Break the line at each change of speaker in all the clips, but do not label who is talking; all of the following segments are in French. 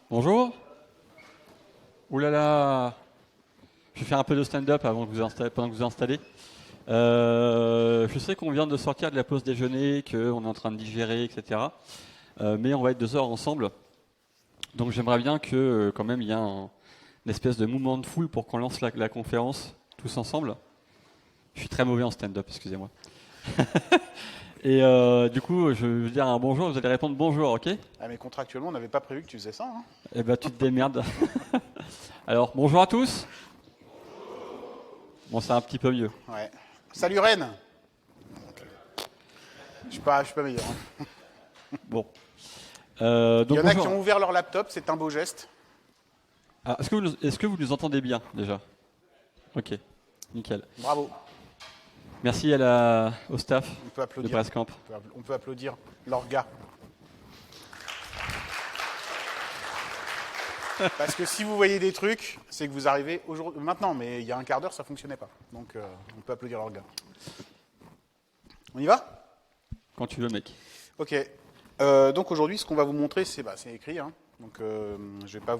Bonjour. Ouh là là. Je vais faire un peu de stand-up avant que vous installez, pendant que vous installez. Je sais qu'on vient de sortir de la pause déjeuner, qu'on est en train de digérer, etc. Mais on va être 2 heures ensemble. Donc j'aimerais bien que quand même il y ait une espèce de mouvement de foule pour qu'on lance la conférence tous ensemble. Je suis très mauvais en stand-up, excusez-moi. Et du coup, je vais dire un bonjour, vous allez répondre bonjour, ok?
Ah mais contractuellement, on n'avait pas prévu que tu faisais ça. Hein.
Eh ben tu te démerdes. Alors bonjour à tous. Bon, c'est un petit peu mieux.
Ouais. Salut Rennes. Je suis pas meilleur. Hein.
Bon.
Il
Donc
y en a qui
bonjour.
ont ouvert leur laptop, c'est un beau geste.
Ah, est-ce que vous nous entendez bien déjà? Ok, nickel.
Bravo.
Merci au staff
On peut
de
applaudir.
Brestcamp.
On peut applaudir l'orga. Parce que si vous voyez des trucs, c'est que vous arrivez aujourd'hui, maintenant, mais il y a un quart d'heure, ça fonctionnait pas. Donc on peut applaudir l'orga. On y va?
Quand tu veux, mec.
Ok. Donc aujourd'hui, ce qu'on va vous montrer, c'est écrit. Hein. Donc je vais pas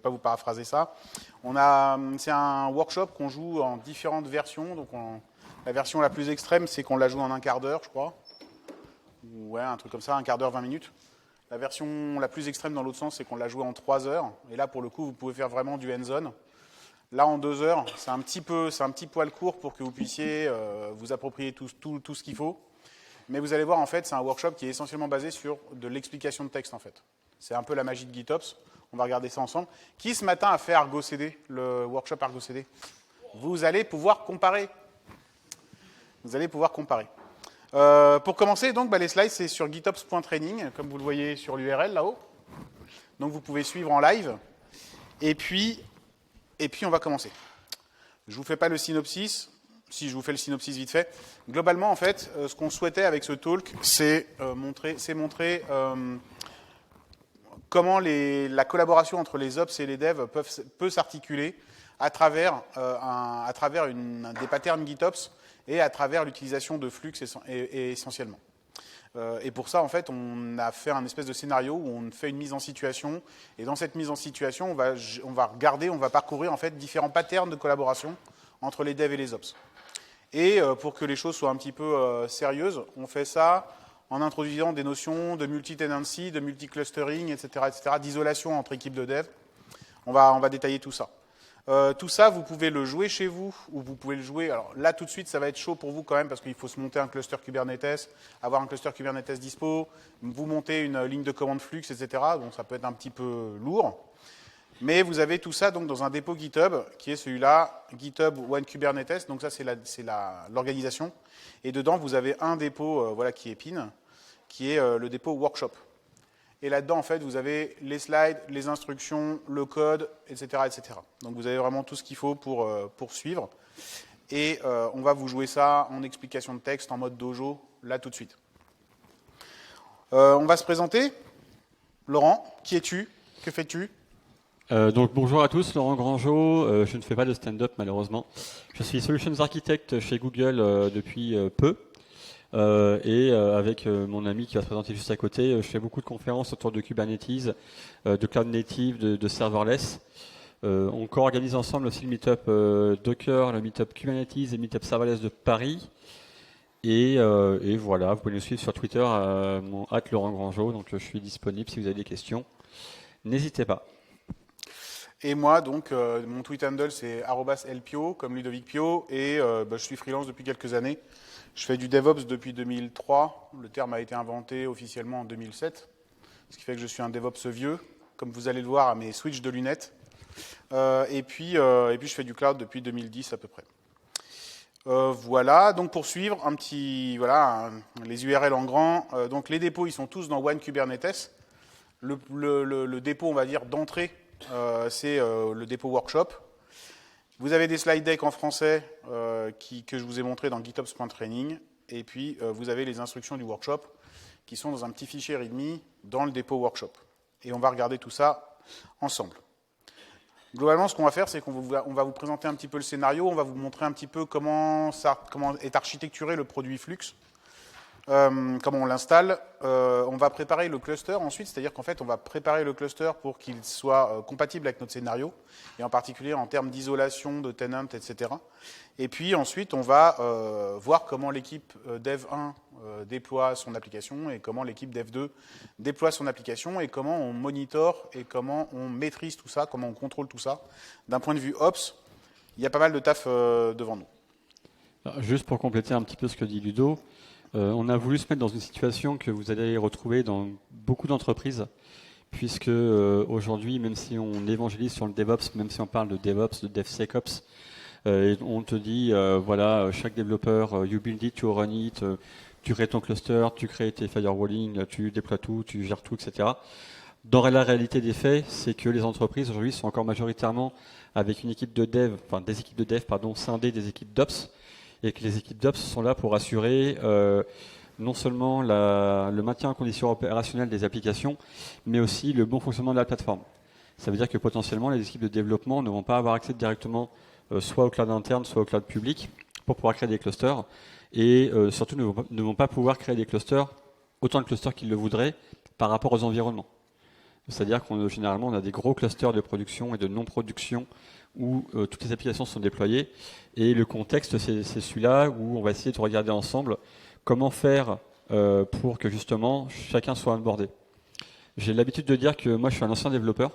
vous paraphraser ça. C'est un workshop qu'on joue en différentes versions. Donc la version la plus extrême, c'est qu'on la joue en un quart d'heure, je crois. Ouais, un truc comme ça, un quart d'heure, 20 minutes. La version la plus extrême dans l'autre sens, c'est qu'on l'a joué en 3 heures. Et là, pour le coup, vous pouvez faire vraiment du hands-on. Là, en 2 heures, c'est un petit poil court pour que vous puissiez vous approprier tout ce qu'il faut. Mais vous allez voir, en fait, c'est un workshop qui est essentiellement basé sur de l'explication de texte, en fait. C'est un peu la magie de GitOps. On va regarder ça ensemble. Qui, ce matin, a fait Argo CD, le workshop Argo CD? Vous allez pouvoir comparer. Vous allez pouvoir comparer. Pour commencer, donc, les slides, c'est sur gitops.training, comme vous le voyez sur l'URL, là-haut. Donc, vous pouvez suivre en live. Et puis on va commencer. Je ne vous fais pas le synopsis. Si je vous fais le synopsis vite fait. Globalement, en fait, ce qu'on souhaitait avec ce talk, c'est montrer comment la collaboration entre les ops et les devs peut s'articuler à travers des patterns GitOps et à travers l'utilisation de Flux essentiellement. Et pour ça, en fait, on a fait un espèce de scénario où on fait une mise en situation. Et dans cette mise en situation, on va parcourir en fait différents patterns de collaboration entre les devs et les ops. Et pour que les choses soient un petit peu sérieuses, on fait ça en introduisant des notions de multi-tenancy, de multi-clustering, etc., d'isolation entre équipes de dev. On va détailler tout ça. Tout ça, vous pouvez le jouer chez vous, ou vous pouvez le jouer. Alors là, tout de suite, ça va être chaud pour vous quand même, parce qu'il faut se monter un cluster Kubernetes, avoir un cluster Kubernetes dispo, vous monter une ligne de commande Flux, etc. Donc ça peut être un petit peu lourd. Mais vous avez tout ça donc dans un dépôt GitHub, qui est celui-là, GitHub One Kubernetes. Donc ça, c'est l'organisation. Et dedans, vous avez un dépôt qui est PIN, qui est le dépôt Workshop. Et là-dedans, en fait, vous avez les slides, les instructions, le code, etc., etc. Donc vous avez vraiment tout ce qu'il faut pour suivre. Et on va vous jouer ça en explication de texte, en mode dojo, là tout de suite. On va se présenter. Laurent, qui es-tu? Que fais-tu?
Donc bonjour à tous, Laurent Grangeot. Je ne fais pas de stand-up malheureusement. Je suis Solutions Architect chez Google depuis peu. Avec mon ami qui va se présenter juste à côté, je fais beaucoup de conférences autour de Kubernetes, de Cloud Native, de Serverless. On co-organise ensemble aussi le Meetup Docker, le Meetup Kubernetes et le Meetup Serverless de Paris. Et voilà, vous pouvez nous suivre sur Twitter, mon @Laurent Grangeot, donc je suis disponible si vous avez des questions. N'hésitez pas.
Et moi, donc, mon tweet handle, c'est @lpio, comme Ludovic Pio, et je suis freelance depuis quelques années. Je fais du DevOps depuis 2003. Le terme a été inventé officiellement en 2007, ce qui fait que je suis un DevOps vieux, comme vous allez le voir à mes switches de lunettes. Et puis, je fais du cloud depuis 2010 à peu près. Voilà, donc pour suivre, les URL en grand. Donc les dépôts, ils sont tous dans One Kubernetes. Le dépôt, on va dire, d'entrée, c'est le dépôt Workshop. Vous avez des slide decks en français que je vous ai montré dans gitops.training. Et puis, vous avez les instructions du workshop qui sont dans un petit fichier README dans le dépôt workshop. Et on va regarder tout ça ensemble. Globalement, ce qu'on va faire, c'est qu'on va vous présenter un petit peu le scénario. On va vous montrer un petit peu comment est architecturé le produit Flux. Comment on l'installe? On va préparer le cluster ensuite, c'est-à-dire qu'en fait, on va préparer le cluster pour qu'il soit compatible avec notre scénario, et en particulier en termes d'isolation, de tenant, etc. Et puis ensuite, on va voir comment l'équipe Dev 1 déploie son application et comment l'équipe Dev 2 déploie son application et comment on monitore et comment on maîtrise tout ça, comment on contrôle tout ça. D'un point de vue Ops, il y a pas mal de taf devant nous.
Alors, juste pour compléter un petit peu ce que dit Ludo, on a voulu se mettre dans une situation que vous allez retrouver dans beaucoup d'entreprises, puisque aujourd'hui, même si on évangélise sur le DevOps, même si on parle de DevOps, de DevSecOps, on te dit, voilà, chaque développeur, you build it, you run it, tu crées ton cluster, tu crées tes firewalling, tu déploies tout, tu gères tout, etc. Dans la réalité des faits, c'est que les entreprises aujourd'hui sont encore majoritairement avec une équipe de dev, enfin des équipes de dev, pardon, scindées des équipes d'ops, et que les équipes d'ops sont là pour assurer non seulement le maintien en condition opérationnelle des applications, mais aussi le bon fonctionnement de la plateforme. Ça veut dire que potentiellement les équipes de développement ne vont pas avoir accès directement soit au cloud interne, soit au cloud public pour pouvoir créer des clusters, et surtout ne vont pas pouvoir créer des clusters, autant de clusters qu'ils le voudraient, par rapport aux environnements. C'est-à-dire qu'on généralement on a des gros clusters de production et de non-production où toutes les applications sont déployées. Et le contexte, c'est celui-là où on va essayer de regarder ensemble comment faire pour que justement chacun soit onboardé. J'ai l'habitude de dire que moi je suis un ancien développeur.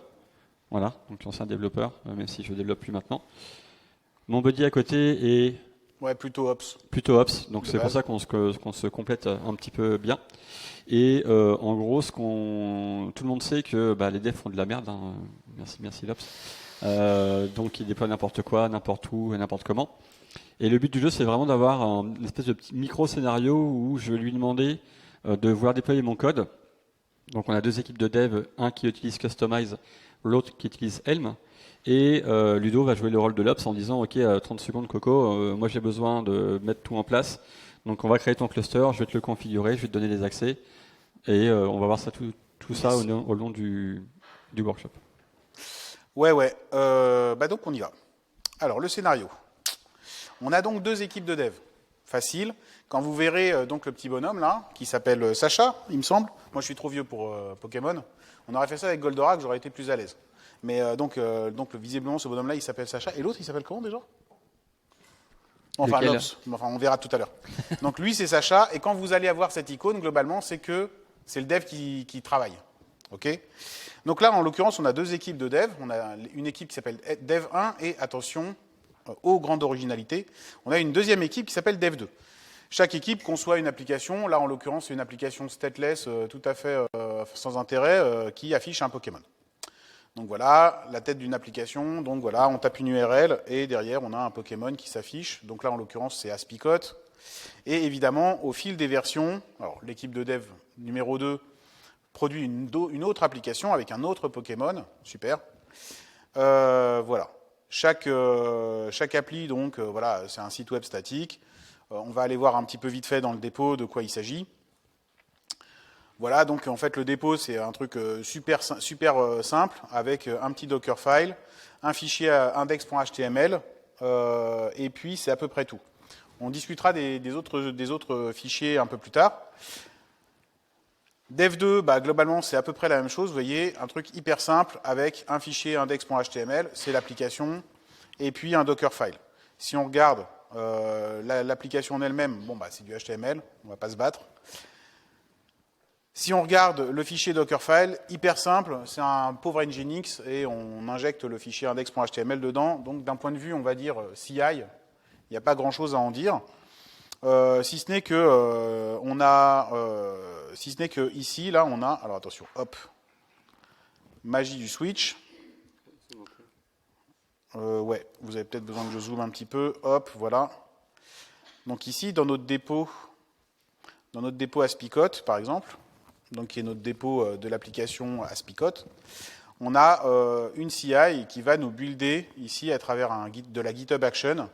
Voilà, donc ancien développeur, même si je ne développe plus maintenant. Mon buddy à côté est
Ouais, plutôt Ops.
plutôt Ops, donc
De
c'est pour
base.
ça qu'on se complète un petit peu bien. Et en gros, tout le monde sait que les devs font de la merde. Hein. Merci l'Ops. Donc ils déploient n'importe quoi, n'importe où et n'importe comment. Et le but du jeu, c'est vraiment d'avoir une espèce de petit micro-scénario où je vais lui demander de vouloir déployer mon code. Donc on a deux équipes de dev, un qui utilise Customize, l'autre qui utilise Helm. Et Ludo va jouer le rôle de l'Ops en disant ok, 30 secondes Coco, moi j'ai besoin de mettre tout en place. Donc on va créer ton cluster, je vais te le configurer, je vais te donner les accès. Et on va voir ça tout ça au long du workshop.
Ouais. Donc on y va. Alors le scénario. On a donc deux équipes de dev. Facile. Quand vous verrez donc le petit bonhomme là, qui s'appelle Sacha, il me semble. Moi je suis trop vieux pour Pokémon. On aurait fait ça avec Goldorak, j'aurais été plus à l'aise. Mais donc visiblement ce bonhomme là il s'appelle Sacha. Et l'autre il s'appelle comment déjà? Enfin
Lequel?
l'Ops. Enfin on verra tout à l'heure. Donc lui c'est Sacha. Et quand vous allez avoir cette icône, globalement c'est que c'est le dev qui travaille. Ok. Donc là, en l'occurrence, on a deux équipes de dev. On a une équipe qui s'appelle Dev 1 et, attention, aux grandes originalités, on a une deuxième équipe qui s'appelle Dev 2. Chaque équipe conçoit une application. Là, en l'occurrence, c'est une application stateless tout à fait sans intérêt qui affiche un Pokémon. Donc voilà, la tête d'une application. Donc voilà, on tape une URL et derrière, on a un Pokémon qui s'affiche. Donc là, en l'occurrence, c'est Aspicote. Et évidemment, au fil des versions, alors l'équipe de dev numéro 2 produit une autre application avec un autre Pokémon, super. Voilà. Chaque appli, donc, voilà, c'est un site web statique. On va aller voir un petit peu vite fait dans le dépôt de quoi il s'agit. Voilà, donc en fait le dépôt c'est un truc super simple avec un petit Dockerfile, un fichier index.html et puis c'est à peu près tout. On discutera des autres fichiers un peu plus tard. Dev2, globalement, c'est à peu près la même chose. Vous voyez, un truc hyper simple avec un fichier index.html, c'est l'application, et puis un Dockerfile. Si on regarde l'application en elle-même, c'est du HTML, on ne va pas se battre. Si on regarde le fichier Dockerfile, hyper simple, c'est un pauvre Nginx et on injecte le fichier index.html dedans. Donc d'un point de vue, on va dire CI, il n'y a pas grand-chose à en dire. Si ce n'est que si ce n'est que ici, là, on a, alors attention, hop, magie du switch. Ouais, vous avez peut-être besoin que je zoome un petit peu. Hop, voilà. Donc ici, dans notre dépôt Aspicote, par exemple, donc qui est notre dépôt de l'application Aspicote, on a une CI qui va nous builder ici à travers de la GitHub Action.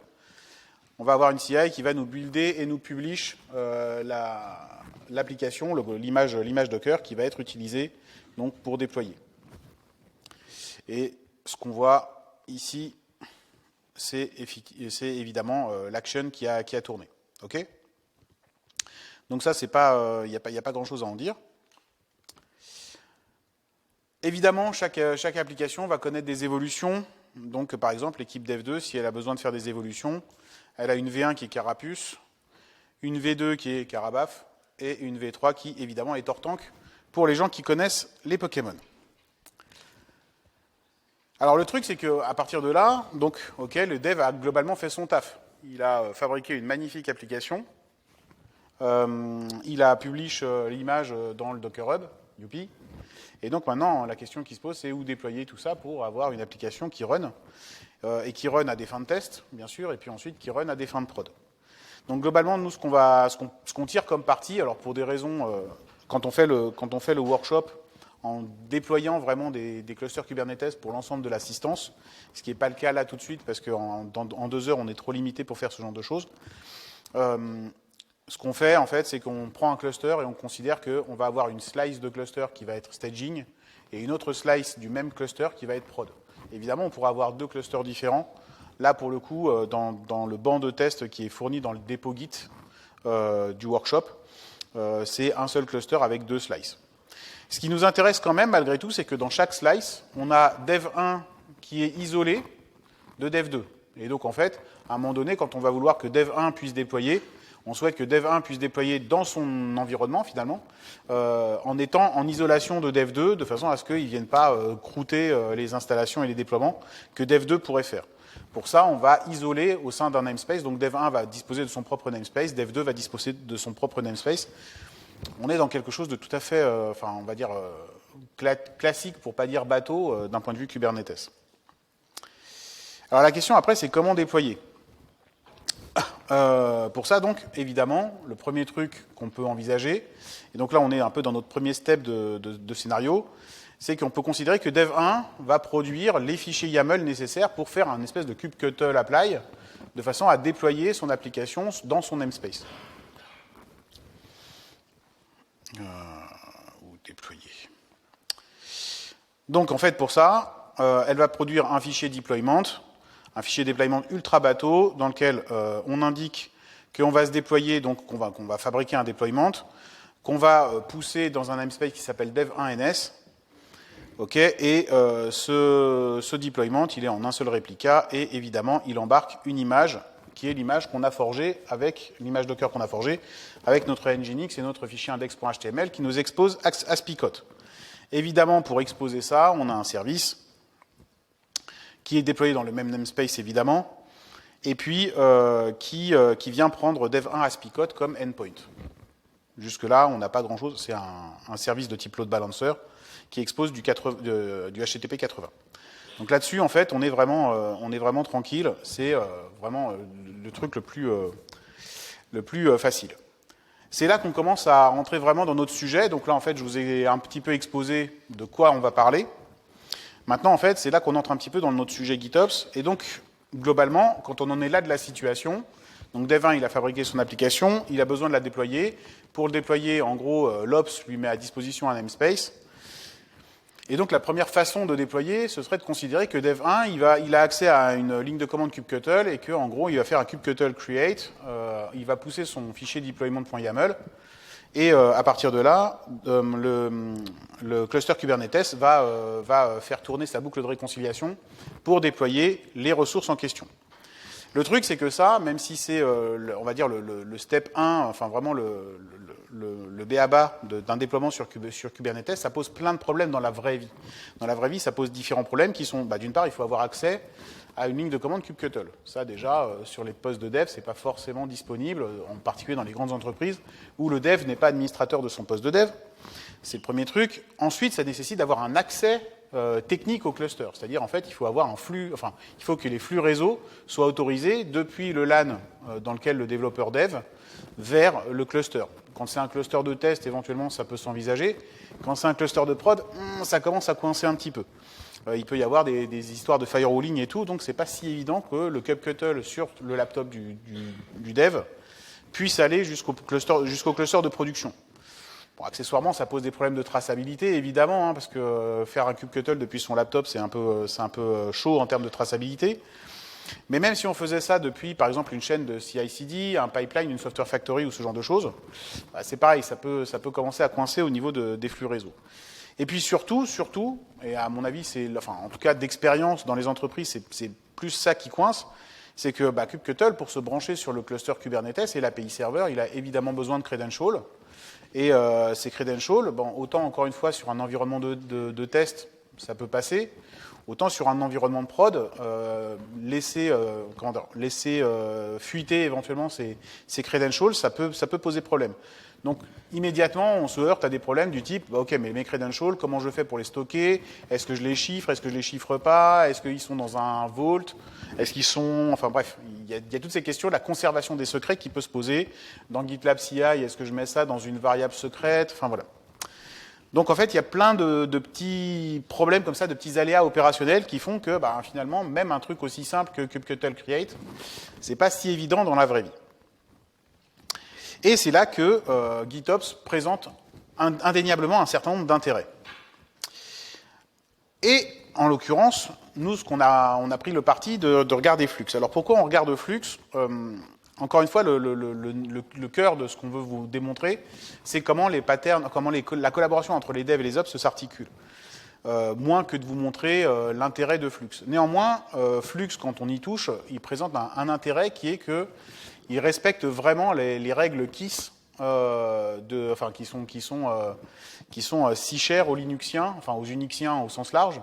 On va avoir une CI qui va nous builder et nous publish l'application, l'image Docker qui va être utilisée donc, pour déployer. Et ce qu'on voit ici, c'est évidemment l'action qui a tourné. Okay, Donc ça, c'est pas, il n'y a pas grand-chose à en dire. Évidemment, chaque application va connaître des évolutions. Donc, par exemple, l'équipe Dev2, si elle a besoin de faire des évolutions, elle a une V1 qui est Carapuce, une V2 qui est Carabaf, et une V3 qui, évidemment, est Tortank, pour les gens qui connaissent les Pokémon. Alors, le truc, c'est qu'à partir de là, donc, ok, le dev a globalement fait son taf. Il a fabriqué une magnifique application. Il a publish l'image dans le Docker Hub, youpi. Et donc maintenant, la question qui se pose, c'est où déployer tout ça pour avoir une application qui run, et qui run à des fins de test, bien sûr, et puis ensuite qui run à des fins de prod. Donc globalement, nous, ce qu'on tire comme parti, alors pour des raisons, quand on fait le workshop, en déployant vraiment des clusters Kubernetes pour l'ensemble de l'assistance, ce qui n'est pas le cas là tout de suite, parce qu'en 2 heures, on est trop limité pour faire ce genre de choses. Ce qu'on fait, en fait, c'est qu'on prend un cluster et on considère qu'on va avoir une slice de cluster qui va être staging et une autre slice du même cluster qui va être prod. Évidemment, on pourra avoir 2 clusters différents. Là, pour le coup, dans le banc de test qui est fourni dans le dépôt Git du workshop, c'est un seul cluster avec 2 slices. Ce qui nous intéresse quand même, malgré tout, c'est que dans chaque slice, on a dev1 qui est isolé de dev2. Et donc, en fait, à un moment donné, quand on va vouloir que dev1 puisse déployer, on souhaite que dev1 puisse déployer dans son environnement, finalement, en étant en isolation de dev2, de façon à ce qu'ils ne viennent pas croûter les installations et les déploiements que dev2 pourrait faire. Pour ça, on va isoler au sein d'un namespace. Donc dev1 va disposer de son propre namespace, dev2 va disposer de son propre namespace. On est dans quelque chose de tout à fait, on va dire, classique, pour ne pas dire bateau, d'un point de vue Kubernetes. Alors la question après, c'est comment déployer. Pour ça, donc, évidemment, le premier truc qu'on peut envisager, et donc là, on est un peu dans notre premier step de scénario, c'est qu'on peut considérer que dev1 va produire les fichiers YAML nécessaires pour faire un espèce de kubectl apply, de façon à déployer son application dans son namespace. Ou déployer. Donc, en fait, pour ça, elle va produire un fichier deployment ultra bateau, dans lequel on indique qu'on va se déployer, donc qu'on va fabriquer un deployment, qu'on va pousser dans un namespace qui s'appelle dev1ns. Ok, et ce deployment, il est en un seul réplica, et évidemment, il embarque une image, qui est l'image qu'on a forgée avec l'image Docker qu'on a forgée avec notre Nginx et notre fichier index.html qui nous expose ASP.code. Évidemment, pour exposer ça, on a un service qui est déployé dans le même namespace, évidemment, et puis qui vient prendre dev1 ASP.code comme endpoint. Jusque-là, on n'a pas grand-chose. C'est un service de type load balancer qui expose du HTTP 80. Donc là-dessus, en fait, on est vraiment tranquille. C'est vraiment le truc le plus facile. C'est là qu'on commence à rentrer vraiment dans notre sujet. Donc là, en fait, je vous ai un petit peu exposé de quoi on va parler. Maintenant, en fait, c'est là qu'on entre un petit peu dans notre sujet GitOps. Et donc, globalement, quand on en est là de la situation, donc Dev1, il a fabriqué son application, il a besoin de la déployer. Pour le déployer, en gros, l'Ops lui met à disposition un namespace. Et donc, la première façon de déployer, ce serait de considérer que Dev1, il a accès à une ligne de commande kubectl et qu'en gros, il va faire un kubectl create, il va pousser son fichier deployment.yaml, et à partir de là, le cluster Kubernetes va faire tourner sa boucle de réconciliation pour déployer les ressources en question. Le truc, c'est que ça, même si c'est, on va dire, le step 1, enfin vraiment le b.a.-ba d'un déploiement sur Kubernetes, ça pose plein de problèmes dans la vraie vie. Dans la vraie vie, ça pose différents problèmes qui sont, d'une part, il faut avoir accès à une ligne de commande kubectl. Ça, déjà, sur les postes de dev, c'est pas forcément disponible, en particulier dans les grandes entreprises, où le dev n'est pas administrateur de son poste de dev. C'est le premier truc. Ensuite, ça nécessite d'avoir un accès technique au cluster. C'est-à-dire, en fait, il faut avoir un flux, il faut que les flux réseau soient autorisés depuis le LAN dans lequel le développeur dev vers le cluster. Quand c'est un cluster de test, éventuellement, ça peut s'envisager. Quand c'est un cluster de prod, ça commence à coincer un petit peu. Il peut y avoir des histoires de firewalling et tout, donc c'est pas si évident que le kubectl sur le laptop du dev puisse aller jusqu'au cluster de production. Bon, accessoirement, ça pose des problèmes de traçabilité, évidemment, parce que faire un kubectl depuis son laptop, c'est un peu chaud en termes de traçabilité. Mais même si on faisait ça depuis, par exemple, une chaîne de CI/CD, un pipeline, une software factory ou ce genre de choses, bah, c'est pareil, ça peut commencer à coincer au niveau des flux réseau. Et puis surtout, et à mon avis, en tout cas d'expérience dans les entreprises, c'est plus ça qui coince, c'est que kubectl, pour se brancher sur le cluster Kubernetes et l'API serveur, il a évidemment besoin de credentials. Et ces credentials, autant encore une fois sur un environnement de test, ça peut passer, autant sur un environnement de prod, laisser fuiter éventuellement ces credentials, ça peut poser problème. Donc immédiatement, on se heurte à des problèmes du type, ok, mais mes credentials, comment je fais pour les stocker? Est-ce que je les chiffre? Est-ce que je les chiffre pas? Est-ce qu'ils sont dans un vault? Est-ce qu'ils sont... Enfin bref, il y a toutes ces questions de la conservation des secrets qui peut se poser. Dans GitLab CI, est-ce que je mets ça dans une variable secrète? Enfin voilà. Donc en fait, il y a plein de petits problèmes comme ça, de petits aléas opérationnels qui font que finalement, même un truc aussi simple que kubectl create, c'est pas si évident dans la vraie vie. Et c'est là que GitOps présente indéniablement un certain nombre d'intérêts. Et en l'occurrence, nous, on a pris le parti de regarder Flux. Alors pourquoi on regarde Flux? Encore une fois, le cœur de ce qu'on veut vous démontrer, c'est comment les patterns, la collaboration entre les devs et les ops s'articule. Moins que de vous montrer l'intérêt de Flux. Néanmoins, Flux, quand on y touche, il présente un intérêt qui est que il respecte vraiment les règles KISS, qui sont si chères aux Linuxiens, enfin aux Unixiens au sens large.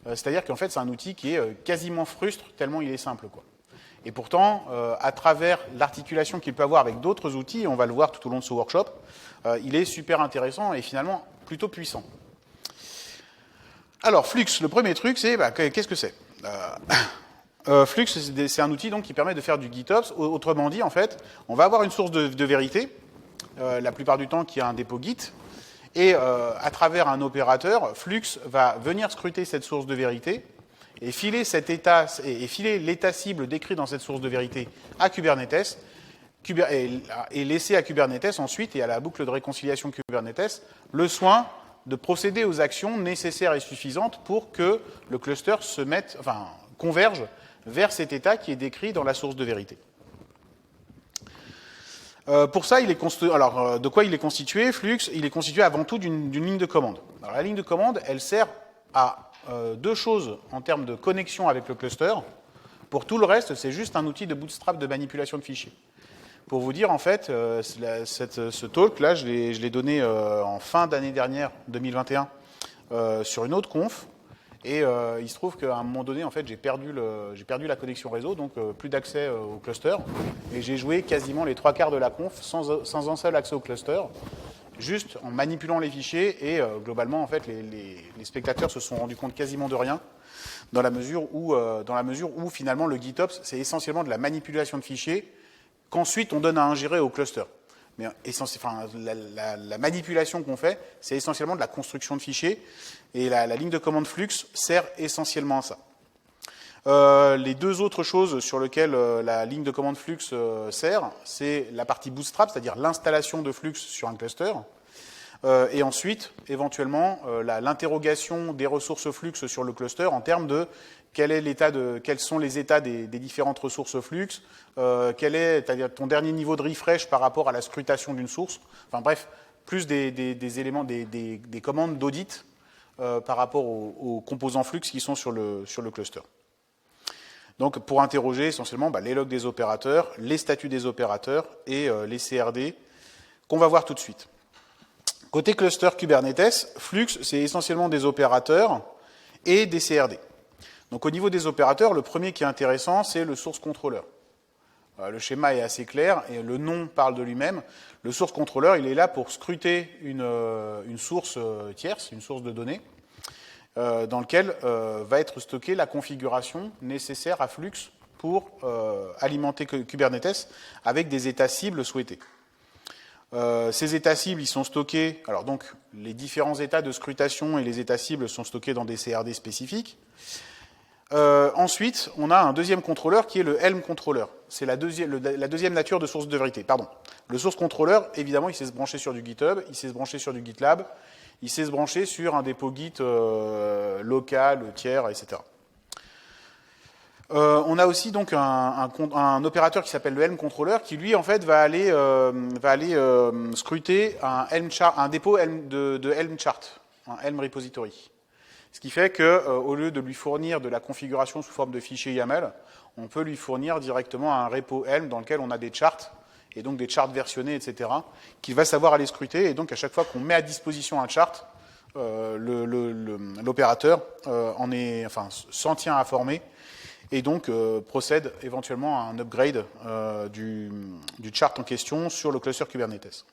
C'est-à-dire qu'en fait, c'est un outil qui est quasiment frustre tellement il est simple, quoi. Et pourtant, à travers l'articulation qu'il peut avoir avec d'autres outils, on va le voir tout au long de ce workshop, il est super intéressant et finalement plutôt puissant. Alors, Flux, le premier truc, c'est qu'est-ce que c'est? Flux, c'est un outil donc, qui permet de faire du GitOps. Autrement dit, en fait, on va avoir une source de vérité, la plupart du temps qui a un dépôt Git, et à travers un opérateur, Flux va venir scruter cette source de vérité et filer l'état cible décrit dans cette source de vérité à Kubernetes, et laisser à Kubernetes ensuite, et à la boucle de réconciliation Kubernetes, le soin de procéder aux actions nécessaires et suffisantes pour que le cluster converge vers cet état qui est décrit dans la source de vérité. Pour ça, de quoi il est constitué, Flux? Il est constitué avant tout d'une ligne de commande. Alors, la ligne de commande, elle sert à deux choses en termes de connexion avec le cluster. Pour tout le reste, c'est juste un outil de bootstrap de manipulation de fichiers. Pour vous dire, en fait, ce talk-là, je l'ai donné en fin d'année dernière, 2021, sur une autre conf. Et il se trouve qu'à un moment donné, en fait, j'ai perdu la connexion réseau, donc plus d'accès au cluster. Et j'ai joué quasiment les 3/4 de la conf sans un seul accès au cluster, juste en manipulant les fichiers. Et globalement, en fait, les spectateurs se sont rendus compte quasiment de rien, dans la mesure où finalement, le GitOps, c'est essentiellement de la manipulation de fichiers qu'ensuite on donne à ingérer au cluster. Mais la manipulation qu'on fait, c'est essentiellement de la construction de fichiers. Et la ligne de commande Flux sert essentiellement à ça. Les deux autres choses sur lesquelles la ligne de commande Flux sert, c'est la partie bootstrap, c'est-à-dire l'installation de Flux sur un cluster. Et ensuite, éventuellement, l'interrogation des ressources Flux sur le cluster en termes de quels sont les états des différentes ressources Flux, quel est ton dernier niveau de refresh par rapport à la scrutation d'une source. Enfin bref, plus des éléments, des commandes d'audit par rapport aux composants Flux qui sont sur le cluster. Donc pour interroger essentiellement les logs des opérateurs, les statuts des opérateurs et les CRD qu'on va voir tout de suite. Côté cluster Kubernetes, Flux, c'est essentiellement des opérateurs et des CRD. Donc au niveau des opérateurs, le premier qui est intéressant, c'est le source controller. Le schéma est assez clair et le nom parle de lui-même. Le source controller, il est là pour scruter une source tierce, une source de données, dans laquelle va être stockée la configuration nécessaire à Flux pour alimenter Kubernetes avec des états cibles souhaités. Ces états cibles, ils sont stockés. Alors donc, les différents états de scrutation et les états cibles sont stockés dans des CRD spécifiques. Ensuite, on a un deuxième contrôleur qui est le Helm controller. C'est la deuxième nature de source de vérité. Pardon. Le source controller, évidemment, il sait se brancher sur du GitHub, il sait se brancher sur du GitLab, il sait se brancher sur un dépôt Git local, tiers, etc. On a aussi donc un opérateur qui s'appelle le Helm Controller qui lui en fait va aller scruter un dépôt de Helm chart, un Helm repository. Ce qui fait que au lieu de lui fournir de la configuration sous forme de fichier YAML, on peut lui fournir directement un repo Helm dans lequel on a des charts et donc des charts versionnés, etc., qu'il va savoir aller scruter. Et donc à chaque fois qu'on met à disposition un chart, l'opérateur s'en tient informé et donc procède éventuellement à un upgrade du chart en question sur le cluster Kubernetes.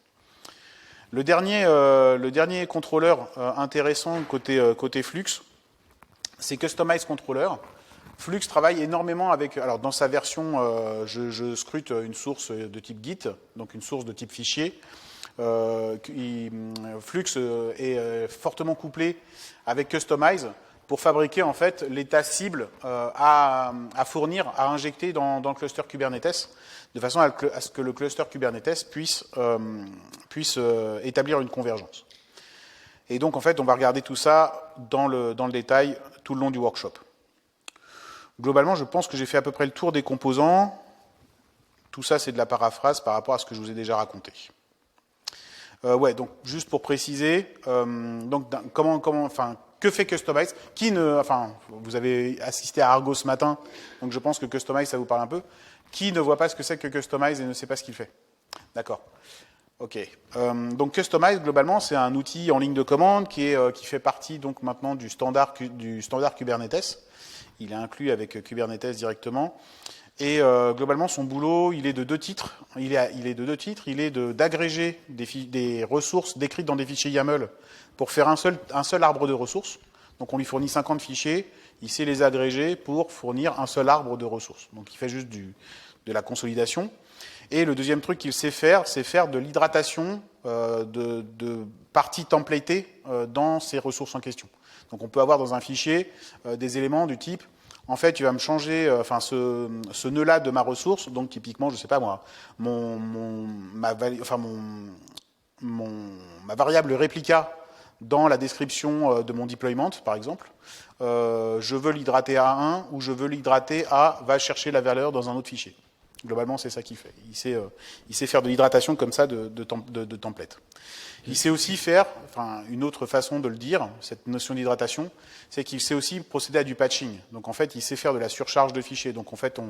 Le dernier contrôleur intéressant côté Flux, c'est Customize Controller. Flux travaille énormément avec... Alors dans sa version, je scrute une source de type Git, donc une source de type fichier. Flux est fortement couplé avec Customize pour fabriquer en fait l'état cible à fournir, à injecter dans le cluster Kubernetes, de façon à ce que le cluster Kubernetes puisse établir une convergence. Et donc en fait, on va regarder tout ça dans le détail tout le long du workshop. Globalement, je pense que j'ai fait à peu près le tour des composants. Tout ça, c'est de la paraphrase par rapport à ce que je vous ai déjà raconté. Donc juste pour préciser, que fait Customize ? Vous avez assisté à Argo ce matin, donc je pense que Customize, ça vous parle un peu. Qui ne voit pas ce que c'est que Customize et ne sait pas ce qu'il fait ? D'accord. Ok. Donc Customize, globalement, c'est un outil en ligne de commande qui fait partie donc maintenant du standard Kubernetes. Il est inclus avec Kubernetes directement. Et globalement, son boulot, il est de deux titres. Il est d'agréger des ressources décrites dans des fichiers YAML pour faire un seul arbre de ressources. Donc on lui fournit 50 fichiers, il sait les agréger pour fournir un seul arbre de ressources. Donc il fait juste de la consolidation. Et le deuxième truc qu'il sait faire, c'est faire de l'hydratation de parties templatées dans ces ressources en question. Donc on peut avoir dans un fichier des éléments du type, en fait, tu vas me changer ce nœud-là de ma ressource, donc typiquement, je sais pas moi, ma variable réplica dans la description de mon deployment, par exemple. Je veux l'hydrater à 1 ou je veux l'hydrater à va chercher la valeur dans un autre fichier. Globalement, c'est ça qu'il fait. Il sait faire de l'hydratation comme ça de template. Il sait aussi faire, une autre façon de le dire, cette notion d'hydratation, c'est qu'il sait aussi procéder à du patching. Donc en fait, il sait faire de la surcharge de fichiers. Donc en fait,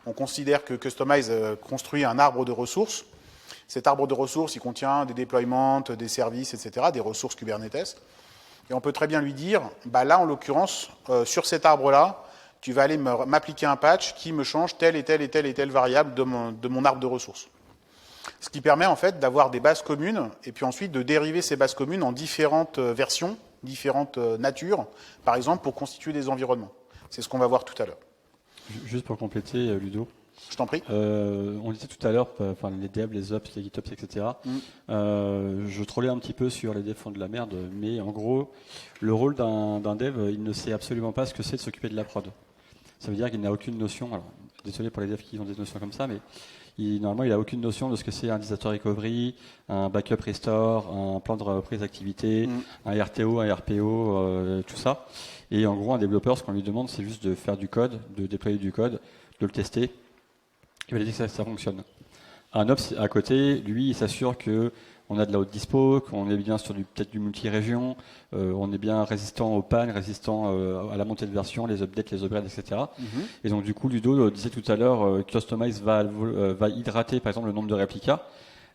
on considère que Customize construit un arbre de ressources. Cet arbre de ressources, il contient des déploiements, des services, etc., des ressources Kubernetes. Et on peut très bien lui dire, là, en l'occurrence, sur cet arbre-là, tu vas aller m'appliquer un patch qui me change telle et telle et telle et telle variable de mon arbre de ressources. Ce qui permet en fait d'avoir des bases communes et puis ensuite de dériver ces bases communes en différentes versions, différentes natures, par exemple pour constituer des environnements. C'est ce qu'on va voir tout à l'heure.
Juste pour compléter, Ludo.
Je t'en prie.
On disait tout à l'heure, les devs, les ops, les GitOps, etc. Je trollais un petit peu sur les devs font de la merde, mais en gros, le rôle d'un dev, il ne sait absolument pas ce que c'est de s'occuper de la prod. Ça veut dire qu'il n'a aucune notion. Alors, désolé pour les devs qui ont des notions comme ça, mais normalement, il n'a aucune notion de ce que c'est un disaster recovery, un backup restore, un plan de reprise d'activité, un RTO, un RPO, tout ça. Et en gros, un développeur, ce qu'on lui demande, c'est juste de faire du code, de déployer du code, de le tester. Il va dire que ça fonctionne. Un ops à côté, lui, il s'assure que on a de la haute dispo, qu'on est bien sur peut-être du multi-région, on est bien résistant aux pannes, résistant à la montée de version, les updates, les upgrades, etc. Et donc du coup, Ludo disait tout à l'heure, Customize va hydrater par exemple le nombre de réplicas.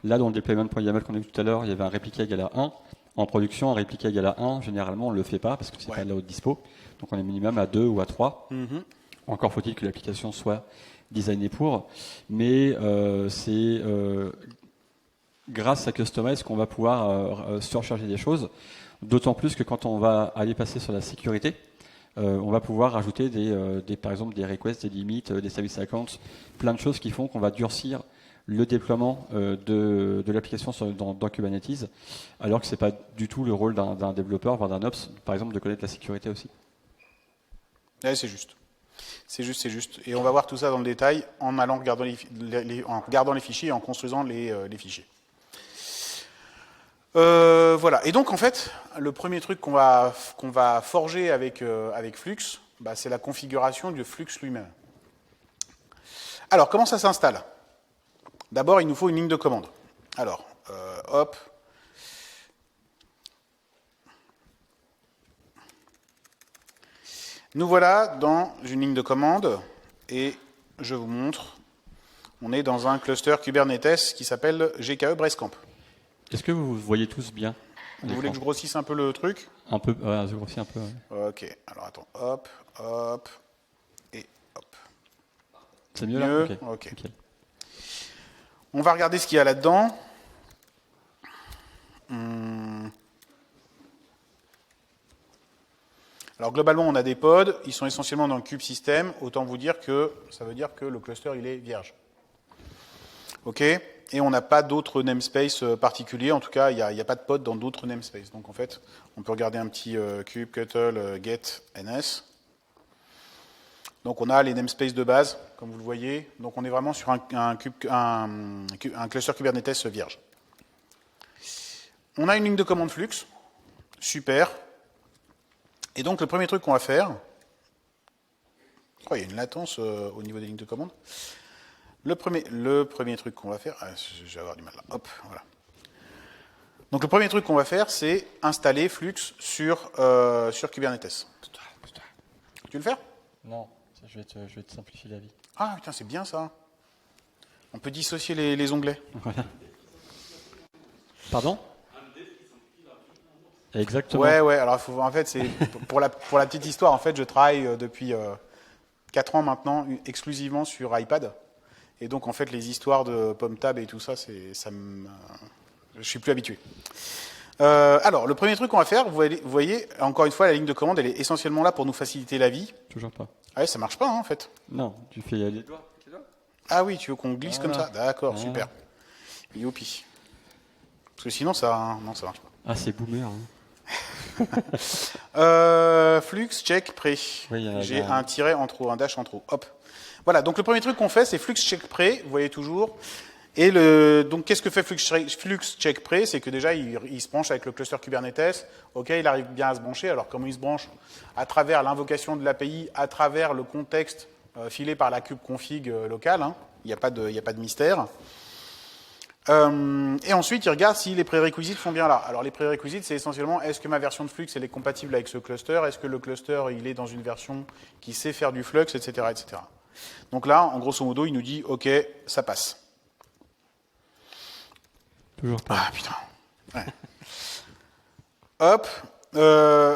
Là, dans le deployment.yaml qu'on a vu tout à l'heure, il y avait un réplica égal à 1. En production, un réplica égal à 1, généralement, on ne le fait pas parce que c'est pas de la haute dispo. Donc on est minimum à 2 ou à 3. Encore faut-il que l'application soit designée pour. Mais c'est grâce à Customize qu'on va pouvoir surcharger des choses, d'autant plus que quand on va aller passer sur la sécurité, on va pouvoir rajouter par exemple des requests, des limites, des service accounts, plein de choses qui font qu'on va durcir le déploiement de l'application dans Kubernetes, alors que c'est pas du tout le rôle d'un développeur, voire d'un ops, par exemple, de connaître la sécurité aussi.
Ouais, c'est juste. C'est juste. Et on va voir tout ça dans le détail en regardant les fichiers et en construisant les fichiers. Voilà. Et donc en fait, le premier truc qu'on va forger avec Flux, c'est la configuration du Flux lui-même. Alors, comment ça s'installe? D'abord, il nous faut une ligne de commande. Alors, hop. Nous voilà dans une ligne de commande et je vous montre. On est dans un cluster Kubernetes qui s'appelle GKE Breastcamp.
Est-ce que vous voyez tous bien?
Vous voulez que je grossisse un peu le truc?
Un peu, ouais, je grossis un peu. Ouais.
Ok, alors attends, hop, hop, et hop.
C'est mieux là?
Ok.
Nickel.
On va regarder ce qu'il y a là-dedans. Alors globalement, on a des pods, ils sont essentiellement dans le kube system. Autant vous dire que ça veut dire que le cluster il est vierge. Ok. Et on n'a pas d'autres namespace particuliers. En tout cas, il n'y a pas de pod dans d'autres namespaces. Donc en fait, on peut regarder un petit kubectl get ns. Donc on a les namespaces de base, comme vous le voyez. Donc on est vraiment sur un cluster Kubernetes vierge. On a une ligne de commande Flux. Super. Et donc le premier truc qu'on va faire, il y a une latence au niveau des lignes de commande. Le premier truc qu'on va faire, je vais avoir du mal là, hop, voilà. Donc le premier truc qu'on va faire, c'est installer Flux sur Kubernetes. Tu veux le faire?
Non, je vais te simplifier la vie.
Ah putain, c'est bien ça. On peut dissocier les onglets.
Voilà. Pardon? Exactement.
Ouais, alors en fait, c'est pour la petite histoire, en fait, je travaille depuis 4 ans maintenant exclusivement sur iPad. Et donc, en fait, les histoires de PomTab et tout ça, je suis plus habitué. Alors, le premier truc qu'on va faire, vous voyez, encore une fois, la ligne de commande, elle est essentiellement là pour nous faciliter la vie.
Toujours pas.
Ah ouais, ça marche pas, hein, en fait.
Non, tu fais les doigts.
Ah oui, tu veux qu'on glisse comme ça? D'accord,
Voilà.
super. Youpi. Parce que sinon, non, ça marche pas.
Ah, c'est boomer. Hein.
Flux check pré.
Oui,
j'ai un tiret en trop, un dash en trop. Hop. Voilà, donc le premier truc qu'on fait, c'est flux check pré, vous voyez toujours. Et donc qu'est-ce que fait flux check pré? C'est que déjà, il se branche avec le cluster Kubernetes. Ok, il arrive bien à se brancher. Alors comment il se branche? À travers l'invocation de l'API, à travers le contexte filé par la kubeconfig locale. Hein. Il n'y a pas de mystère. Et ensuite, il regarde si les prérequisites sont bien là. Alors, les prérequisites, c'est essentiellement, est-ce que ma version de Flux, elle est compatible avec ce cluster? Est-ce que le cluster, il est dans une version qui sait faire du Flux, etc., etc. Donc là, en grosso modo, il nous dit, OK, ça passe.
Toujours pas.
Ah, putain. Ouais. Hop.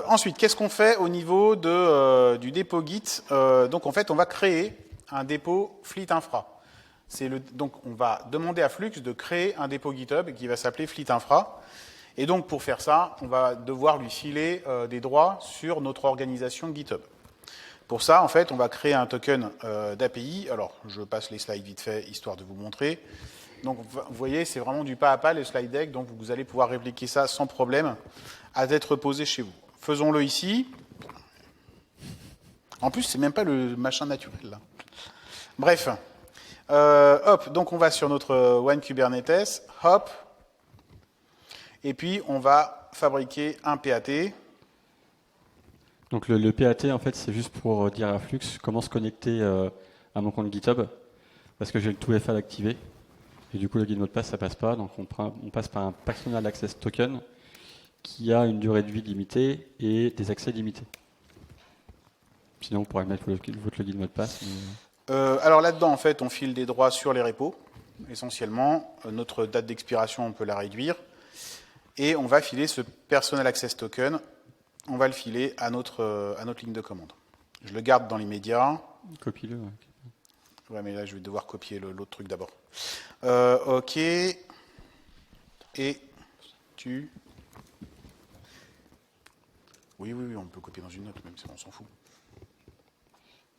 Ensuite, qu'est-ce qu'on fait au niveau du dépôt Git? Donc, en fait, on va créer un dépôt Fleet Infra. Donc, on va demander à Flux de créer un dépôt GitHub qui va s'appeler Fleet Infra. Et donc, pour faire ça, on va devoir lui filer des droits sur notre organisation GitHub. Pour ça, en fait, on va créer un token d'API. Alors, je passe les slides vite fait, histoire de vous montrer. Donc, vous voyez, c'est vraiment du pas à pas, le slide deck. Donc, vous allez pouvoir répliquer ça sans problème à d'être posé chez vous. Faisons-le ici. En plus, c'est même pas le machin naturel, là. Bref. Hop, donc on va sur notre One Kubernetes, hop, et puis on va fabriquer un PAT.
Donc le PAT, en fait, c'est juste pour dire à Flux comment se connecter à mon compte GitHub, parce que j'ai le 2FA activé, et du coup le guide mot de passe, ça passe pas, donc on passe par un Personal Access Token qui a une durée de vie limitée et des accès limités. Sinon, on pourrait mettre votre guide mot de passe. Mais...
alors là-dedans, en fait, on file des droits sur les repos, essentiellement. Notre date d'expiration, on peut la réduire. Et on va filer ce Personal Access Token, on va le filer à notre ligne de commande. Je le garde dans l'immédiat.
Copie-le. Ouais.
Ouais, mais là, je vais devoir copier l'autre truc d'abord. OK. Et tu... Oui, on peut copier dans une note, même si on s'en fout.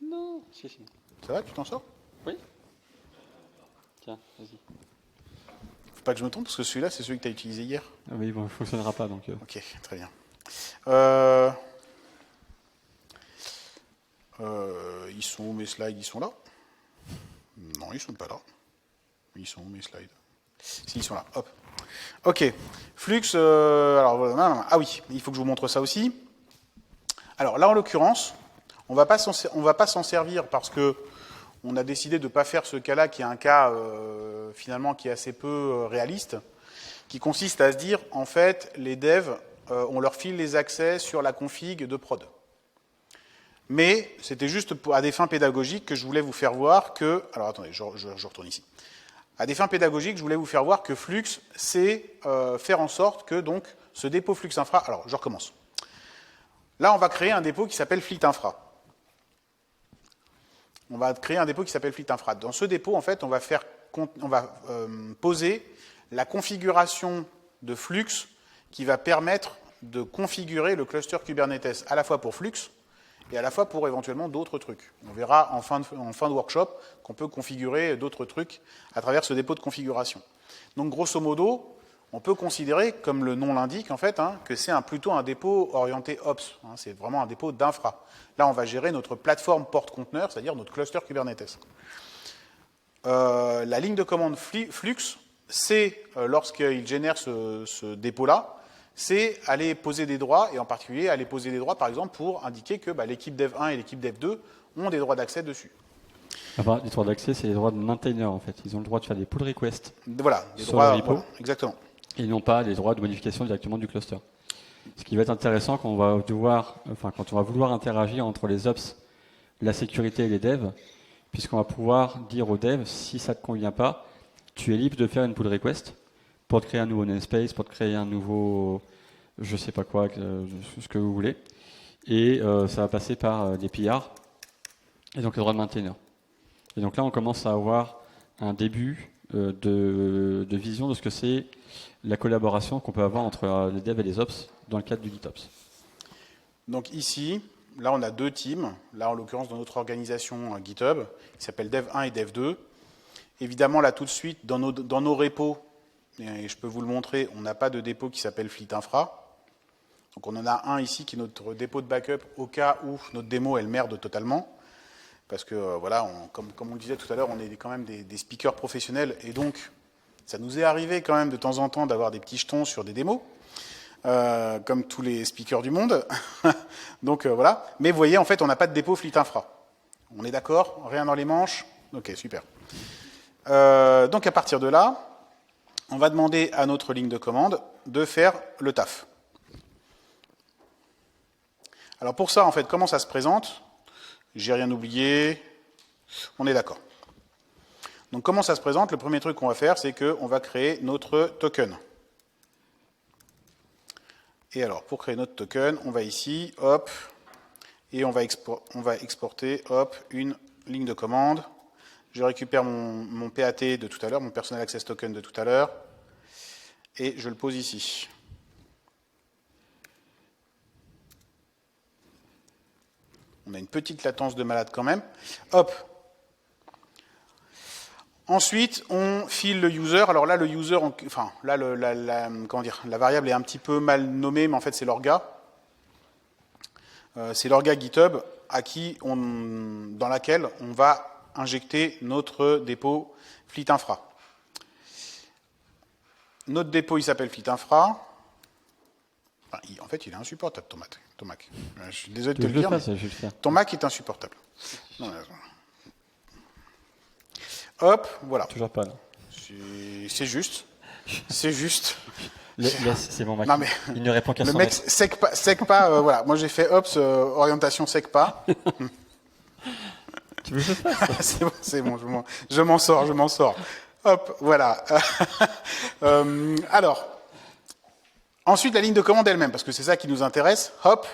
Non, si.
Ça va, tu t'en sors?
Oui. Tiens, vas-y.
Faut pas que je me trompe, parce que celui-là, c'est celui que tu as utilisé hier.
Ah oui, bon, il ne fonctionnera pas, donc...
Ok, très bien. Ils sont où mes slides? Ils sont là? Non, ils sont pas là. Ils sont où mes slides? Si, ils sont là, hop. Ok, Flux, ah oui, il faut que je vous montre ça aussi. Alors là, en l'occurrence, on va pas s'en servir parce que On a décidé de ne pas faire ce cas-là, qui est un cas finalement qui est assez peu réaliste, qui consiste à se dire, en fait, les devs, on leur file les accès sur la config de prod. Mais c'était juste à des fins pédagogiques que je voulais vous faire voir que... Alors attendez, je retourne ici. À des fins pédagogiques, je voulais vous faire voir que Flux, c'est faire en sorte que donc ce dépôt Flux Infra... Alors, je recommence. Là, on va créer un dépôt qui s'appelle Fleet Infra. On va créer un dépôt qui s'appelle Fleet Infra. Dans ce dépôt, en fait, on va poser la configuration de Flux qui va permettre de configurer le cluster Kubernetes à la fois pour Flux et à la fois pour éventuellement d'autres trucs. On verra en fin de workshop qu'on peut configurer d'autres trucs à travers ce dépôt de configuration. Donc, grosso modo, on peut considérer, comme le nom l'indique, en fait, que c'est plutôt un dépôt orienté Ops. C'est vraiment un dépôt d'infra. Là, on va gérer notre plateforme porte-conteneur, c'est-à-dire notre cluster Kubernetes. La ligne de commande Flux, c'est, lorsqu'il génère ce dépôt-là, c'est aller poser des droits, et en particulier aller poser des droits, par exemple, pour indiquer que l'équipe Dev 1 et l'équipe Dev 2 ont des droits d'accès dessus.
Enfin, les droits d'accès, c'est les droits de maintainer, en fait. Ils ont le droit de faire des pull requests
voilà, des
sur
droits,
le repo,
voilà, exactement.
et ils n'ont pas les droits de modification directement du cluster. Ce qui va être intéressant quand on va vouloir interagir entre les ops, la sécurité et les devs, puisqu'on va pouvoir dire aux devs, si ça ne te convient pas, tu es libre de faire une pull request pour te créer un nouveau namespace, pour te créer un nouveau, je sais pas quoi, ce que vous voulez. Et ça va passer par des PR, et donc les droits de maintainer. Et donc là, on commence à avoir un début de vision de ce que c'est la collaboration qu'on peut avoir entre les devs et les ops dans le cadre du GitOps. Donc
ici, là on a deux teams, là en l'occurrence dans notre organisation GitHub, qui s'appelle Dev 1 et Dev 2. Évidemment là tout de suite, dans nos repos, et je peux vous le montrer, on n'a pas de dépôt qui s'appelle Fleet Infra. Donc on en a un ici qui est notre dépôt de backup au cas où notre démo elle merde totalement. Parce que voilà, comme on le disait tout à l'heure, on est quand même des speakers professionnels et donc ça nous est arrivé quand même de temps en temps d'avoir des petits jetons sur des démos, comme tous les speakers du monde. Donc voilà. Mais vous voyez, en fait, on n'a pas de dépôt Fleet Infra. On est d'accord? Rien dans les manches? Ok, super. Donc à partir de là, on va demander à notre ligne de commande de faire le taf. Alors pour ça, en fait, comment ça se présente? J'ai rien oublié. On est d'accord. Donc comment ça se présente? Le premier truc qu'on va faire, c'est qu'on va créer notre token. Et alors, pour créer notre token, on va ici, hop, et on va exporter, hop, une ligne de commande. Je récupère mon PAT de tout à l'heure, mon Personal Access Token de tout à l'heure, et je le pose ici. On a une petite latence de malade quand même. Hop. Ensuite, on file le user. Alors là, le user, enfin là, la variable est un petit peu mal nommée, mais en fait, c'est l'orga. C'est l'orga GitHub dans laquelle on va injecter notre dépôt Fleet Infra. Notre dépôt, il s'appelle Fleet Infra. Enfin, en fait, il est insupportable, ton Mac. Je suis désolé de te le dire, mais ton Mac est insupportable. Non, hop, voilà.
Toujours pas, là.
C'est juste. C'est juste.
C'est mon Mac.
Non, mais
il ne répond qu'à son
le mec sec pas voilà. Moi, j'ai fait Ops, orientation sec pas.
Tu veux que je fasse?
C'est bon, je m'en sors. Hop, voilà. Alors, ensuite, la ligne de commande elle-même, parce que c'est ça qui nous intéresse. Hop,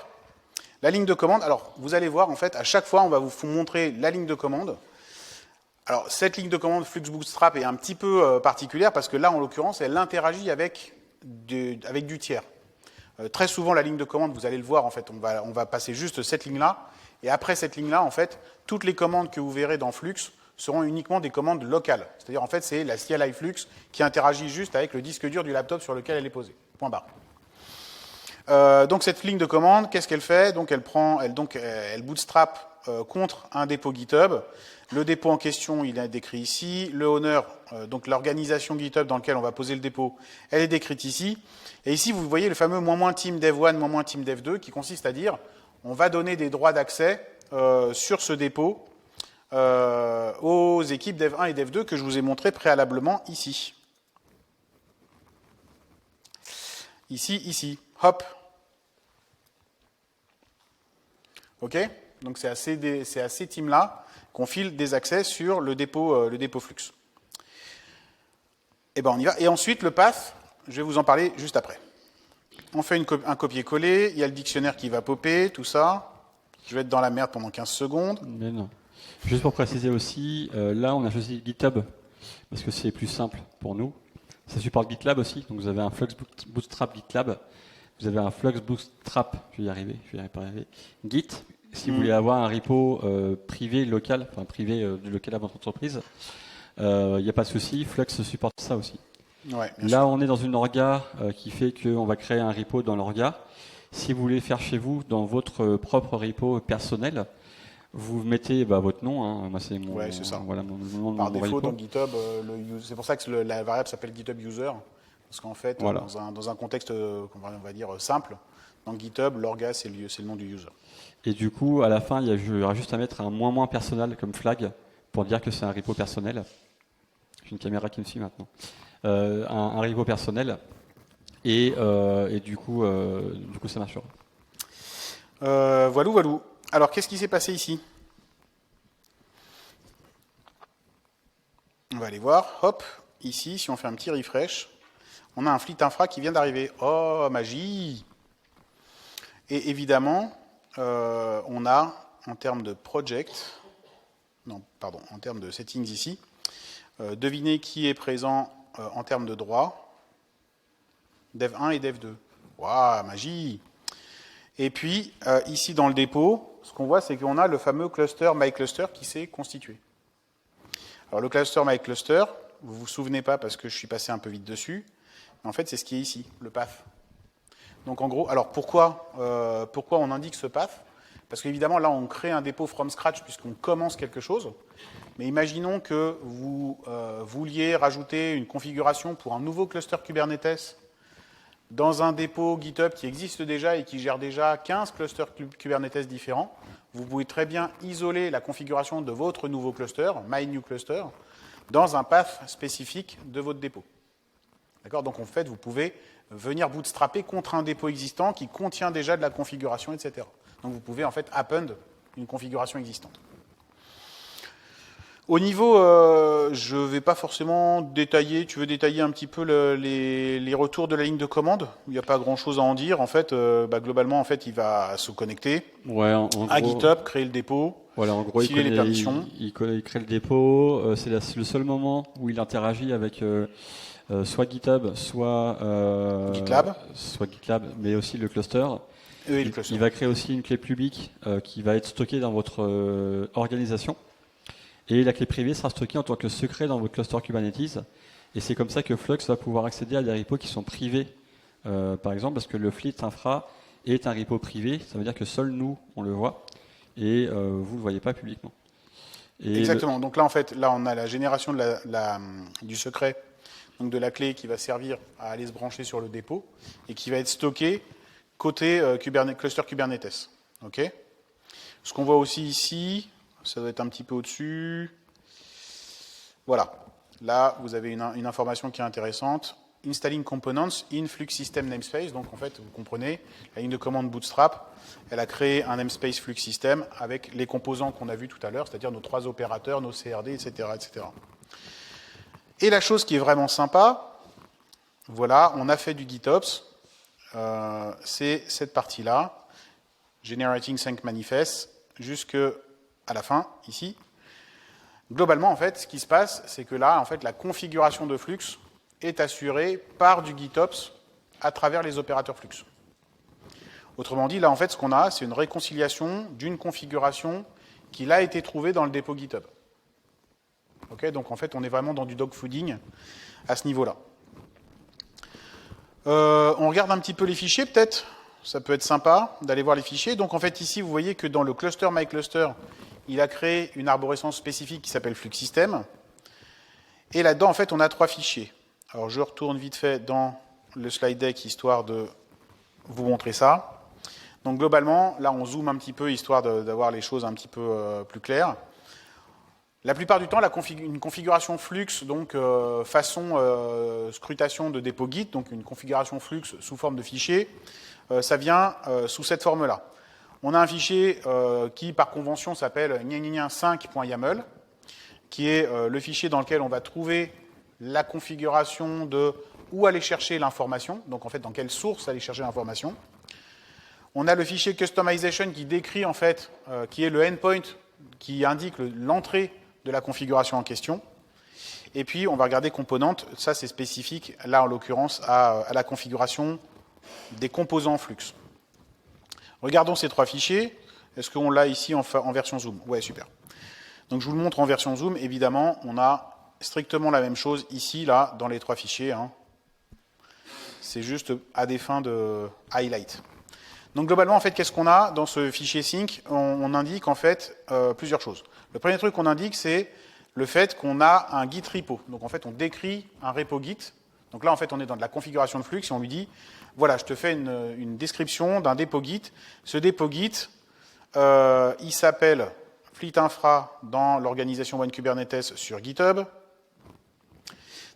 la ligne de commande. Alors, vous allez voir, en fait, à chaque fois, on va vous montrer la ligne de commande. Alors, cette ligne de commande Flux Bootstrap est un petit peu particulière, parce que là, en l'occurrence, elle interagit avec du tiers. Très souvent, la ligne de commande, vous allez le voir, en fait, on va passer juste cette ligne-là, et après cette ligne-là, en fait, toutes les commandes que vous verrez dans Flux seront uniquement des commandes locales. C'est-à-dire, en fait, c'est la CLI Flux qui interagit juste avec le disque dur du laptop sur lequel elle est posée. Point barre. Donc, cette ligne de commande, qu'est-ce qu'elle fait? Donc, elle bootstrap contre un dépôt GitHub. Le dépôt en question, il est décrit ici. Le owner, donc l'organisation GitHub dans laquelle on va poser le dépôt, elle est décrite ici. Et ici, vous voyez le fameux -team dev1, -team dev2, qui consiste à dire on va donner des droits d'accès sur ce dépôt aux équipes dev 1 et dev 2 que je vous ai montré préalablement ici. Ici. Hop. OK? Donc c'est à ces teams-là qu'on file des accès sur le dépôt Flux. Et ben on y va. Et ensuite, le path, je vais vous en parler juste après. On fait un copier-coller, il y a le dictionnaire qui va popper, tout ça. Je vais être dans la merde pendant 15 secondes.
Mais non. Juste pour préciser aussi, là on a choisi GitHub parce que c'est plus simple pour nous. Ça supporte GitLab aussi, donc vous avez un Flux Bootstrap GitLab, vous avez un Flux Bootstrap, je vais y arriver, Git. Si vous voulez avoir un repo privé local, enfin privé local à votre entreprise, il n'y a pas de souci, Flux supporte ça aussi.
Ouais,
là, on est dans une orga qui fait qu'on va créer un repo dans l'orga. Si vous voulez faire chez vous, dans votre propre repo personnel, vous mettez votre nom. Hein. Moi, c'est mon,
c'est ça.
Voilà, mon nom
Par
de mon
défaut,
repo.
dans GitHub, c'est pour ça que la variable s'appelle GitHub User. Parce qu'en fait,
Voilà.
dans un contexte, on va dire, simple, dans GitHub, l'orga, c'est le nom du user.
Et du coup, à la fin, il y aura juste à mettre un moins personnel comme flag pour dire que c'est un repo personnel. J'ai une caméra qui me suit maintenant. Un repo personnel. Et du coup, ça marchera.
Voilou. Alors, qu'est-ce qui s'est passé ici? On va aller voir. Hop, ici, si on fait un petit refresh, on a un fleet infra qui vient d'arriver. Oh, magie! Et évidemment, on a, en termes de project, en termes de settings ici, devinez qui est présent en termes de droit. Dev 1 et Dev 2. Waouh, magie! Et puis, ici dans le dépôt, ce qu'on voit, c'est qu'on a le fameux cluster MyCluster qui s'est constitué. Alors le cluster MyCluster, vous ne vous souvenez pas parce que je suis passé un peu vite dessus, mais en fait c'est ce qui est ici, le path. Donc en gros, alors pourquoi on indique ce path? Parce qu'évidemment là on crée un dépôt from scratch puisqu'on commence quelque chose, mais imaginons que vous vouliez rajouter une configuration pour un nouveau cluster Kubernetes dans un dépôt GitHub qui existe déjà et qui gère déjà 15 clusters Kubernetes différents. Vous pouvez très bien isoler la configuration de votre nouveau cluster, MyNewCluster, dans un path spécifique de votre dépôt. D'accord? Donc en fait, vous pouvez venir bootstrapper contre un dépôt existant qui contient déjà de la configuration, etc. Donc vous pouvez en fait append une configuration existante. Au niveau, je ne vais pas forcément détailler, tu veux détailler un petit peu les retours de la ligne de commande? Il n'y a pas grand-chose à en dire. En fait, globalement, en fait, il va se connecter à GitHub, créer le dépôt,
voilà, en gros,
filer les permissions.
Il crée le dépôt. C'est le seul moment où il interagit avec soit GitHub, soit GitLab, mais aussi le cluster. Il va créer aussi une clé publique qui va être stockée dans votre organisation. Et la clé privée sera stockée en tant que secret dans votre cluster Kubernetes. Et c'est comme ça que Flux va pouvoir accéder à des repos qui sont privés, par exemple, parce que le fleet infra est un repo privé. Ça veut dire que seul nous, on le voit, et vous ne le voyez pas publiquement. Et
exactement. Donc là, en fait, on a la génération du secret, donc de la clé qui va servir à aller se brancher sur le dépôt, et qui va être stocké côté cluster Kubernetes. Okay. Ce qu'on voit aussi ici, ça doit être un petit peu au-dessus. Voilà. Là, vous avez une information qui est intéressante. Installing components in Flux System namespace. Donc, en fait, vous comprenez, la ligne de commande Bootstrap, elle a créé un namespace Flux System avec les composants qu'on a vus tout à l'heure, c'est-à-dire nos 3 opérateurs, nos CRD, etc., etc. Et la chose qui est vraiment sympa, voilà, on a fait du GitOps. C'est cette partie-là, Generating Sync Manifest, jusque à la fin, ici. Globalement, en fait, ce qui se passe, c'est que là, en fait, la configuration de Flux est assurée par du GitOps à travers les opérateurs Flux. Autrement dit, là, en fait, ce qu'on a, c'est une réconciliation d'une configuration qui a été trouvée dans le dépôt GitHub. Okay, donc, en fait, on est vraiment dans du dogfooding à ce niveau-là. On regarde un petit peu les fichiers, peut-être. Ça peut être sympa d'aller voir les fichiers. Donc, en fait, ici, vous voyez que dans le cluster MyCluster, il a créé une arborescence spécifique qui s'appelle Flux System. Et là-dedans, en fait, on a 3 fichiers. Alors, je retourne vite fait dans le slide deck, histoire de vous montrer ça. Donc, globalement, là, on zoome un petit peu, histoire d'avoir les choses un petit peu plus claires. La plupart du temps, une configuration Flux, donc façon scrutation de dépôt Git, donc une configuration Flux sous forme de fichier, ça vient sous cette forme-là. On a un fichier qui, par convention, s'appelle 5.yaml, qui est le fichier dans lequel on va trouver la configuration de où aller chercher l'information, donc en fait dans quelle source aller chercher l'information. On a le fichier customization qui décrit en fait, qui est le endpoint qui indique l'entrée de la configuration en question. Et puis on va regarder componentes, ça c'est spécifique là en l'occurrence à la configuration des composants Flux. Regardons ces trois fichiers. Est-ce qu'on l'a ici en version zoom? Ouais, super. Donc je vous le montre en version zoom. Évidemment, on a strictement la même chose ici, là, dans les trois fichiers. Hein. C'est juste à des fins de highlight. Donc globalement, en fait, qu'est-ce qu'on a dans ce fichier sync? On indique en fait plusieurs choses. Le premier truc qu'on indique, c'est le fait qu'on a un git repo. Donc en fait, on décrit un repo git. Donc là, en fait, on est dans de la configuration de Flux et on lui dit, voilà, je te fais une description d'un dépôt git. Ce dépôt git, il s'appelle Fleet Infra dans l'organisation One Kubernetes sur GitHub.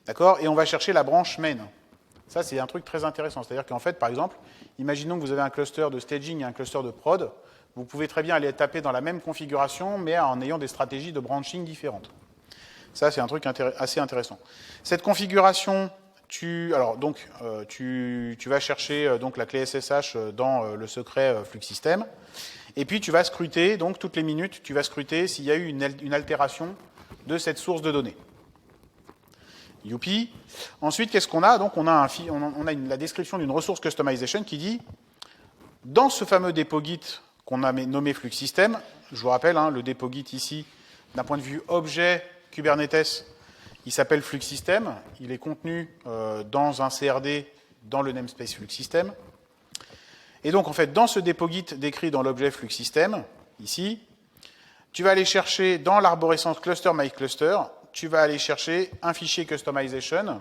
D'accord? Et on va chercher la branche main. Ça, c'est un truc très intéressant. C'est-à-dire qu'en fait, par exemple, imaginons que vous avez un cluster de staging et un cluster de prod. Vous pouvez très bien aller taper dans la même configuration, mais en ayant des stratégies de branching différentes. Ça, c'est un truc assez intéressant. Cette configuration, tu vas chercher donc, la clé SSH dans le secret Flux System. Et puis, tu vas scruter, donc toutes les minutes, tu vas scruter s'il y a eu une altération de cette source de données. Youpi. Ensuite, qu'est-ce qu'on a? Donc, on a la description d'une ressource customization qui dit, dans ce fameux dépôt Git qu'on a nommé Flux System, je vous rappelle, hein, le dépôt Git ici, d'un point de vue objet Kubernetes, il s'appelle Flux System, il est contenu dans un CRD dans le namespace Flux System. Et donc, en fait, dans ce dépôt Git décrit dans l'objet Flux System, ici, tu vas aller chercher dans l'arborescence cluster my cluster, tu vas aller chercher un fichier customization.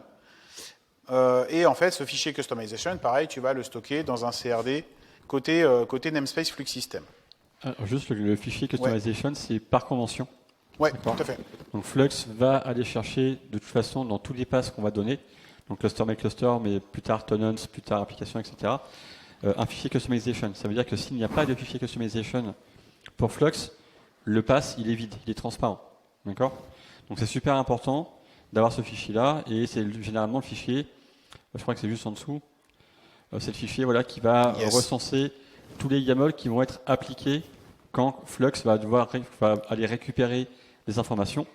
Et en fait, ce fichier customization, pareil, tu vas le stocker dans un CRD côté namespace Flux System.
Alors, juste le fichier customization, c'est par convention.
Oui, tout à fait.
Donc Flux va aller chercher de toute façon dans tous les passes qu'on va donner, donc cluster my cluster, mais plus tard tenants, plus tard application, etc. Un fichier customization. Ça veut dire que s'il n'y a pas de fichier customization pour Flux, le pass il est vide, il est transparent. D'accord? Donc c'est super important d'avoir ce fichier-là, et c'est généralement le fichier, je crois que c'est juste en dessous, c'est le fichier voilà, qui va recenser tous les YAML qui vont être appliqués quand Flux va aller récupérer les informations.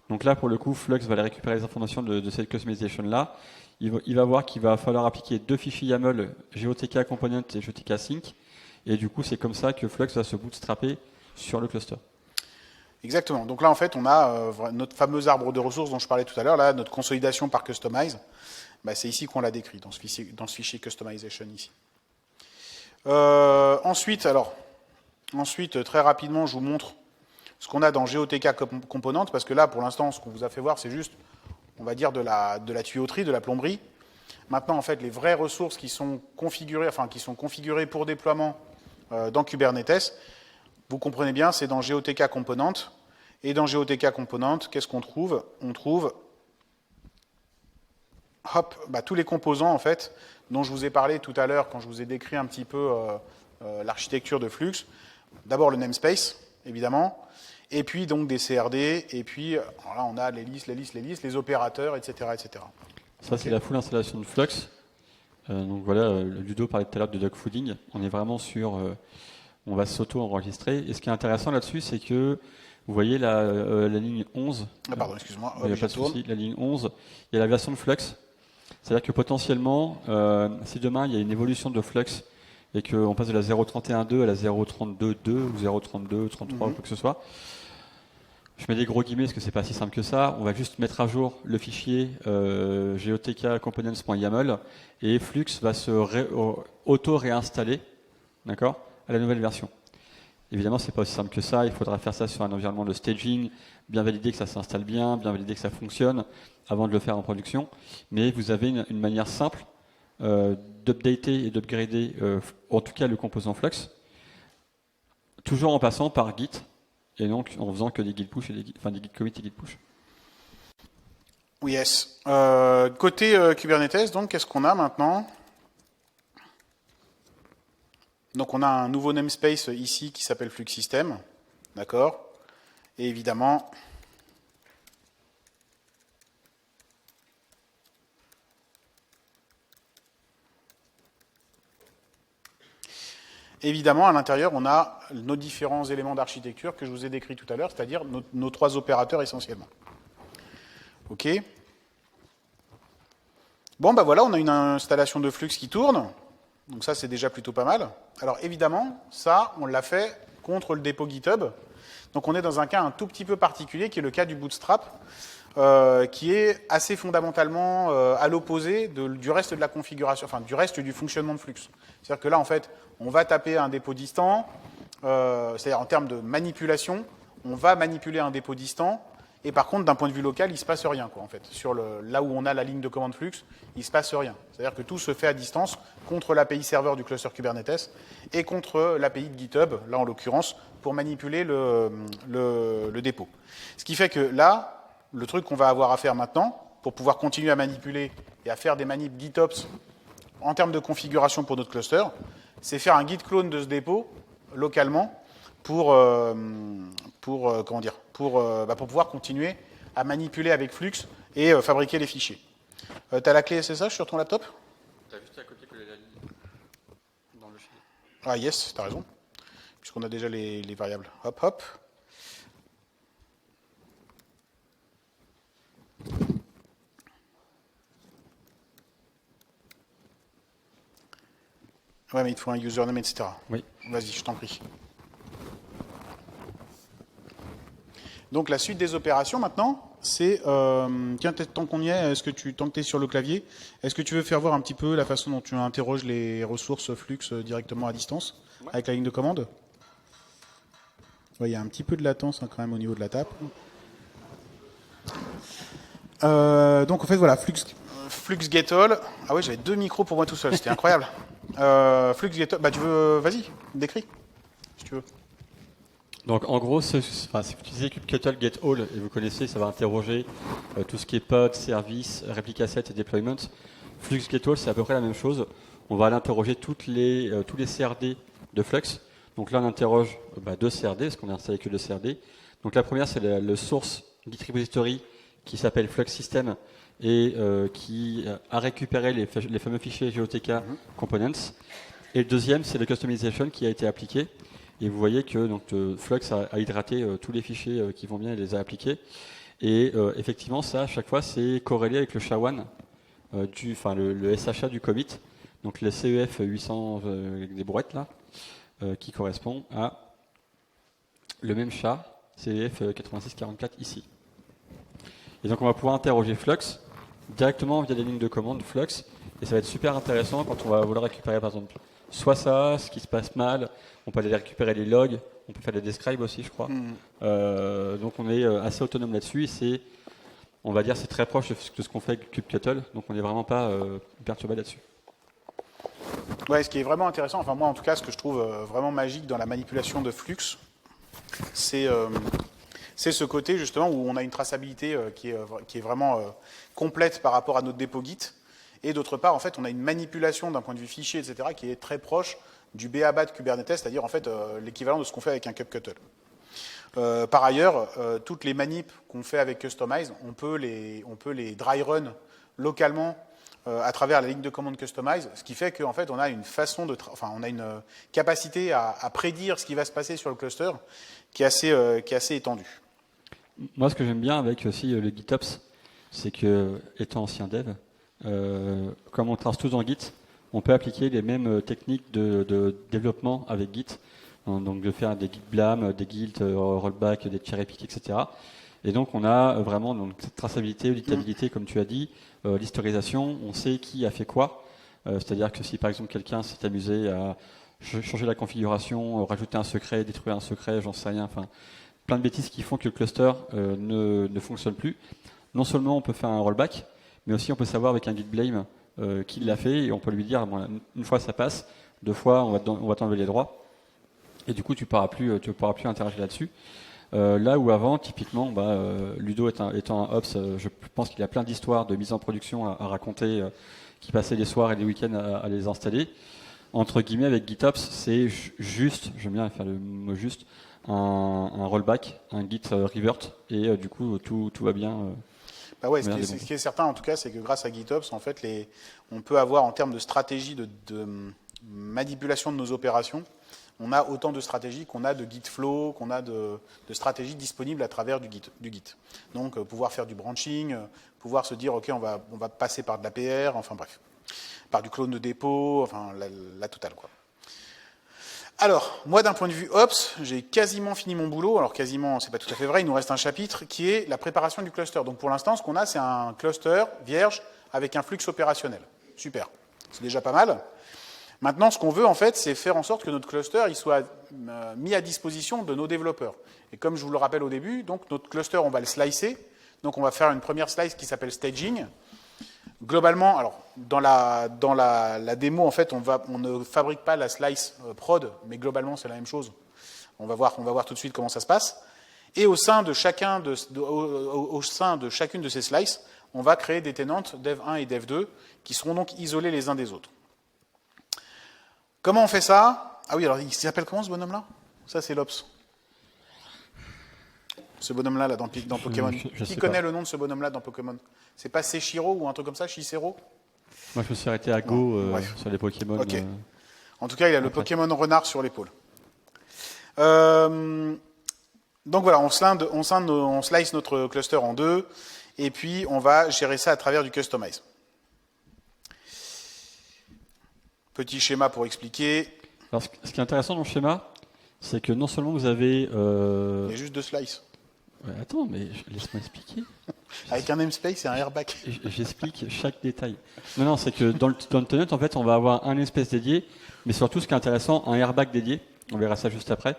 Donc là, pour le coup, Flux va aller récupérer les informations de cette customization-là. Il va voir qu'il va falloir appliquer deux fichiers YAML, GOTK Component et GOTK Sync, et du coup, c'est comme ça que Flux va se bootstrapper sur le cluster.
Exactement. Donc là, en fait, on a notre fameux arbre de ressources dont je parlais tout à l'heure, là, notre consolidation par customize. Bah, c'est ici qu'on l'a décrit, dans ce fichier customization ici. Ensuite, très rapidement, je vous montre ce qu'on a dans GOTK Component, parce que là, pour l'instant, ce qu'on vous a fait voir, c'est juste, on va dire, de la tuyauterie, de la plomberie. Maintenant, en fait, les vraies ressources qui sont configurées pour déploiement dans Kubernetes, vous comprenez bien, c'est dans GOTK Component. Et dans GOTK Component, qu'est-ce qu'on trouve? On trouve tous les composants, en fait, dont je vous ai parlé tout à l'heure quand je vous ai décrit un petit peu l'architecture de Flux. D'abord le namespace, évidemment, et puis donc des CRD, et puis alors là on a les listes, les opérateurs, etc. etc.
Ça, c'est la full installation de Flux. Donc voilà, Ludo parlait tout à l'heure de dogfooding. On est vraiment sur... on va s'auto-enregistrer. Et ce qui est intéressant là-dessus, c'est que vous voyez la ligne 11.
Ah pardon, excuse-moi.
Il n'y a pas de souci. La ligne 11, il y a la version de Flux. C'est-à-dire que potentiellement, si demain il y a une évolution de Flux et qu'on passe de la 0.31.2 à la 0.32.2 ou 0.32.33 ou quoi que ce soit, je mets des gros guillemets parce que c'est pas si simple que ça. On va juste mettre à jour le fichier GOTK components.yaml et Flux va se auto-réinstaller, d'accord, à la nouvelle version. Évidemment, c'est pas aussi simple que ça. Il faudra faire ça sur un environnement de staging, bien valider que ça s'installe bien valider que ça fonctionne avant de le faire en production. Mais vous avez une manière simple d'updater et d'upgrader, en tout cas le composant Flux, toujours en passant par Git et donc en faisant que des git push, des git commit et git push.
Oui, yes. Côté Kubernetes, donc, qu'est-ce qu'on a maintenant? Donc, on a un nouveau namespace ici qui s'appelle Flux System. D'accord? Et évidemment, à l'intérieur, on a nos différents éléments d'architecture que je vous ai décrits tout à l'heure, c'est-à-dire nos 3 opérateurs essentiellement. OK. Bon, bah voilà, on a une installation de Flux qui tourne. Donc ça, c'est déjà plutôt pas mal. Alors évidemment, ça, on l'a fait contre le dépôt GitHub. Donc on est dans un cas un tout petit peu particulier, qui est le cas du Bootstrap, qui est assez fondamentalement à l'opposé du reste de la configuration, enfin du reste du fonctionnement de Flux. C'est-à-dire que là, en fait, on va taper un dépôt distant, c'est-à-dire en termes de manipulation, on va manipuler un dépôt distant, et par contre, d'un point de vue local, il ne se passe rien, quoi, en fait. Là où on a la ligne de commande Flux, il ne se passe rien. C'est-à-dire que tout se fait à distance contre l'API serveur du cluster Kubernetes et contre l'API de GitHub, là en l'occurrence, pour manipuler le dépôt. Ce qui fait que là, le truc qu'on va avoir à faire maintenant, pour pouvoir continuer à manipuler et à faire des manips GitOps en termes de configuration pour notre cluster, c'est faire un git clone de ce dépôt localement pour pouvoir continuer à manipuler avec Flux et fabriquer les fichiers. Tu as la clé SSH sur ton laptop?
Tu as juste à copier-coller la ligne dans le fichier.
Ah yes, tu as raison, puisqu'on a déjà les variables. Hop, hop. Ouais, mais il te faut un username, etc.
Oui.
Vas-y, je t'en prie. Donc la suite des opérations maintenant, c'est... tiens, tant qu'on y est, tant que tu es sur le clavier, est-ce que tu veux faire voir un petit peu la façon dont tu interroges les ressources Flux directement à distance, avec la ligne de commande? Ouais, il y a un petit peu de latence, hein, quand même au niveau de la tape. Donc en fait, voilà, Flux get all. Ah oui, j'avais 2 micros pour moi tout seul, c'était incroyable. Flux get all, bah tu veux... Vas-y, décris, si tu veux.
Donc en gros, si vous utilisez kubectl get all et vous connaissez, ça va interroger tout ce qui est pod, service, replica set et deployment. Flux get all, c'est à peu près la même chose. On va aller interroger tous les CRD de Flux. Donc là, on interroge 2 CRD, parce qu'on a installé que 2 CRD. Donc la première, c'est le source Git repository qui s'appelle Flux System et qui a récupéré les fameux fichiers GOTK components. Et le deuxième, c'est le customization qui a été appliqué. Et vous voyez que donc, Flux a hydraté tous les fichiers qui vont bien et les a appliqués. Et effectivement, ça, à chaque fois, c'est corrélé avec le SHA-1, le SHA du commit, donc le CEF 800 avec des brouettes là, qui correspond à le même SHA, CEF 8644 ici. Et donc on va pouvoir interroger Flux directement via des lignes de commande Flux, et ça va être super intéressant quand on va vouloir récupérer par exemple soit ça, ce qui se passe mal, on peut aller récupérer les logs, on peut faire des describes aussi je crois. Donc on est assez autonome là-dessus, et on va dire c'est très proche de ce qu'on fait avec kubectl, donc on n'est vraiment pas perturbé là-dessus.
Ouais, ce qui est vraiment intéressant, enfin moi en tout cas, ce que je trouve vraiment magique dans la manipulation de Flux, c'est ce côté justement où on a une traçabilité qui est vraiment complète par rapport à notre dépôt Git, et d'autre part en fait on a une manipulation d'un point de vue fichier, etc., qui est très proche du BABA de Kubernetes, c'est-à-dire en fait l'équivalent de ce qu'on fait avec un kubectl. Par ailleurs, toutes les manips qu'on fait avec Kustomize, on peut les dry run localement à travers la ligne de commande Kustomize, ce qui fait qu'en fait on a une on a une capacité à prédire ce qui va se passer sur le cluster qui est assez étendue.
Moi, ce que j'aime bien avec aussi le GitOps, c'est que, étant ancien dev, comme on trace tous dans Git, on peut appliquer les mêmes techniques de développement avec Git, donc de faire des git blam, des git rollback, des cherry pick, etc. Et donc on a vraiment donc, cette traçabilité, auditabilité, comme tu as dit, l'historisation, on sait qui a fait quoi. C'est-à-dire que si par exemple quelqu'un s'est amusé à changer la configuration, rajouter un secret, détruire un secret, j'en sais rien, enfin plein de bêtises qui font que le cluster ne fonctionne plus. Non seulement on peut faire un rollback, mais aussi on peut savoir avec un git blame qui l'a fait, et on peut lui dire bon, une fois ça passe, 2 fois on va t'enlever les droits, et du coup tu ne pourras plus interagir là-dessus. Là où avant, typiquement, Ludo étant un Ops, je pense qu'il y a plein d'histoires de mise en production à raconter, qui passaient les soirs et les week-ends à les installer. Entre guillemets, avec GitOps, c'est juste, j'aime bien faire le mot juste, un rollback, un git revert, et du coup, tout va bien.
Bah ouais, ce qui est certain, en tout cas, c'est que grâce à GitOps, en fait, on peut avoir, en termes de stratégie de manipulation de nos opérations, on a autant de stratégies qu'on a de Git flow, qu'on a de stratégies disponibles à travers du Git. Donc, pouvoir faire du branching, pouvoir se dire, OK, on va passer par de l'APR, enfin bref, par du clone de dépôt, enfin la totale, quoi. Alors, moi, d'un point de vue Ops, j'ai quasiment fini mon boulot. Alors, quasiment, c'est pas tout à fait vrai, il nous reste un chapitre qui est la préparation du cluster. Donc, pour l'instant, ce qu'on a, c'est un cluster vierge avec un flux opérationnel. Super. C'est déjà pas mal. Maintenant, ce qu'on veut, en fait, c'est faire en sorte que notre cluster il soit mis à disposition de nos développeurs. Et comme je vous le rappelle au début, donc notre cluster, on va le slicer. Donc, on va faire une première slice qui s'appelle staging. Globalement, alors dans la démo, en fait, on ne fabrique pas la slice prod, mais globalement, c'est la même chose. On va voir tout de suite comment ça se passe. Et au sein de chacune de ces slices, on va créer des tenants dev1 et dev2 qui seront donc isolés les uns des autres. Comment on fait ça? Ah oui, alors il s'appelle comment ce bonhomme-là? Ça, c'est l'Ops. Ce bonhomme-là dans Pokémon. Qui connaît le nom de ce bonhomme-là dans Pokémon? C'est pas Seshiro ou un truc comme ça, Shishero?
Moi, je me suis arrêté à Go sur les Pokémon.
Okay. En tout cas, il a le Pokémon renard sur l'épaule. Donc voilà, on slice notre cluster en deux, et puis on va gérer ça à travers du customize. Petit schéma pour expliquer.
Alors, ce qui est intéressant dans le schéma, c'est que non seulement vous avez...
Il y a juste deux slices.
Ouais, attends, mais laisse-moi expliquer.
Avec un namespace et un airbag.
J'explique chaque détail. Non, c'est que dans le tenant, en fait, on va avoir un namespace dédié, mais surtout, ce qui est intéressant, un airbag dédié. On verra ça juste après.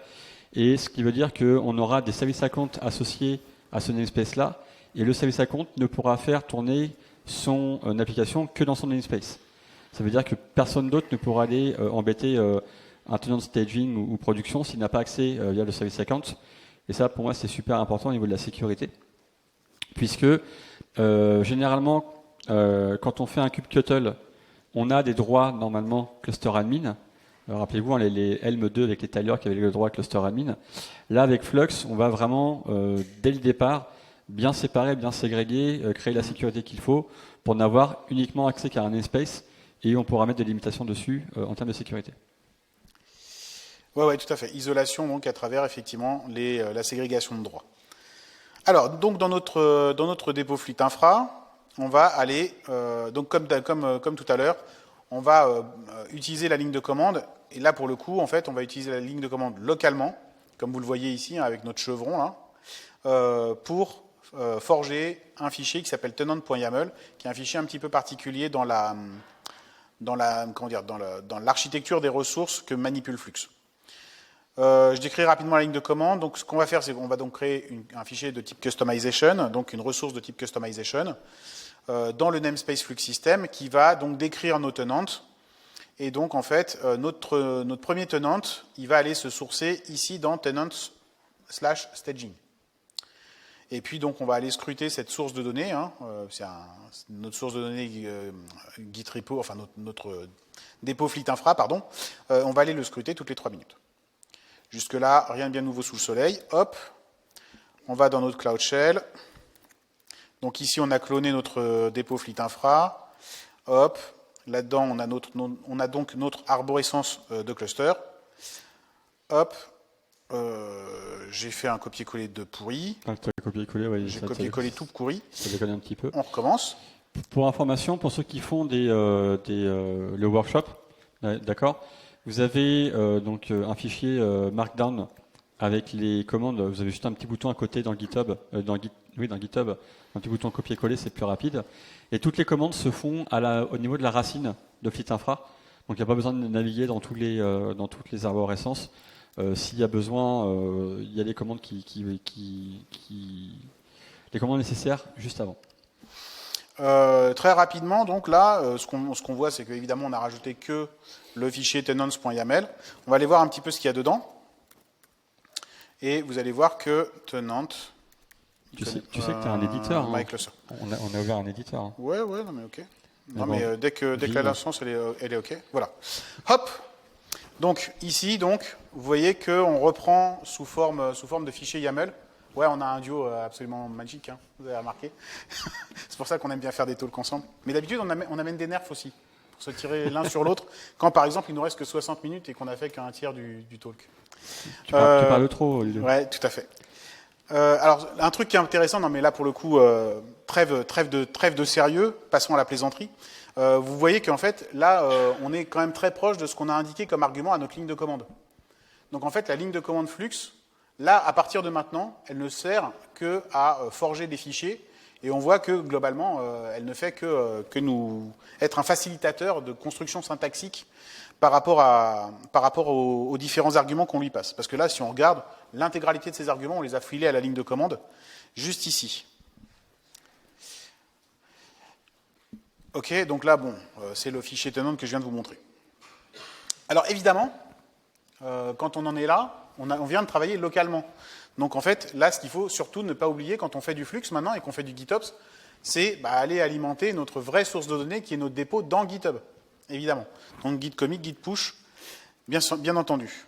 Et ce qui veut dire qu'on aura des service accounts associés à ce namespace-là, et le service account ne pourra faire tourner son application que dans son namespace. Ça veut dire que personne d'autre ne pourra aller embêter un tenant staging ou production s'il n'a pas accès via le service account. Et ça, pour moi, c'est super important au niveau de la sécurité. Puisque, généralement, quand on fait un kubectl, on a des droits, normalement, cluster admin. Rappelez-vous, les Helm 2 avec les Tyler qui avaient le droit cluster admin. Là, avec Flux, on va vraiment, dès le départ, bien séparer, bien ségréguer, créer la sécurité qu'il faut pour n'avoir uniquement accès qu'à un namespace, et on pourra mettre des limitations dessus en termes de sécurité.
Oui, tout à fait. Isolation, donc, à travers, effectivement, la ségrégation de droits. Alors, donc, dans notre dépôt Fleet Infra, on va aller, donc, comme tout à l'heure, on va utiliser la ligne de commande. Et là, pour le coup, en fait, on va utiliser la ligne de commande localement, comme vous le voyez ici, hein, avec notre chevron, là, pour forger un fichier qui s'appelle tenant.yaml, qui est un fichier un petit peu particulier dans l'architecture des ressources que manipule Flux. Je décris rapidement la ligne de commande. Donc, ce qu'on va faire, c'est qu'on va donc créer un fichier de type customization, donc une ressource de type customization, dans le namespace Flux System, qui va donc décrire nos tenants. Et donc, en fait, notre premier tenant, il va aller se sourcer ici dans tenants/staging. Et puis, donc, on va aller scruter cette source de données. Hein, c'est notre source de données Git repo, enfin notre dépôt Fleet Infra, pardon. On va aller le scruter toutes les 3 minutes. Jusque-là, rien de bien nouveau sous le soleil. Hop, on va dans notre Cloud Shell. Donc ici, on a cloné notre dépôt Fleet Infra. Hop, là-dedans, on a donc notre arborescence de cluster. Hop, j'ai fait un copier-coller de pourri. J'ai copié-collé tout pourri.
Ça déconne un petit peu.
On recommence.
Pour information, pour ceux qui font le workshop, d'accord, vous avez donc un fichier Markdown avec les commandes. Vous avez juste un petit bouton à côté dans GitHub, dans GitHub, un petit bouton copier-coller, c'est plus rapide. Et toutes les commandes se font au niveau de la racine de Fleet Infra. Donc il n'y a pas besoin de naviguer dans toutes les arborescences. S'il y a besoin, il y a des commandes les commandes nécessaires juste avant.
Très rapidement, donc là, ce qu'on voit, c'est qu'évidemment, on n'a rajouté que le fichier tenants.yaml. On va aller voir un petit peu ce qu'il y a dedans. Et vous allez voir que tenant...
Tu sais que tu as un éditeur.
My cluster.
On a ouvert un éditeur. Hein.
Ouais, non mais ok. Non,
bon,
mais dès que la licence, elle est ok. Voilà. Hop. Donc, ici, vous voyez qu'on reprend sous forme de fichier YAML. Ouais, on a un duo absolument magique, hein, vous avez remarqué. C'est pour ça qu'on aime bien faire des talks ensemble. Mais d'habitude, on amène des nerfs aussi, pour se tirer l'un sur l'autre, quand par exemple, il nous reste que 60 minutes et qu'on a fait qu'un tiers du talk.
Tu parles trop, Ludo.
Ouais, tout à fait. Alors, un truc qui est intéressant, non mais là, pour le coup, trêve de sérieux, passons à la plaisanterie. Vous voyez qu'en fait, là, on est quand même très proche de ce qu'on a indiqué comme argument à notre ligne de commande. Donc en fait, la ligne de commande Flux, là, à partir de maintenant, elle ne sert qu'à forger des fichiers, et on voit que globalement, elle ne fait que nous être un facilitateur de construction syntaxique par rapport aux différents arguments qu'on lui passe. Parce que là, si on regarde, l'intégralité de ces arguments, on les a filés à la ligne de commande, juste ici. Ok, donc là, bon, c'est le fichier tenant que je viens de vous montrer. Alors évidemment, quand on en est là, on vient de travailler localement. Donc en fait, là, ce qu'il faut surtout ne pas oublier quand on fait du Flux maintenant et qu'on fait du GitOps, c'est aller alimenter notre vraie source de données qui est notre dépôt dans GitHub, évidemment. Donc git commit, git push, bien entendu.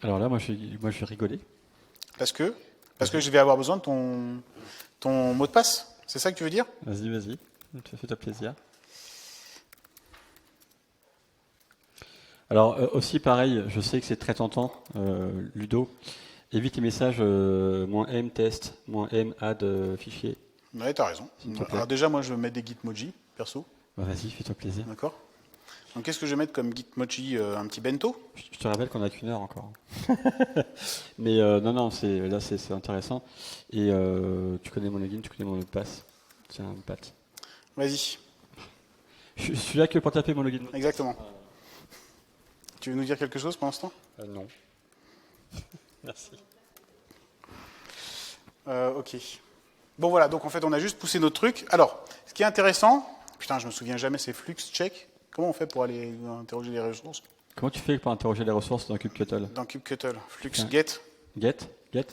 Alors là, moi je vais rigoler.
Parce que je vais avoir besoin de ton mot de passe. C'est ça que tu veux dire?
Vas-y. Fais-toi plaisir. Alors aussi pareil, je sais que c'est très tentant, Ludo. Évite les messages -m test, -m add fichier.
Ouais, t'as raison. Alors déjà, moi je vais mettre des gitmoji, perso.
Bah, vas-y, fais-toi plaisir.
D'accord. Donc qu'est-ce que je vais mettre comme gitmoji? Un petit bento?
Je te rappelle qu'on a qu'1 heure encore. Mais non, là c'est intéressant. Et tu connais mon login, tu connais mon mot de passe. C'est un pat.
Vas-y.
Je suis là que pour taper mon login.
Exactement. Tu veux nous dire quelque chose pendant ce temps?
Non. Merci.
Ok. Bon voilà, donc en fait on a juste poussé notre truc. Alors, ce qui est intéressant, putain je me souviens jamais, c'est flux check. Comment on fait pour aller interroger les ressources?
Comment tu fais pour interroger les ressources dans kubectl?
Dans kubectl, flux
Putain.
get.
Get.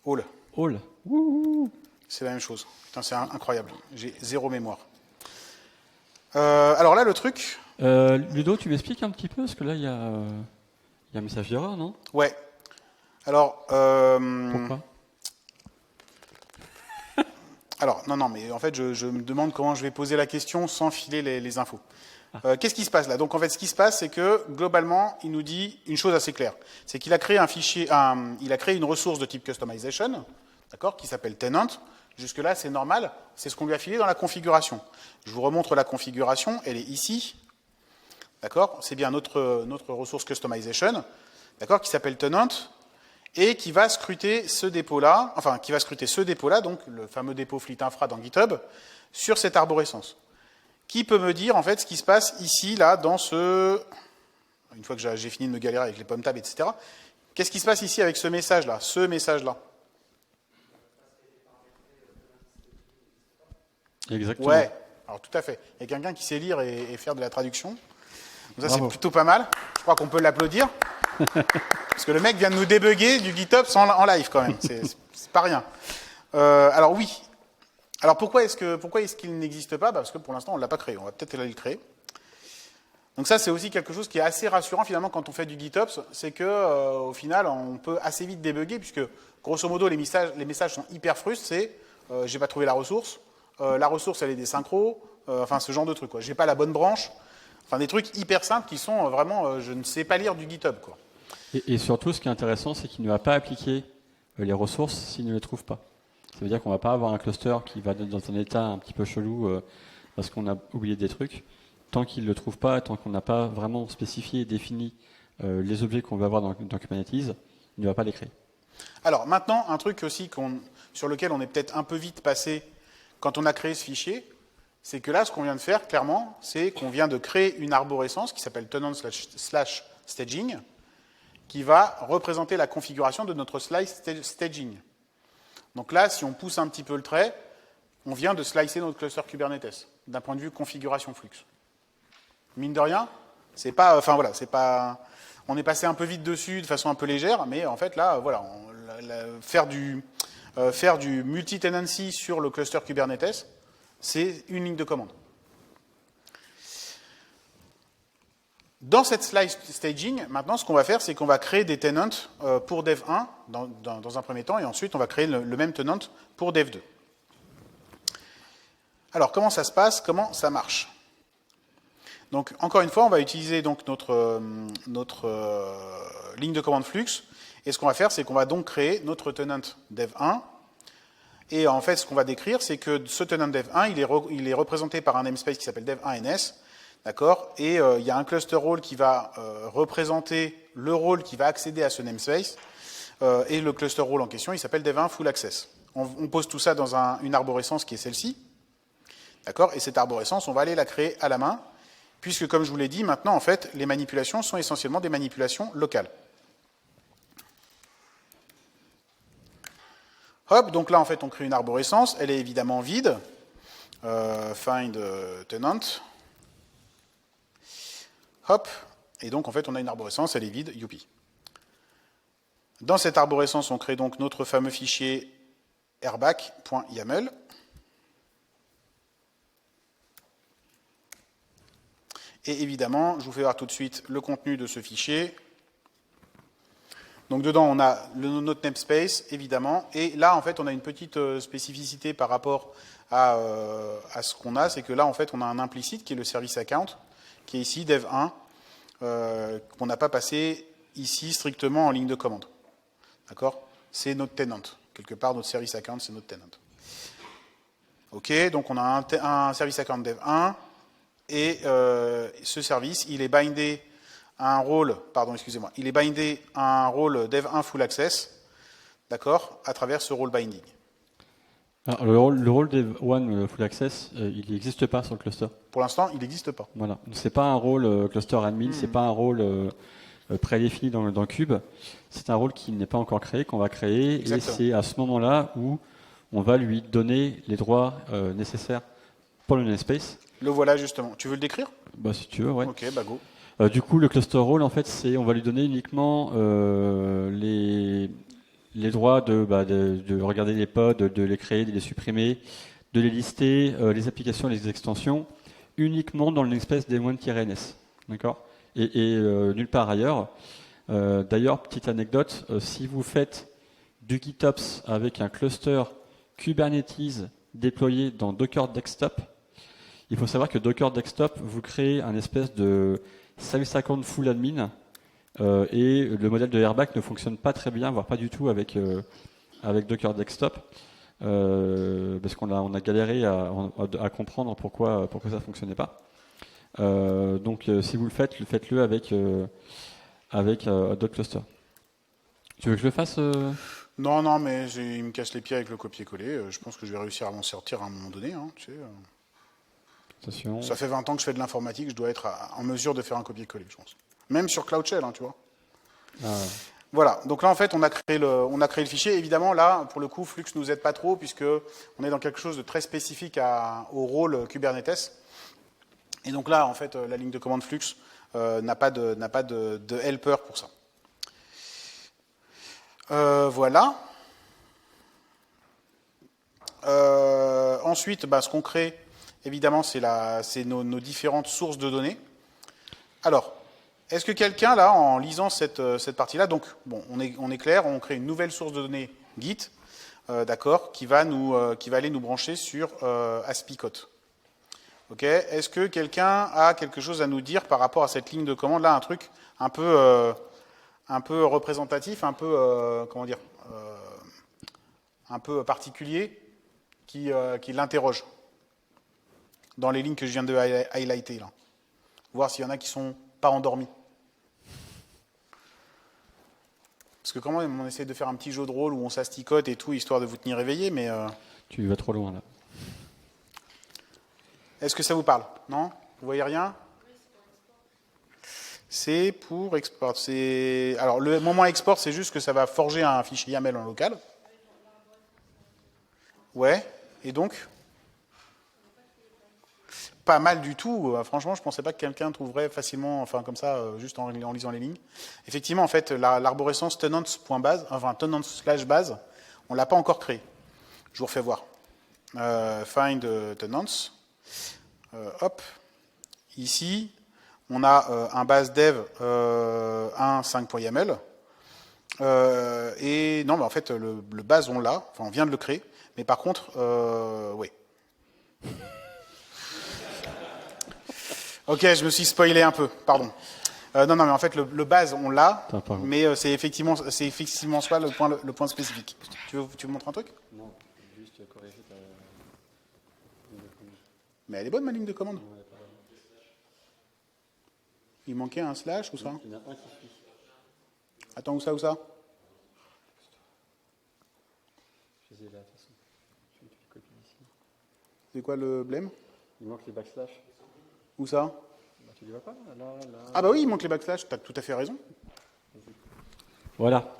All.
Wouhou.
C'est la même chose. Putain, c'est incroyable. J'ai zéro mémoire. Alors là, le truc...
Ludo, tu m'expliques un petit peu? Parce que là, il y a un message d'erreur, non?
Ouais. Alors...
Pourquoi?
Alors, non, mais en fait, je me demande comment je vais poser la question sans filer les infos. Qu'est-ce qui se passe là? Donc, en fait, ce qui se passe, c'est que, globalement, il nous dit une chose assez claire. C'est qu'il a créé un fichier, il a créé une ressource de type customization, d'accord, qui s'appelle tenant. Jusque-là, c'est normal. C'est ce qu'on lui a filé dans la configuration. Je vous remontre la configuration. Elle est ici. D'accord? C'est bien notre ressource customization, d'accord, qui s'appelle tenant, et qui va scruter ce dépôt-là, donc le fameux dépôt Fleet Infra dans GitHub, sur cette arborescence. Qui peut me dire, en fait, ce qui se passe ici, là, dans ce... Une fois que j'ai fini de me galérer avec les pommes tab, etc., qu'est-ce qui se passe ici avec ce message-là? Ce message-là.
Exactement.
Ouais, alors tout à fait. Il y a quelqu'un qui sait lire et faire de la traduction. Donc ça, c'est
Bravo.
plutôt pas mal. Je crois qu'on peut l'applaudir. Parce que le mec vient de nous débugger du GitOps en live, quand même. C'est pas rien. Alors oui. Alors pourquoi est-ce qu'il n'existe pas? Parce que pour l'instant, on ne l'a pas créé. On va peut-être aller le créer. Donc ça, c'est aussi quelque chose qui est assez rassurant, finalement, quand on fait du GitOps. C'est que, au final, on peut assez vite débugger, puisque, grosso modo, les messages sont hyper frustres. C'est j'ai pas trouvé la ressource. La ressource, elle est des synchros, enfin ce genre de trucs. J'ai pas la bonne branche, enfin des trucs hyper simples qui sont vraiment, je ne sais pas lire du GitHub, quoi.
Et surtout, ce qui est intéressant, c'est qu'il ne va pas appliquer les ressources s'il ne les trouve pas. Ça veut dire qu'on ne va pas avoir un cluster qui va dans un état un petit peu chelou parce qu'on a oublié des trucs. Tant qu'il ne le trouve pas, tant qu'on n'a pas vraiment spécifié et défini les objets qu'on veut avoir dans Kubernetes, il ne va pas les créer.
Alors maintenant, un truc aussi sur lequel on est peut-être un peu vite passé quand on a créé ce fichier, c'est que là, ce qu'on vient de faire, clairement, c'est qu'on vient de créer une arborescence qui s'appelle tenant/staging, qui va représenter la configuration de notre slice staging. Donc là, si on pousse un petit peu le trait, on vient de slicer notre cluster Kubernetes, d'un point de vue configuration Flux. Mine de rien, c'est pas, enfin voilà, c'est pas, On est passé un peu vite dessus, de façon un peu légère, mais en fait, là, voilà, faire du multi-tenancy sur le cluster Kubernetes, c'est une ligne de commande. Dans cette slice staging, maintenant, ce qu'on va faire, c'est qu'on va créer des tenants pour dev1 dans un premier temps, et ensuite, on va créer le même tenant pour dev2. Alors, comment ça se passe? Comment ça marche? Donc, encore une fois, on va utiliser donc notre ligne de commande Flux, et ce qu'on va faire, c'est qu'on va donc créer notre tenant dev1, et en fait, ce qu'on va décrire, c'est que ce tenant dev1, il est représenté par un namespace qui s'appelle dev1ns, d'accord? Et il y a un cluster role qui va représenter le rôle qui va accéder à ce namespace. Et le cluster role en question, il s'appelle dev1 full access. On pose tout ça dans une arborescence qui est celle-ci. D'accord? Et cette arborescence, on va aller la créer à la main, puisque comme je vous l'ai dit, maintenant, en fait, les manipulations sont essentiellement des manipulations locales. Hop, donc là, en fait, on crée une arborescence. Elle est évidemment vide. Find tenant. Hop, et donc en fait on a une arborescence, elle est vide, youpi. Dans cette arborescence, on crée donc notre fameux fichier airbag.yaml. Et évidemment, je vous fais voir tout de suite le contenu de ce fichier. Donc dedans, on a notre namespace, évidemment. Et là, en fait, on a une petite spécificité par rapport à ce qu'on a, c'est que là, en fait, on a un implicite qui est le service account, qui est ici dev1, qu'on n'a pas passé ici strictement en ligne de commande. D'accord? C'est notre tenant. Quelque part, notre service account, c'est notre tenant. OK, donc on a un service account dev1, et ce service, il est bindé à un rôle, il est bindé à un rôle dev1 full access, d'accord, à travers ce rôle binding.
Alors, le rôle dev1 full access, il n'existe pas sur le cluster.
Pour l'instant, il n'existe pas.
Voilà, c'est pas un rôle cluster admin, c'est pas un rôle prédéfini dans le cube. C'est un rôle qui n'est pas encore créé, qu'on va créer, exactement. Et c'est à ce moment-là où on va lui donner les droits nécessaires pour le namespace. Le
voilà justement. Tu veux le décrire?
Bah si tu veux, ouais.
Ok, bah go.
Du coup, le cluster role, en fait, on va lui donner uniquement les droits de regarder les pods, de les créer, de les supprimer, de les lister, les applications, les extensions, uniquement dans le namespace dev1-ns. D'accord? Et nulle part ailleurs. D'ailleurs, petite anecdote, si vous faites du GitOps avec un cluster Kubernetes déployé dans Docker Desktop, il faut savoir que Docker Desktop vous crée un espèce de service account full admin et le modèle de Airbag ne fonctionne pas très bien, voire pas du tout avec Docker Desktop parce qu'on a galéré à comprendre pourquoi ça ne fonctionnait pas. Donc si vous le faites-le avec d'autres clusters. Tu veux que je le fasse
Non, mais il me casse les pieds avec le copier-coller. Je pense que je vais réussir à m'en sortir à un moment donné. Hein, tu sais. Ça fait 20 ans que je fais de l'informatique, je dois être en mesure de faire un copier-coller, je pense. Même sur Cloud Shell, hein, tu vois. Ah ouais. Voilà, donc là en fait on a créé le fichier. Évidemment là, pour le coup, Flux nous aide pas trop puisque on est dans quelque chose de très spécifique au rôle Kubernetes. Et donc là en fait la ligne de commande Flux n'a pas de helper pour ça. Voilà. Ensuite, ce qu'on crée, évidemment, c'est nos différentes sources de données. Alors, est-ce que quelqu'un, là, en lisant cette partie-là, donc, bon, on est clair, on crée une nouvelle source de données Git, d'accord, qui va aller nous brancher sur Aspicot. Ok. Est-ce que quelqu'un a quelque chose à nous dire par rapport à cette ligne de commande là, un truc un peu représentatif, un peu un peu particulier qui l'interroge dans les lignes que je viens de highlighter là. Voir s'il y en a qui sont pas endormis. Parce que comment on essaie de faire un petit jeu de rôle où on s'asticote et tout, histoire de vous tenir éveillé, mais...
Tu vas trop loin, là.
Est-ce que ça vous parle? Non? Vous voyez rien? C'est pour export. Alors, le moment export, c'est juste que ça va forger un fichier YAML en local. Ouais. Et donc? pas mal du tout. Franchement, je pensais pas que quelqu'un trouverait facilement, enfin comme ça, juste en lisant les lignes. Effectivement, en fait, l'arborescence tenants.base, enfin tenants/base, on l'a pas encore créé. Je vous refais voir. Find tenants. Hop. Ici, on a un base dev 1.5.yaml. Et non, mais en fait, le base, on l'a. Enfin, on vient de le créer. Mais par contre, oui. Ok, je me suis spoilé un peu, pardon. Non, mais en fait, le base, on l'a, mais c'est effectivement soit le point spécifique. Tu me montres un truc?
Non, juste corriger ta...
Mais elle est bonne, ma ligne de commande. Il manquait un slash ou ça?
Il y en a un qui suit.
Attends, où ça?
Je les ai là, de toute façon. Je vais te copier ici.
C'est quoi le blême?
Il manque les backslash.
Où ça?
Bah, tu les vois pas? Là.
Ah bah oui, il manque les backslash, t'as tout à fait raison.
Voilà.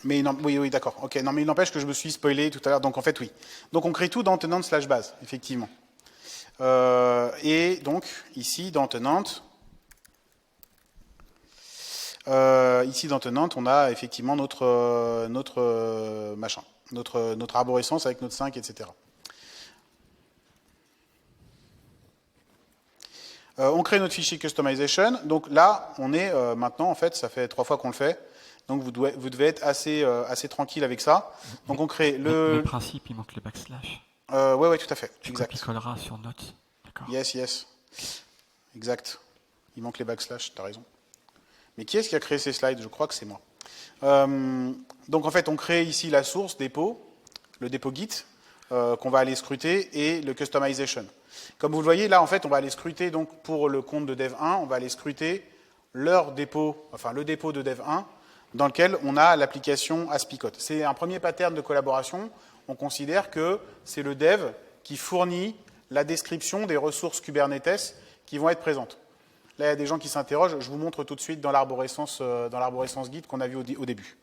Mais non, oui, d'accord. Ok, non, mais il n'empêche que je me suis spoilé tout à l'heure. Donc en fait, oui. Donc on crée tout dans tenant/base, effectivement. Et donc ici dans tenant, on a effectivement notre machin, notre arborescence avec notre 5, etc. On crée notre fichier customization. Donc là, on est maintenant, en fait, ça fait 3 fois qu'on le fait. Donc vous devez être assez tranquille avec ça. Donc on crée
le principe, il manque les backslash.
Ouais, tout à fait.
Tu
exact.
copies-colleras sur notes. D'accord.
Yes. Exact. Il manque les backslash, t'as raison. Mais qui est-ce qui a créé ces slides? Je crois que c'est moi. Donc en fait, on crée ici la source dépôt, le dépôt Git, qu'on va aller scruter, et le customization. Comme vous le voyez, là, en fait, on va aller scruter, donc pour le compte de dev1, on va aller scruter leur dépôt, enfin le dépôt de dev1, dans lequel on a l'application Aspicot. C'est un premier pattern de collaboration. On considère que c'est le dev qui fournit la description des ressources Kubernetes qui vont être présentes. Là, il y a des gens qui s'interrogent. Je vous montre tout de suite dans l'arborescence Git qu'on a vu au début.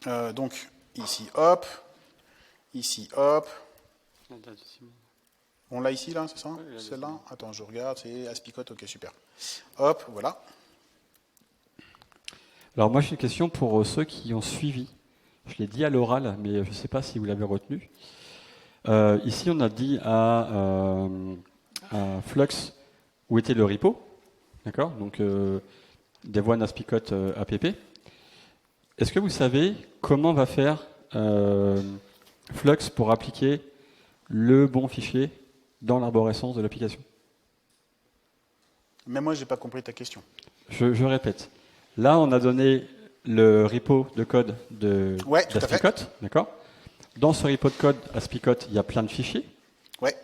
Donc, ici, hop. Ici, hop. On l'a ici, là, c'est ça? Celle-là? Attends, je regarde, c'est Aspicot, ok, super. Hop, voilà.
Alors moi, j'ai une question pour ceux qui ont suivi. Je l'ai dit à l'oral, mais je ne sais pas si vous l'avez retenu. Ici, on a dit à Flux où était le repo. D'accord? Donc, dev1 aspicot app. Est-ce que vous savez comment va faire Flux pour appliquer le bon fichier dans l'arborescence de l'application?
Mais moi, je n'ai pas compris ta question.
Je répète. Là, on a donné le repo de code d'Aspicot. D'accord. Dans ce repo de code Aspicot, il y a plein de fichiers.
Ouais.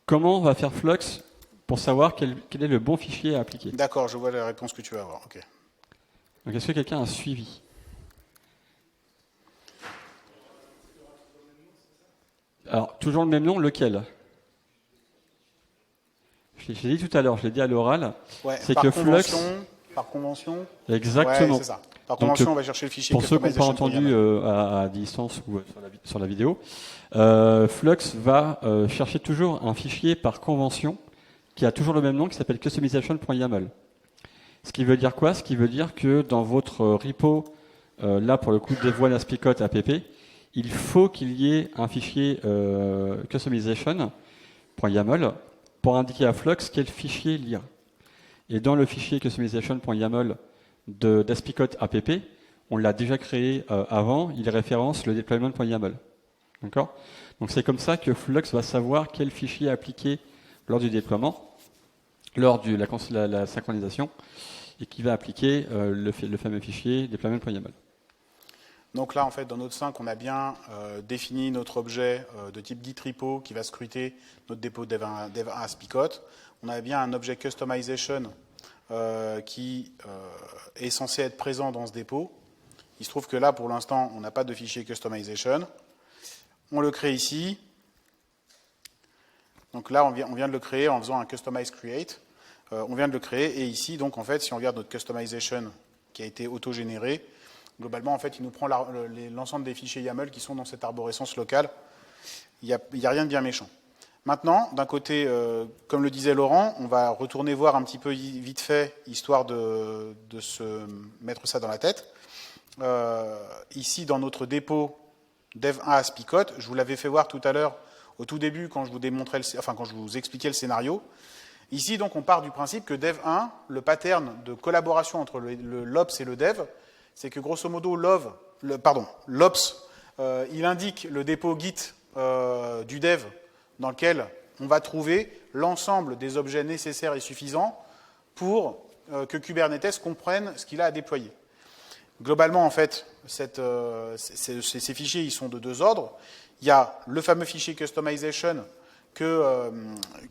Comment va faire Flux pour savoir quel est le bon fichier à appliquer?
D'accord, je vois la réponse que tu vas avoir. Ok.
Donc, est-ce que quelqu'un a suivi? Alors, toujours le même nom, lequel? Je l'ai dit tout à l'heure, je l'ai dit à l'oral.
Ouais,
c'est que Flux.
Par convention.
Exactement.
Ouais, c'est ça. Par convention, on va chercher le fichier.
Pour ceux qui n'ont pas entendu à distance ou sur la vidéo, Flux va chercher toujours un fichier par convention qui a toujours le même nom, qui s'appelle customization.yaml. Ce qui veut dire quoi? Ce qui veut dire que dans votre repo, là pour le coup dev1 aspicot app, il faut qu'il y ait un fichier customization.yaml pour indiquer à Flux quel fichier lire. Et dans le fichier customization.yaml d'Aspicot app, on l'a déjà créé avant, il référence le deployment.yaml. D'accord? Donc c'est comme ça que Flux va savoir quel fichier appliquer lors du déploiement, lors de la synchronisation, et qui va appliquer le fameux fichier deployment.yaml.
Donc là, en fait, dans notre 5, on a bien défini notre objet de type git repo qui va scruter notre dépôt dev1 Aspicot. On a bien un objet customization qui est censé être présent dans ce dépôt. Il se trouve que là, pour l'instant, on n'a pas de fichier customization. On le crée ici. Donc là, on vient de le créer en faisant un customize create. On vient de le créer. Et ici, donc, en fait, si on regarde notre customization qui a été auto-généré, globalement, en fait, il nous prend l'ensemble des fichiers YAML qui sont dans cette arborescence locale. Il n'y a rien de bien méchant. Maintenant, d'un côté, comme le disait Laurent, on va retourner voir un petit peu vite fait, histoire de se mettre ça dans la tête. Ici, dans notre dépôt Dev1 Aspicot, je vous l'avais fait voir tout à l'heure, au tout début, quand je vous expliquais le scénario. Ici, donc, on part du principe que Dev1, le pattern de collaboration entre l'Ops et le Dev, c'est que grosso modo, l'Ops, il indique le dépôt Git du Dev dans lequel on va trouver l'ensemble des objets nécessaires et suffisants pour que Kubernetes comprenne ce qu'il a à déployer. Globalement, en fait, ces fichiers, ils sont de deux ordres. Il y a le fameux fichier customization que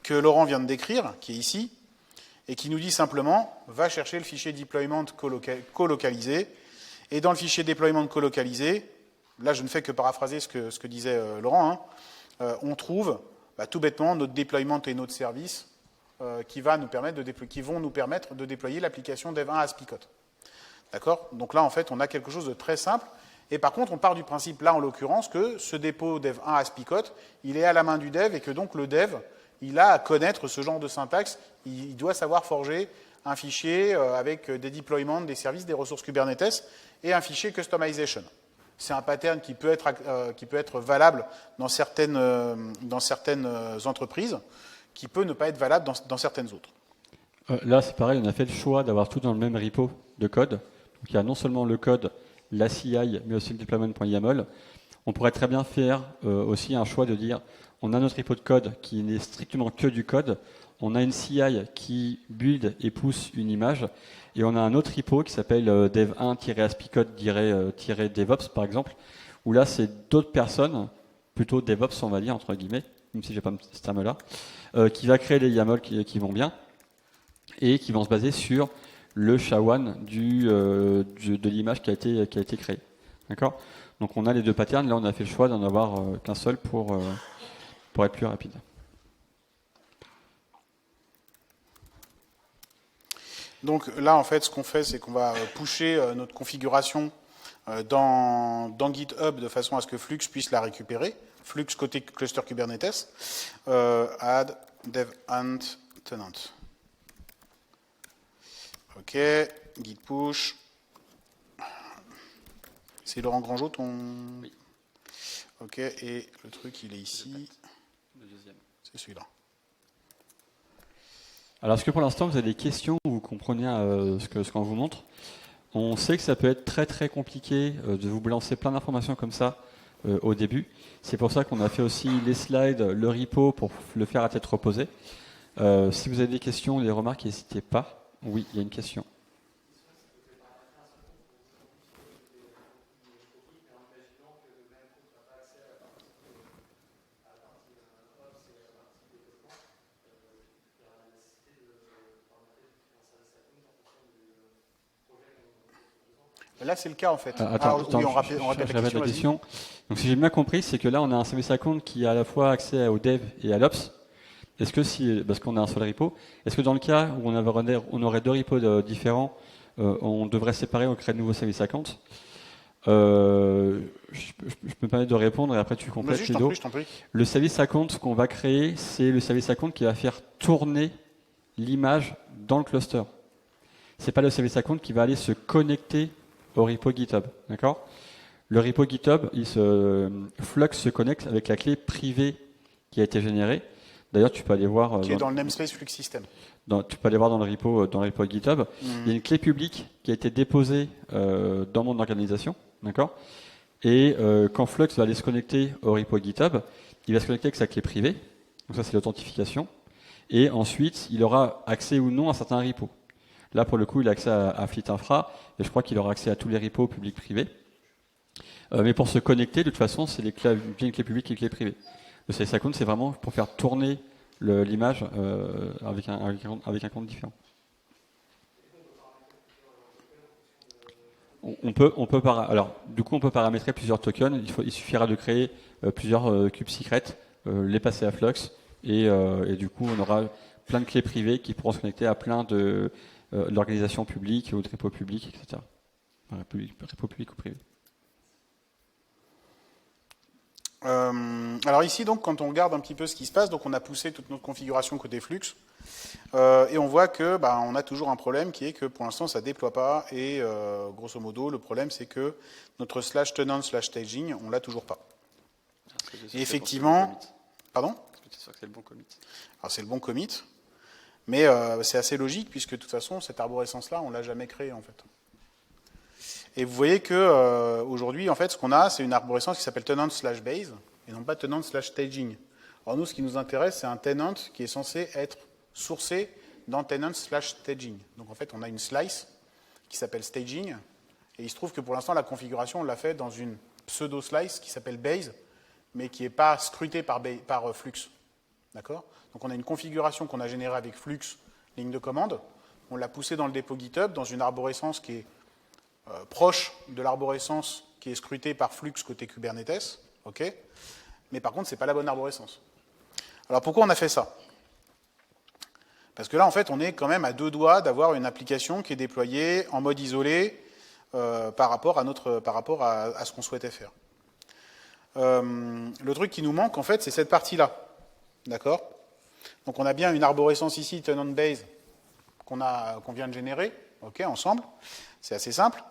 Laurent vient de décrire, qui est ici, et qui nous dit simplement, va chercher le fichier deployment colocalisé, et dans le fichier deployment colocalisé, là je ne fais que paraphraser ce que disait Laurent, on trouve tout bêtement notre deployment et notre service qui vont nous permettre de déployer l'application Dev1 Aspicot. D'accord ? Donc là, en fait, on a quelque chose de très simple. Et par contre, on part du principe, là, en l'occurrence, que ce dépôt Dev1 Aspicot, il est à la main du dev et que donc le dev, il a à connaître ce genre de syntaxe. Il doit savoir forger un fichier avec des deployments, des services, des ressources Kubernetes et un fichier customization. C'est un pattern qui peut être valable dans certaines entreprises, qui peut ne pas être valable dans certaines autres.
Là, c'est pareil, on a fait le choix d'avoir tout dans le même repo de code. Donc, il y a non seulement le code, la CI, mais aussi le deployment.yaml. On pourrait très bien faire aussi un choix de dire, on a notre repo de code qui n'est strictement que du code, on a une CI qui build et pousse une image, et on a un autre repo qui s'appelle dev1-aspicot-devops, par exemple, où là, c'est d'autres personnes, plutôt DevOps, on va dire, entre guillemets, même si j'ai pas ce terme-là, qui va créer des YAML qui vont bien, et qui vont se baser sur le SHA-1 de l'image qui a été créée. D'accord ? Donc on a les deux patterns. Là, on a fait le choix d'en avoir qu'un seul pour être plus rapide.
Donc là, en fait, ce qu'on fait, c'est qu'on va pusher notre configuration dans GitHub de façon à ce que Flux puisse la récupérer. Flux côté cluster Kubernetes. Add dev ant tenant. Ok, git push. C'est Laurent Grangeot, ton...
Oui.
Ok, et le truc, il est ici.
Le deuxième.
C'est celui-là.
Alors, est-ce que pour l'instant, vous avez des questions où vous comprenez ce qu'on vous montre ? On sait que ça peut être très très compliqué de vous balancer plein d'informations comme ça au début. C'est pour ça qu'on a fait aussi les slides, le repo pour le faire à tête reposée. Si vous avez des questions, des remarques, n'hésitez pas. Oui, il y a une question.
Là, c'est le cas, en fait.
Oui, on répète la question. Donc, si j'ai bien compris, c'est que là, on a un service account qui a à la fois accès au dev et à l'ops. Est-ce que parce qu'on a un seul repo, est-ce que dans le cas où on aurait deux repos différents, on devrait séparer, on crée de nouveaux service accounts je peux me permettre de répondre et après tu complètes, Ludo. Le service account qu'on va créer, c'est le service account qui va faire tourner l'image dans le cluster. C'est pas le service account qui va aller se connecter au repo GitHub, d'accord ? Le repo GitHub, Flux se connecte avec la clé privée qui a été générée. D'ailleurs, tu peux aller voir...
qui est dans le namespace Flux System.
Tu peux aller voir dans le repo GitHub. Il y a une clé publique qui a été déposée dans mon organisation, d'accord ? Et quand Flux va aller se connecter au repo GitHub, il va se connecter avec sa clé privée. Donc ça, c'est l'authentification. Et ensuite, il aura accès ou non à certains repos. Là, pour le coup, il a accès à Fleet Infra, et je crois qu'il aura accès à tous les repos publics-privés. Mais pour se connecter, de toute façon, c'est une clé publique et une clé privée. Le service account, c'est vraiment pour faire tourner l'image avec un compte différent. On peut paramétrer plusieurs tokens. Il suffira de créer plusieurs cubes secrets, les passer à Flux, et du coup, on aura plein de clés privées qui pourront se connecter à plein de l'organisation publique ou de repos publics, etc. Repos public ou privé.
Alors ici, donc, quand on regarde un petit peu ce qui se passe, donc on a poussé toute notre configuration côté flux, et on voit que on a toujours un problème qui est que pour l'instant ça ne déploie pas, et grosso modo, le problème c'est que notre /tenant/staging, on l'a toujours pas. Et effectivement, pardon ?
Est-ce que tu es sûr que c'est le bon commit ?
Alors c'est le bon commit, mais c'est assez logique puisque de toute façon cette arborescence-là, on l'a jamais créée en fait. Et vous voyez que aujourd'hui, en fait, ce qu'on a, c'est une arborescence qui s'appelle tenant/base et non pas tenant/staging. Alors nous, ce qui nous intéresse, c'est un tenant qui est censé être sourcé dans tenant/staging. Donc en fait, on a une slice qui s'appelle staging, et il se trouve que pour l'instant, la configuration, on l'a fait dans une pseudo-slice qui s'appelle base, mais qui n'est pas scrutée par flux. D'accord ? Donc on a une configuration qu'on a générée avec flux, ligne de commande, on l'a poussée dans le dépôt GitHub, dans une arborescence qui est proche de l'arborescence qui est scrutée par flux côté Kubernetes, ok, mais par contre, ce n'est pas la bonne arborescence. Alors pourquoi on a fait ça ? Parce que là, en fait, on est quand même à 2 doigts d'avoir une application qui est déployée en mode isolé par rapport à ce qu'on souhaitait faire. Le truc qui nous manque, en fait, c'est cette partie-là. D'accord ? Donc on a bien une arborescence ici, tenant base, qu'on vient de générer, ok, ensemble. C'est assez simple.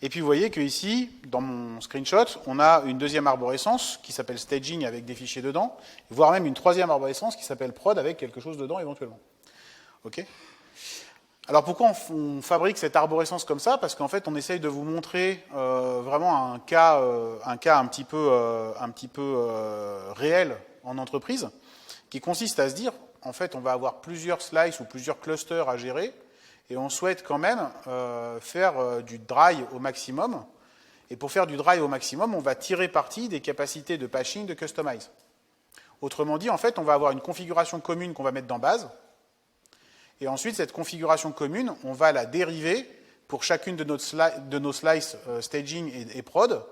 Et puis vous voyez qu'ici, dans mon screenshot, on a une deuxième arborescence qui s'appelle staging avec des fichiers dedans, voire même une troisième arborescence qui s'appelle prod avec quelque chose dedans éventuellement. Ok ? Alors pourquoi on fabrique cette arborescence comme ça ? Parce qu'en fait, on essaye de vous montrer vraiment un cas un petit peu réel en entreprise, qui consiste à se dire, en fait, on va avoir plusieurs slices ou plusieurs clusters à gérer, et on souhaite quand même faire du dry au maximum. Et pour faire du dry au maximum, on va tirer parti des capacités de patching, de customize. Autrement dit, en fait, on va avoir une configuration commune qu'on va mettre dans base. Et ensuite, cette configuration commune, on va la dériver pour chacune de nos slices staging et prod.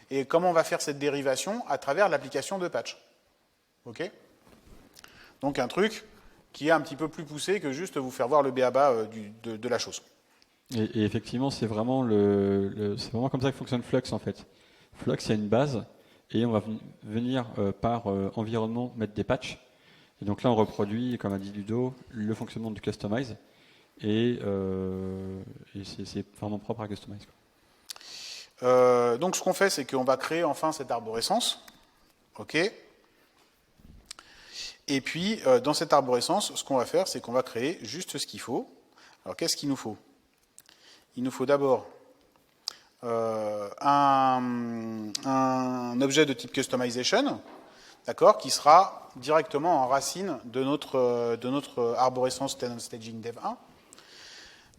Et comment on va faire cette dérivation ? À travers l'application de patch. OK ? Donc un truc qui est un petit peu plus poussé que juste vous faire voir le b.a.-ba de la chose.
Et effectivement, c'est vraiment comme ça que fonctionne Flux en fait. Flux, il y a une base et on va venir par environnement mettre des patchs. Et donc là, on reproduit, comme a dit Ludo, le fonctionnement du Customize et c'est vraiment propre à Customize.
Donc ce qu'on fait, c'est qu'on va créer enfin cette arborescence. OK ? Et puis, dans cette arborescence, ce qu'on va faire, c'est qu'on va créer juste ce qu'il faut. Alors, qu'est-ce qu'il nous faut ? Il nous faut d'abord un objet de type customization, d'accord, qui sera directement en racine de notre arborescence tenant staging dev 1.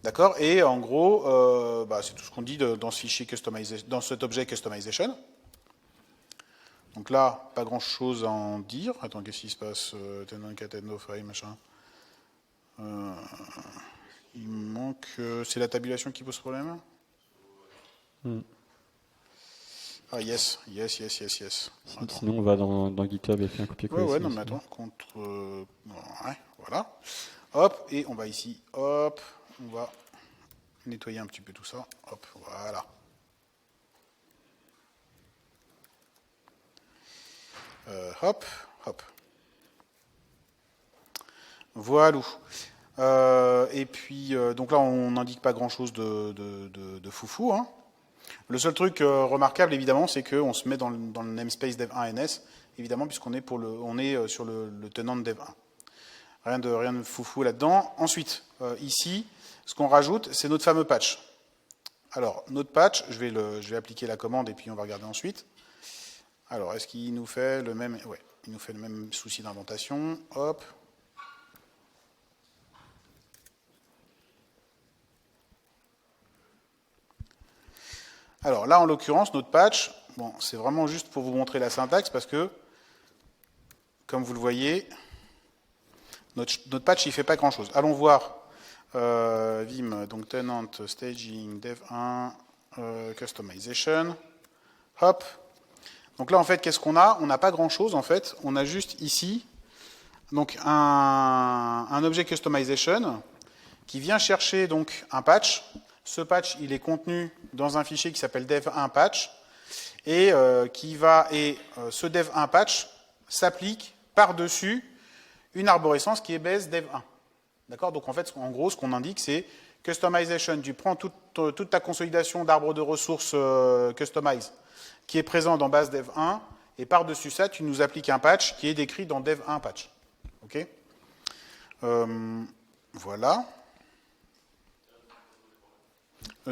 D'accord ? Et en gros, c'est tout ce qu'on dit dans ce fichier dans cet objet customization. Donc là, pas grand-chose à en dire. Attends, qu'est-ce qui se passe ? Tenant cat no file, machin. Il manque... c'est la tabulation qui pose problème ? Ah, yes.
Sinon, on va dans GitHub et fait un copier-coller.
Ouais, non, mais attends. Ouais, voilà. Hop, et on va ici. Hop, on va nettoyer un petit peu tout ça. Hop, voilà. Hop. Voilà. Et puis, donc là, on n'indique pas grand-chose de foufou. Hein. Le seul truc remarquable, évidemment, c'est qu'on se met dans le namespace dev1ns, évidemment, puisqu'on est sur le tenant de dev1. Rien de foufou là-dedans. Ensuite, ici, ce qu'on rajoute, c'est notre fameux patch. Alors, notre patch, je vais appliquer la commande et puis on va regarder ensuite. Alors, est-ce qu'il nous fait le même... Ouais, il nous fait le même souci d'indentation. Hop. Alors là, en l'occurrence, notre patch, bon, c'est vraiment juste pour vous montrer la syntaxe parce que, comme vous le voyez, notre patch, il ne fait pas grand-chose. Allons voir Vim, donc tenant, staging, dev1, customization. Hop. Donc là, en fait, qu'est-ce qu'on a ? On n'a pas grand-chose, en fait. On a juste ici donc un objet customization qui vient chercher donc un patch. Ce patch, il est contenu dans un fichier qui s'appelle dev1patch. et ce dev1 patch s'applique par-dessus une arborescence qui est base dev1. D'accord? Donc en fait, en gros, ce qu'on indique, c'est customization. Tu prends toute ta consolidation d'arbres de ressources customize qui est présent dans base dev1, et par-dessus ça, tu nous appliques un patch qui est décrit dans dev1 patch. Ok? Voilà.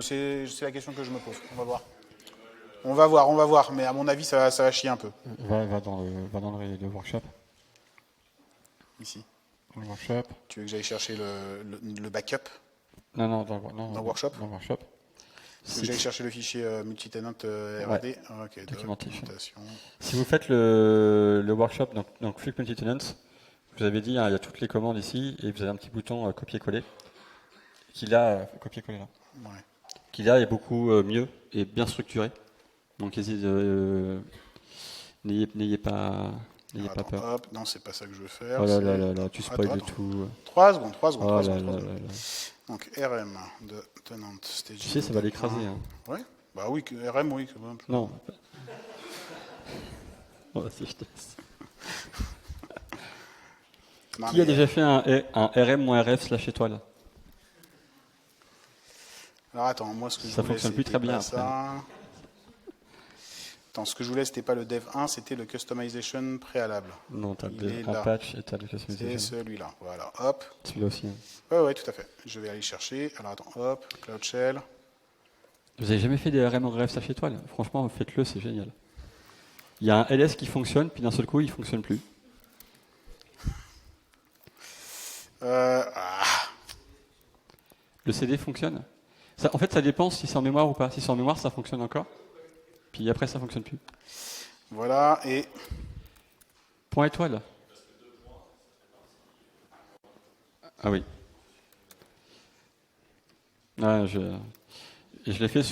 C'est la question que je me pose. On va voir. On va voir, mais à mon avis, ça va chier un peu.
Va dans le workshop.
Ici.
Le workshop.
Tu veux que j'aille chercher le backup
Non,
dans le workshop.
Dans le workshop.
Tu veux que j'aille chercher le fichier multitenant RAD.
Ouais.
Ok,
documentation. Si vous faites le workshop, donc Flux Multitenant, vous avez dit, il y a toutes les commandes ici, et vous avez un petit bouton copier-coller, qui là, copier-coller là,
ouais.
qui là est beaucoup mieux et bien structuré. Donc n'ayez pas peur.
Hop, non, c'est pas ça que je veux faire.
Oh là là là là, tu spoil tout.
3 secondes.
Oh là là là là.
Donc RM de tenant staging.
Tu sais, ça va l'écraser. Hein.
Ouais. Bah oui, RM, oui.
Non. Oh, si je te laisse. Qui a déjà fait un RM-RF/étoile?
Alors attends, moi ce que je
ça
voulais,
fonctionne plus très bien.
Ça. Attends, ce que je voulais, c'était pas le dev1, c'était le customization préalable.
Non, t'as un patch et t'as le customization.
C'est celui-là, voilà, hop.
Celui-là aussi.
Hein. Ouais, tout à fait. Je vais aller chercher. Alors attends, hop, Cloud Shell.
Vous avez jamais fait des RM-RF/étoile? Franchement, faites-le, c'est génial. Il y a un LS qui fonctionne, puis d'un seul coup, il fonctionne plus. Le CD fonctionne. Ça, en fait, ça dépend si c'est en mémoire ou pas. Si c'est en mémoire, ça fonctionne encore. Puis après, ça fonctionne plus.
Voilà, et...
Point étoile. Ah oui. Ah, je l'ai fait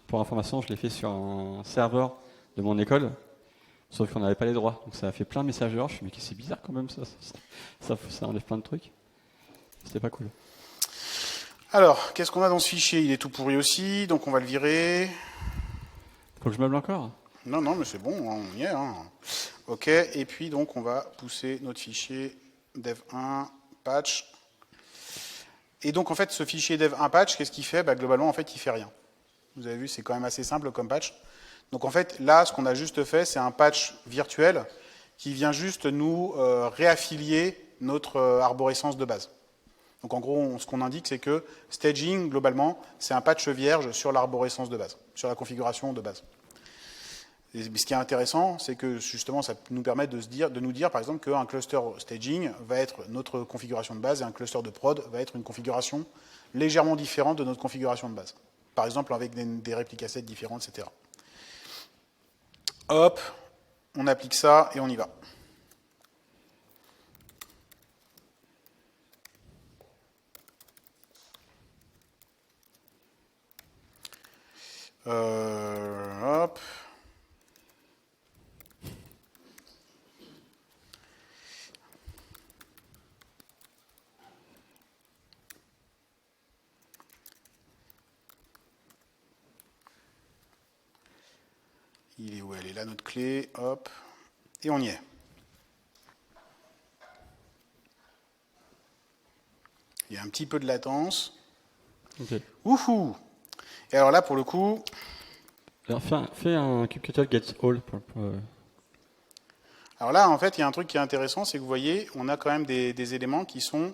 pour information, je l'ai fait sur un serveur de mon école. Sauf qu'on n'avait pas les droits. Donc ça a fait plein de messages erreurs. Je me suis dit, mais c'est bizarre quand même, ça enlève plein de trucs. C'était pas cool.
Alors, qu'est-ce qu'on a dans ce fichier? Il est tout pourri aussi, donc on va le virer.
Faut que je meuble encore?
Non, mais c'est bon, on y est. Hein. Ok, et puis donc on va pousser notre fichier dev1 patch. Et donc en fait, ce fichier dev1 patch, qu'est-ce qu'il fait? Globalement, en fait, il fait rien. Vous avez vu, c'est quand même assez simple comme patch. Donc en fait, là, ce qu'on a juste fait, c'est un patch virtuel qui vient juste nous réaffilier notre arborescence de base. Donc en gros, ce qu'on indique, c'est que staging, globalement, c'est un patch vierge sur l'arborescence de base, sur la configuration de base. Et ce qui est intéressant, c'est que justement, ça nous permet de nous dire, par exemple, qu'un cluster staging va être notre configuration de base et un cluster de prod va être une configuration légèrement différente de notre configuration de base. Par exemple, avec des réplicasets différentes, etc. Hop, on applique ça et on y va. Hop. Il est où? Elle est là, notre clé. Hop. Et on y est. Il y a un petit peu de latence.
Ok.
Wouhou! Et alors là, pour le coup...
Alors, fais un kubectl get all.
Alors là, en fait, il y a un truc qui est intéressant, c'est que vous voyez, on a quand même des éléments qui sont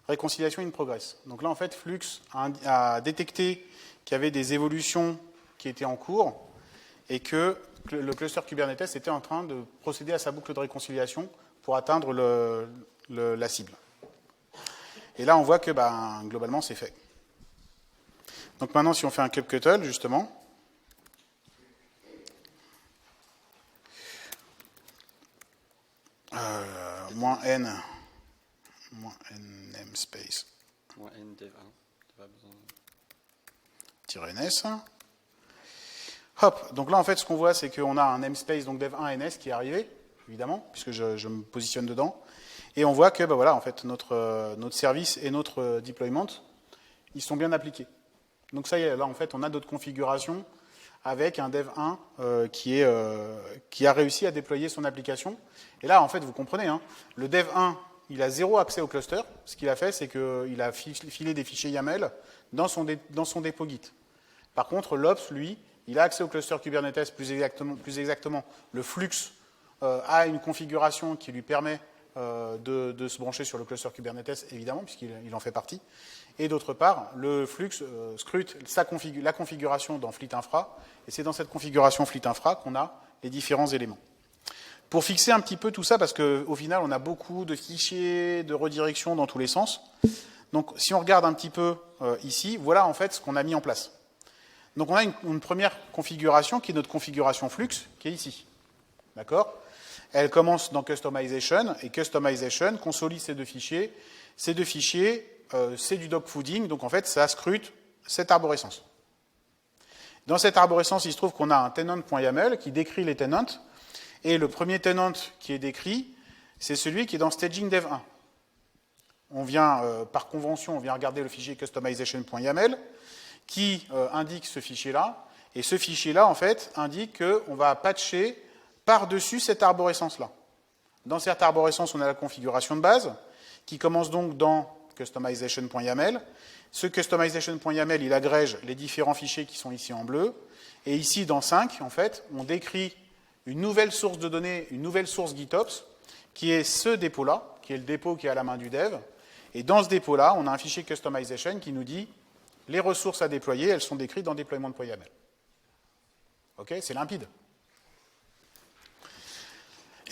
réconciliation in progress. Donc là, en fait, Flux a détecté qu'il y avait des évolutions qui étaient en cours et que le cluster Kubernetes était en train de procéder à sa boucle de réconciliation pour atteindre la cible. Et là, on voit que globalement, c'est fait. Donc maintenant, si on fait un kubectl, justement, -n namespace -ns. Hop, donc là en fait ce qu'on voit c'est qu'on a un namespace donc dev1ns qui est arrivé, évidemment, puisque je me positionne dedans, et on voit que voilà, en fait, notre service et notre deployment, ils sont bien appliqués. Donc ça y est, là en fait on a notre configuration avec un dev 1 qui a réussi à déployer son application. Et là, en fait, vous comprenez, hein, le dev 1, il a zéro accès au cluster. Ce qu'il a fait, c'est qu'il a filé des fichiers YAML dans son dépôt Git. Par contre, l'Ops, lui, il a accès au cluster Kubernetes, plus exactement le Flux a une configuration qui lui permet de se brancher sur le cluster Kubernetes, évidemment, puisqu'il en fait partie. Et d'autre part, le Flux scrute la configuration dans Fleet Infra, et c'est dans cette configuration Fleet Infra qu'on a les différents éléments. Pour fixer un petit peu tout ça, parce qu'au final, on a beaucoup de fichiers, de redirections dans tous les sens. Donc, si on regarde un petit peu ici, voilà en fait ce qu'on a mis en place. Donc, on a une première configuration qui est notre configuration Flux, qui est ici. D'accord ? Elle commence dans Customization, et Customization consolide ces deux fichiers. Ces deux fichiers, c'est du dogfooding, donc en fait, ça scrute cette arborescence. Dans cette arborescence, il se trouve qu'on a un tenant.yaml qui décrit les tenants, et le premier tenant qui est décrit, c'est celui qui est dans staging dev 1. On vient, par convention, on vient regarder le fichier customization.yaml qui indique ce fichier-là, et ce fichier-là, en fait, indique qu'on va patcher par-dessus cette arborescence-là. Dans cette arborescence, on a la configuration de base, qui commence donc dans customization.yaml. Ce customization.yaml, il agrège les différents fichiers qui sont ici en bleu, et ici, dans 5, en fait, on décrit une nouvelle source de données, une nouvelle source GitOps, qui est ce dépôt-là, qui est le dépôt qui est à la main du dev. Et dans ce dépôt-là, on a un fichier customization qui nous dit les ressources à déployer, elles sont décrites dans deployment.yaml. OK, c'est limpide.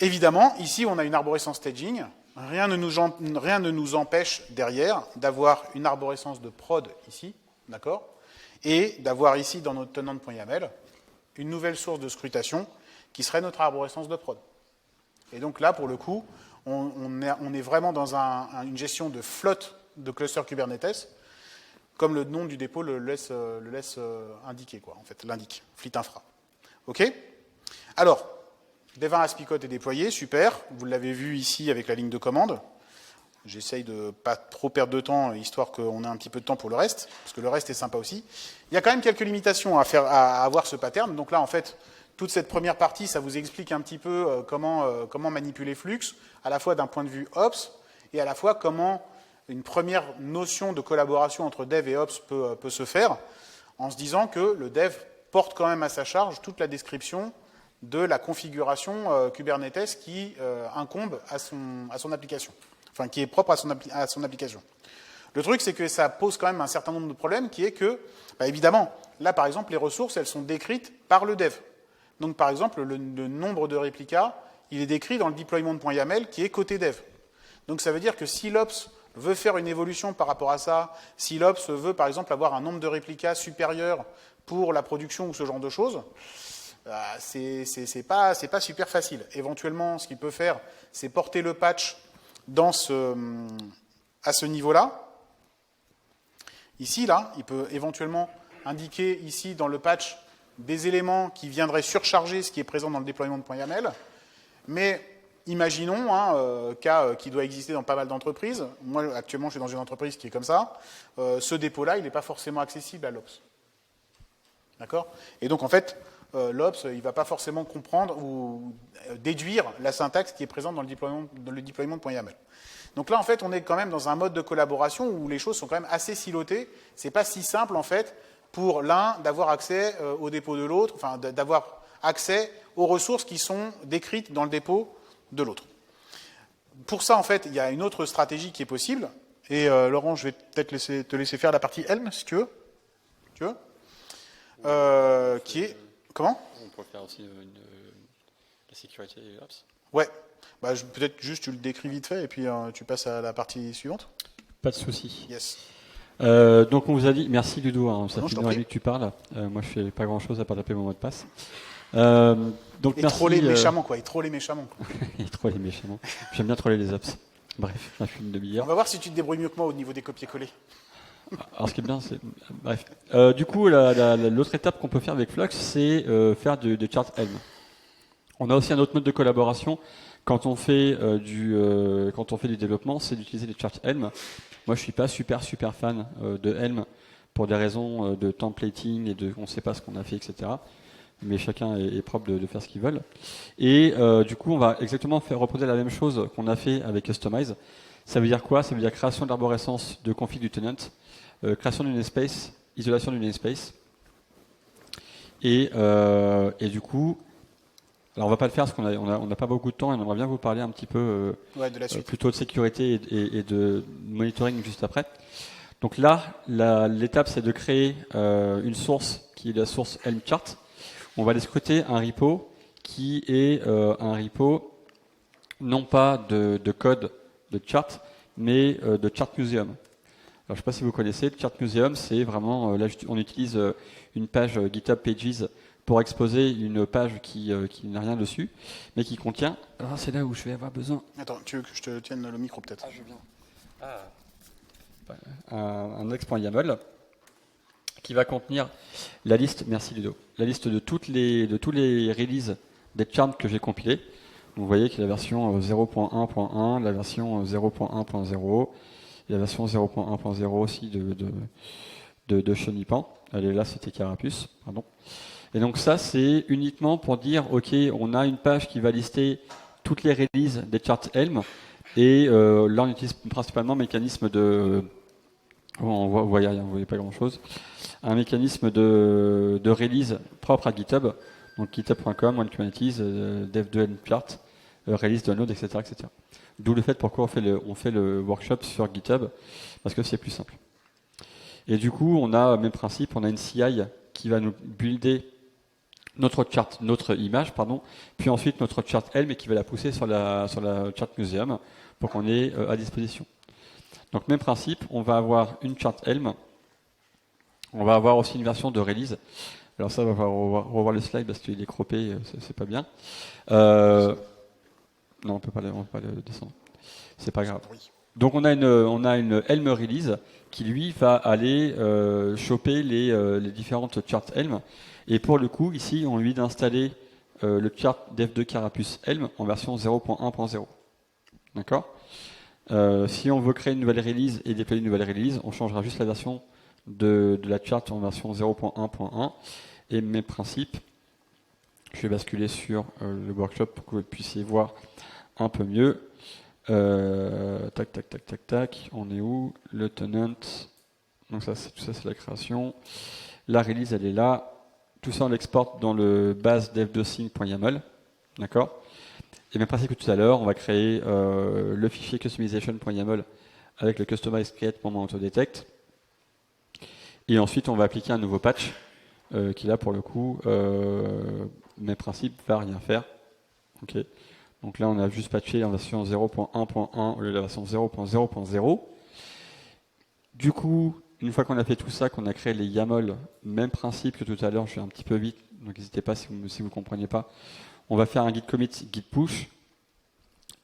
Évidemment, ici, on a une arborescence staging. Rien ne nous empêche derrière d'avoir une arborescence de prod ici, d'accord, et d'avoir ici, dans notre tenant.yaml, une nouvelle source de scrutation qui serait notre arborescence de prod. Et donc là, pour le coup, on est vraiment dans une gestion de flotte de cluster Kubernetes, comme le nom du dépôt le laisse indiquer, quoi, en fait, l'indique, Fleet Infra. OK ? Alors, Dev1 Aspicote est déployé, super. Vous l'avez vu ici avec la ligne de commande. J'essaye de ne pas trop perdre de temps, histoire qu'on ait un petit peu de temps pour le reste, parce que le reste est sympa aussi. Il y a quand même quelques limitations à avoir ce pattern. Donc là, en fait, toute cette première partie, ça vous explique un petit peu comment manipuler Flux, à la fois d'un point de vue Ops, et à la fois comment une première notion de collaboration entre Dev et Ops peut se faire, en se disant que le Dev porte quand même à sa charge toute la description de la configuration Kubernetes qui incombe à son application, enfin qui est propre à son application. Le truc, c'est que ça pose quand même un certain nombre de problèmes, qui est que, évidemment, là, par exemple, les ressources, elles sont décrites par le dev. Donc, par exemple, le nombre de réplicas, il est décrit dans le deployment.yaml qui est côté dev. Donc, ça veut dire que si l'Ops veut faire une évolution par rapport à ça, si l'Ops veut, par exemple, avoir un nombre de réplicas supérieur pour la production ou ce genre de choses, c'est pas super facile. Éventuellement, ce qu'il peut faire, c'est porter le patch à ce niveau-là. Ici, là, il peut éventuellement indiquer ici dans le patch des éléments qui viendraient surcharger ce qui est présent dans le deployment.yaml. Mais imaginons un cas qui doit exister dans pas mal d'entreprises. Moi, actuellement, je suis dans une entreprise qui est comme ça. Ce dépôt-là, il n'est pas forcément accessible à l'Ops. D'accord ? Et donc, en fait, l'Ops, il ne va pas forcément comprendre ou déduire la syntaxe qui est présente dans le deployment.yaml. Donc là, en fait, on est quand même dans un mode de collaboration où les choses sont quand même assez silotées. Ce n'est pas si simple, en fait, pour l'un d'avoir accès au dépôt de l'autre, enfin, d'avoir accès aux ressources qui sont décrites dans le dépôt de l'autre. Pour ça, en fait, il y a une autre stratégie qui est possible. Et Laurent, je vais peut-être te laisser faire la partie Helm, si tu veux. Qui est... Comment ?
On peut faire aussi la sécurité Ops.
Ouais. Peut-être juste tu le décris vite fait et puis tu passes à la partie suivante.
Pas de souci.
Yes.
Donc on vous a dit, merci Ludo, hein, ça fait une heure et demie que tu parles. Moi je fais pas grand chose à part taper mon mot de passe. Donc
et
merci.
Troller méchamment quoi, il troller méchamment.
Il troller méchamment. J'aime bien troller les Ops. Bref, on a fait une demi-heure.
On va voir si tu te débrouilles mieux que moi au niveau des copier-coller.
Alors ce qui est bien, c'est... Bref. Du coup, l'autre étape qu'on peut faire avec Flux, c'est faire de chart Helm. On a aussi un autre mode de collaboration quand on fait du développement, c'est d'utiliser les charts Helm. Moi, je suis pas super fan de Helm pour des raisons de templating et on ne sait pas ce qu'on a fait, etc. Mais chacun est propre de faire ce qu'il veut. Et du coup, on va exactement reproduire la même chose qu'on a fait avec Customize. Ça veut dire quoi? Ça veut dire création de l'arborescence de config du tenant, création d'une namespace, isolation d'une namespace. Et du coup, alors on va pas le faire parce qu'on n'a pas beaucoup de temps et on aimerait bien vous parler un petit peu
de la suite.
plutôt de sécurité et de monitoring juste après. Donc là, l'étape c'est de créer une source qui est la source Helm chart. On va aller scruter un repo qui est un repo non pas de code de chart, mais de chart museum. Alors, je ne sais pas si vous connaissez, le Chart Museum, c'est vraiment, là on utilise une page GitHub Pages pour exposer une page qui n'a rien dessus, mais qui contient, alors c'est là où je vais avoir besoin.
Attends, tu veux que je te tienne le micro peut-être?
Je viens. Un index.yaml qui va contenir la liste, merci Ludo, la liste de tous les releases des charts que j'ai compilés. Donc, vous voyez qu'il y a la version 0.1.1, la version 0.1.0, la version 0.1.0 aussi de Chenipan. Elle est là, c'était Carapuce, pardon. Et donc ça, c'est uniquement pour dire, ok, on a une page qui va lister toutes les releases des charts Helm, et là on utilise principalement un mécanisme de... vous voyez rien, vous voyez pas grand-chose. Un mécanisme de release propre à GitHub, donc github.com, OneKubernetes, dev2helmchart, release, download, etc., etc. D'où le fait pourquoi on fait le workshop sur GitHub, parce que c'est plus simple. Et du coup, on a le même principe, on a une CI qui va nous builder notre image, puis ensuite notre chart Helm et qui va la pousser sur la chart museum pour qu'on ait à disposition. Donc même principe, on va avoir une chart Helm, on va avoir aussi une version de release. Alors ça, on va revoir le slide parce qu'il est croppé, c'est pas bien. Non, on peut pas le descendre. C'est pas grave. Donc on a une Helm release qui lui va aller choper les différentes charts Helm. Et pour le coup, ici, on lui dit d'installer le chart dev2 Carapuce Helm en version 0.1.0. D'accord? Si on veut créer une nouvelle release et déployer une nouvelle release, on changera juste la version de la chart en version 0.1.1. Et mes principes, je vais basculer sur le workshop pour que vous puissiez voir un peu mieux. Tac. On est où? Le tenant. Donc tout ça c'est la création. La release elle est là. Tout ça on l'exporte dans le base dev2sync.yaml. D'accord? Et même principe que tout à l'heure, on va créer le fichier customization.yaml avec le customize create.autodetect. Et ensuite on va appliquer un nouveau patch qui là pour le coup, mes principes va rien faire. Ok. Donc là, on a juste patché en version 0.1.1 au lieu de la version 0.0.0. Du coup, une fois qu'on a fait tout ça, qu'on a créé les YAML, même principe que tout à l'heure, je suis un petit peu vite, donc n'hésitez pas si vous ne comprenez pas. On va faire un git commit, git push.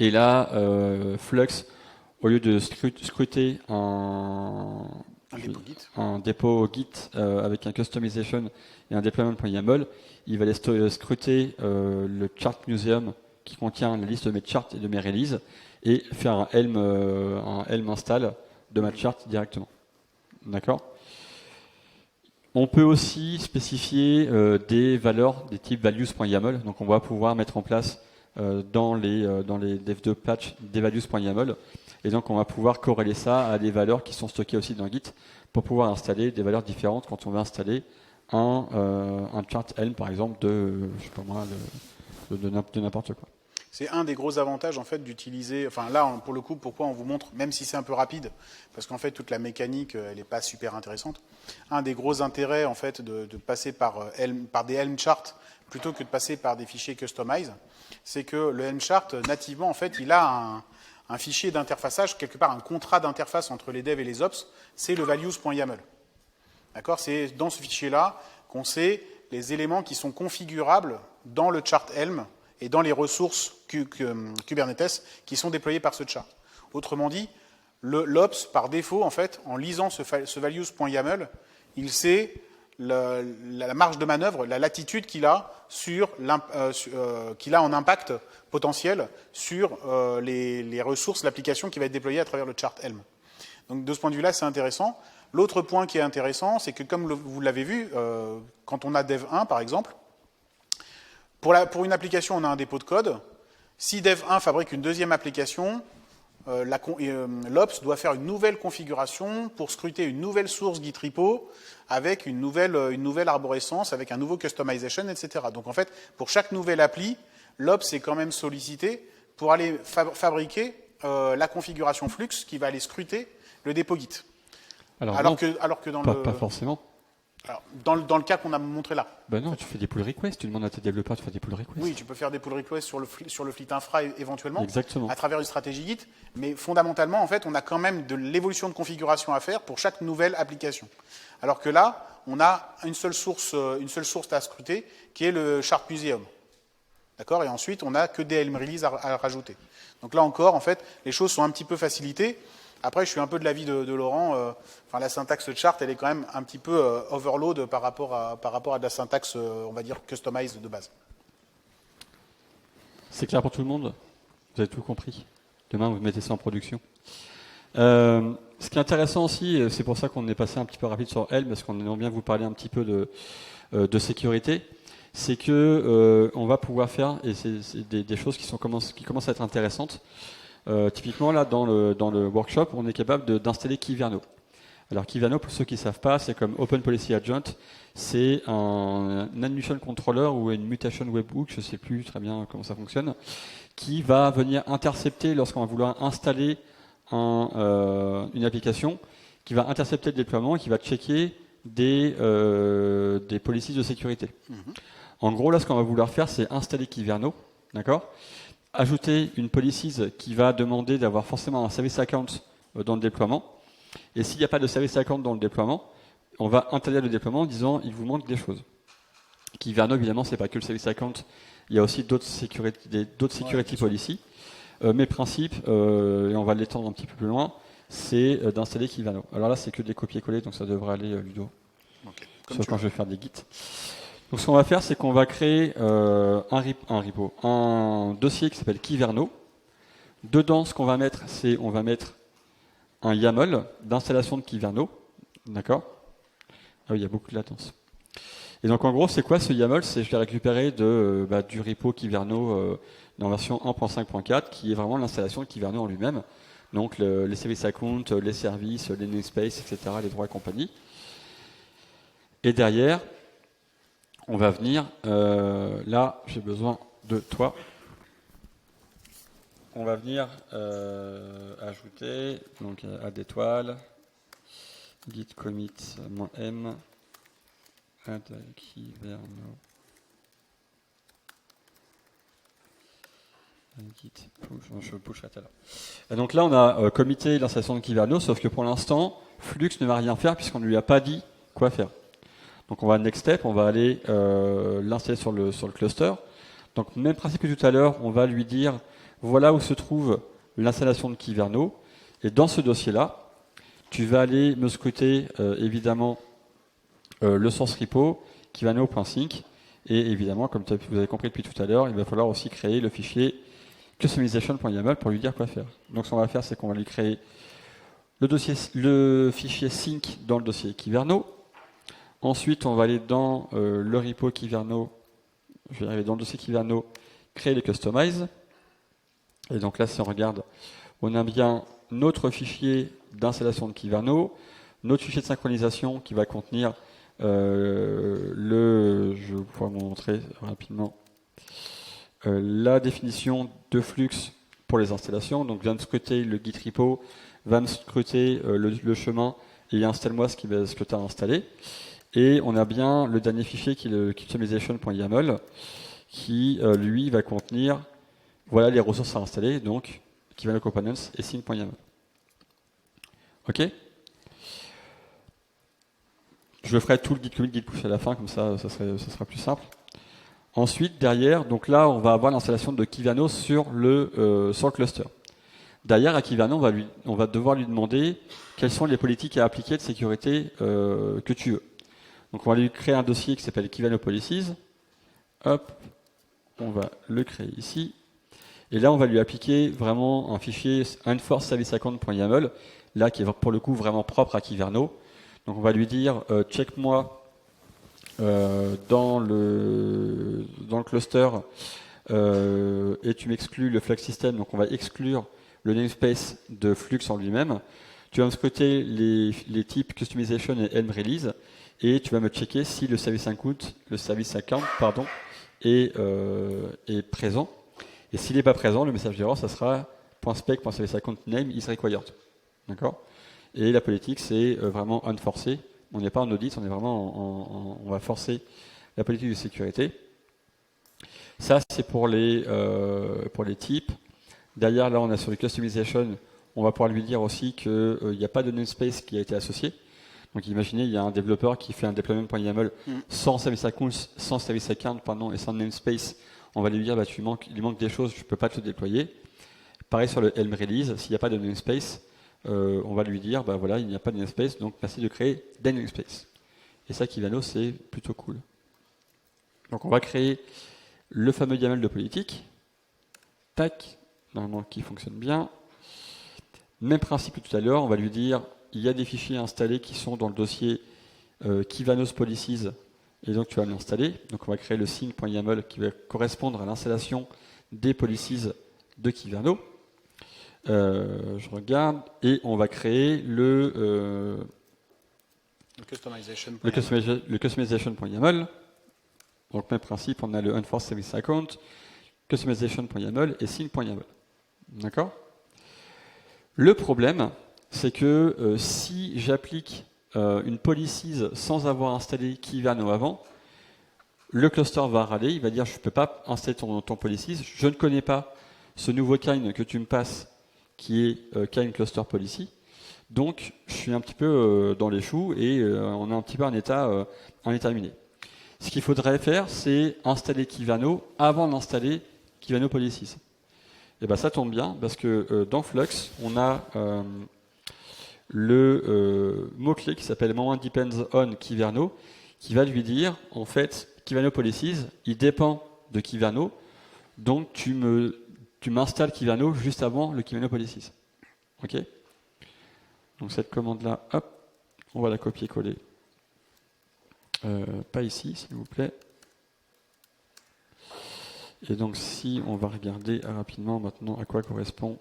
Et là, Flux, au lieu de scruter un dépôt Git avec un customization et un deployment.yaml, il va aller scruter le chart museum qui contient la liste de mes charts et de mes releases et faire un Helm install de ma chart directement. D'accord? On peut aussi spécifier des valeurs des types values.yaml. Donc on va pouvoir mettre en place dans les dev2 patch des values.yaml. Et donc on va pouvoir corréler ça à des valeurs qui sont stockées aussi dans Git pour pouvoir installer des valeurs différentes quand on va installer un chart Helm par exemple de n'importe quoi.
C'est un des gros avantages en fait d'utiliser. Enfin là, pour le coup, pourquoi on vous montre, même si c'est un peu rapide, parce qu'en fait toute la mécanique, elle n'est pas super intéressante. Un des gros intérêts en fait de passer par des Helm charts plutôt que de passer par des fichiers customize, c'est que le Helm chart nativement en fait, il a un fichier d'interfaçage, quelque part un contrat d'interface entre les devs et les ops. C'est le values.yaml. D'accord? C'est dans ce fichier-là qu'on sait les éléments qui sont configurables dans le chart Helm et dans les ressources Kubernetes qui sont déployées par ce chart. Autrement dit, l'ops, par défaut, en fait, en lisant ce values.yaml, il sait la marge de manœuvre, la latitude qu'il a qu'il a en impact potentiel sur les ressources, l'application qui va être déployée à travers le chart Helm. Donc de ce point de vue-là, c'est intéressant. L'autre point qui est intéressant, c'est que comme vous l'avez vu, quand on a dev1 par exemple, pour une application, on a un dépôt de code. Si dev1 fabrique une deuxième application, l'Ops doit faire une nouvelle configuration pour scruter une nouvelle source Git repo avec une nouvelle arborescence, avec un nouveau customization, etc. Donc en fait, pour chaque nouvelle appli, l'Ops est quand même sollicité pour aller fabriquer la configuration Flux qui va aller scruter le dépôt Git. Alors que dans
pas forcément.
Alors, dans le cas qu'on a montré là.
Ben non, tu fais des pull requests, tu demandes à tes développeurs de faire des pull requests.
Oui, tu peux faire des pull requests sur le fleet infra éventuellement,
exactement,
à travers une stratégie Git, mais fondamentalement, en fait, on a quand même de l'évolution de configuration à faire pour chaque nouvelle application. Alors que là, on a une seule source à scruter, qui est le Sharp Museum. D'accord ? Et ensuite, on n'a que des Helm release à rajouter. Donc là encore, en fait, les choses sont un petit peu facilitées. Après, je suis un peu de l'avis de Laurent. La syntaxe chart, elle est quand même un petit peu overload par rapport à de la syntaxe, on va dire, customized de base.
C'est clair pour tout le monde ? Vous avez tout compris ? Demain, vous mettez ça en production. Ce qui est intéressant aussi, c'est pour ça qu'on est passé un petit peu rapide sur Helm, parce qu'on aimerait bien vous parler un petit peu de sécurité, c'est que on va pouvoir faire, et c'est des choses qui commencent à être intéressantes. Typiquement, là, dans le workshop, on est capable d'installer Kyverno. Alors, Kyverno, pour ceux qui ne savent pas, c'est comme Open Policy Agent. C'est un admission controller ou une mutation webhook, je ne sais plus très bien comment ça fonctionne, qui va venir intercepter, lorsqu'on va vouloir installer une application, qui va intercepter le déploiement et qui va checker des policies de sécurité. En gros, là, ce qu'on va vouloir faire, c'est installer Kyverno, d'accord ? Ajouter une policy qui va demander d'avoir forcément un service account dans le déploiement. Et s'il n'y a pas de service account dans le déploiement, on va interdire le déploiement en disant il vous manque des choses. Kyverno, évidemment, c'est pas que le service account, il y a aussi d'autres security policy. Mes principes, et on va l'étendre un petit peu plus loin, c'est d'installer Kyverno. Alors là, c'est que des copier-coller, donc ça devrait aller, Ludo.
Okay.
Sauf quand je vais faire des gits. Donc ce qu'on va faire, c'est qu'on va créer un dossier qui s'appelle Kyverno. Dedans, ce qu'on va mettre, c'est on va mettre un YAML d'installation de Kyverno. D'accord ? Ah oui, il y a beaucoup de latence. Et donc en gros, c'est quoi ce YAML ? C'est je l'ai récupéré du repo Kyverno dans version 1.5.4, qui est vraiment l'installation de Kyverno en lui-même. Donc les services accounts, les services, les namespaces, etc., les droits et compagnie. Et derrière, on va venir, là j'ai besoin de toi, on va venir ajouter, donc add étoile, git commit -m, add Kyverno, git push, je push à tout à l'heure. Et donc là on a commité l'installation de Kyverno, sauf que pour l'instant, Flux ne va rien faire puisqu'on ne lui a pas dit quoi faire. Donc on va next step, on va aller l'installer sur le cluster. Donc même principe que tout à l'heure, on va lui dire voilà où se trouve l'installation de Kyverno. Et dans ce dossier-là, tu vas aller me scruter évidemment le source repo, kyverno.sync. Et évidemment, comme vous avez compris depuis tout à l'heure, il va falloir aussi créer le fichier customization.yaml pour lui dire quoi faire. Donc ce qu'on va faire, c'est qu'on va lui créer le fichier sync dans le dossier Kyverno. Ensuite, on va aller dans le repo Kyverno, je vais arriver dans le dossier Kyverno, créer les customize. Et donc là, si on regarde, on a bien notre fichier d'installation de Kyverno, notre fichier de synchronisation qui va contenir je vais pouvoir vous montrer rapidement, la définition de flux pour les installations. Donc, vient de scruter le git repo, va me scruter le chemin et installe-moi ce que tu as installé. Et on a bien le dernier fichier qui est le customization.yaml qui, lui, va contenir voilà les ressources à installer, donc Kyverno components et sync.yaml. OK ? Je ferai tout le git commit, git push à la fin, comme ça sera plus simple. Ensuite, derrière, donc là, on va avoir l'installation de Kyverno sur le cluster. Derrière, à Kyverno, on va devoir lui demander quelles sont les politiques à appliquer de sécurité que tu veux. Donc on va lui créer un dossier qui s'appelle Kyverno Policies. Hop, on va le créer ici. Et là, on va lui appliquer vraiment un fichier enforce service account.yaml, là qui est pour le coup vraiment propre à Kyverno. Donc on va lui dire check-moi dans le cluster et tu m'exclus le Flux system. Donc on va exclure le namespace de Flux en lui-même. Tu vas me scoter les types customization et Helm release et tu vas me checker si le service account est présent. Et s'il n'est pas présent, le message d'erreur, ça sera .spec.serviceAccountName is required. D'accord ? Et la politique, c'est vraiment unforcé. On n'est pas en audit, on est vraiment on va forcer la politique de sécurité. Ça, c'est pour les types. Derrière, là, on a sur les customization, on va pouvoir lui dire aussi qu'il n'y a pas de namespace qui a été associé. Donc imaginez, il y a un développeur qui fait un deployment.yaml sans service account, sans service account, et sans namespace. On va lui dire, bah, il manque des choses, je ne peux pas te le déployer. Pareil sur le Helm release, s'il n'y a pas de namespace, on va lui dire, bah voilà, il n'y a pas de namespace, donc merci de créer des namespaces. Et ça, Kivano, c'est plutôt cool. Donc on va créer le fameux YAML de politique. Tac, normalement qui fonctionne bien. Même principe que tout à l'heure, on va lui dire, il y a des fichiers installés qui sont dans le dossier Kivanos Policies, et donc tu vas l'installer. Donc on va créer le scene.yaml qui va correspondre à l'installation des policies de Kivano. Je regarde, et on va créer le customization.yaml. Donc même principe, on a le unforced service account, customization.yaml et scene.yaml. D'accord ? Le problème, c'est que si j'applique une policies sans avoir installé Kivano avant, le cluster va râler, il va dire je ne peux pas installer ton policies, je ne connais pas ce nouveau kind que tu me passes qui est kind cluster policy, donc je suis un petit peu dans les choux et on est un petit peu en état miné. Ce qu'il faudrait faire, c'est installer Kivano avant d'installer Kivano Policies. Et bien ça tombe bien, parce que dans Flux, on a le mot-clé qui s'appelle moment_depends on Kivano, qui va lui dire, en fait, Kivano Policies, il dépend de Kivano, donc tu m'installes Kivano juste avant le Kivano Policies. Ok ? Donc cette commande-là, hop, on va la copier-coller. Pas ici, s'il vous plaît. Et donc si on va regarder rapidement maintenant à quoi correspond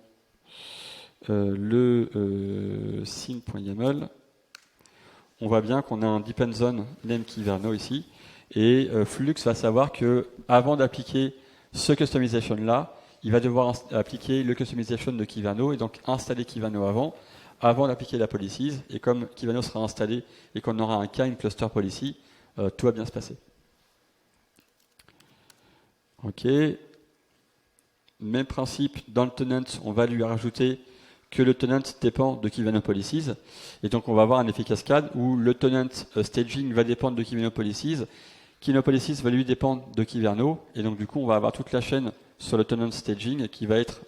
le scene.yaml, on voit bien qu'on a un depends_on name Kivano ici, et Flux va savoir que avant d'appliquer ce customization là, il va devoir appliquer le customization de Kivano et donc installer Kivano avant d'appliquer la policies, et comme Kivano sera installé et qu'on aura un kind cluster policy, tout va bien se passer. Ok. Même principe, dans le tenant, on va lui rajouter que le tenant dépend de Kivano Policies. Et donc on va avoir un effet cascade où le tenant staging va dépendre de Kivano Policies. Kivano Policies va lui dépendre de Kivano. Et donc du coup, on va avoir toute la chaîne sur le tenant staging qui va être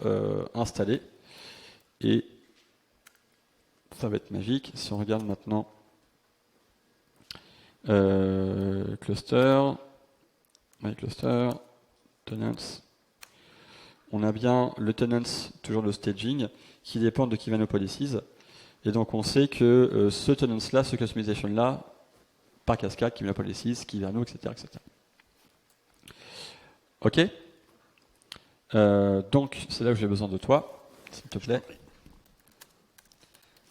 installée. Et ça va être magique. Si on regarde maintenant cluster, tenants, on a bien le tenants, toujours le staging, qui dépend de Kivano Policies. Et donc on sait que ce tenants-là, ce customization-là, par cascade, Kivano Policies, Kivano, etc. etc. Ok. Donc c'est là où j'ai besoin de toi, s'il te plaît.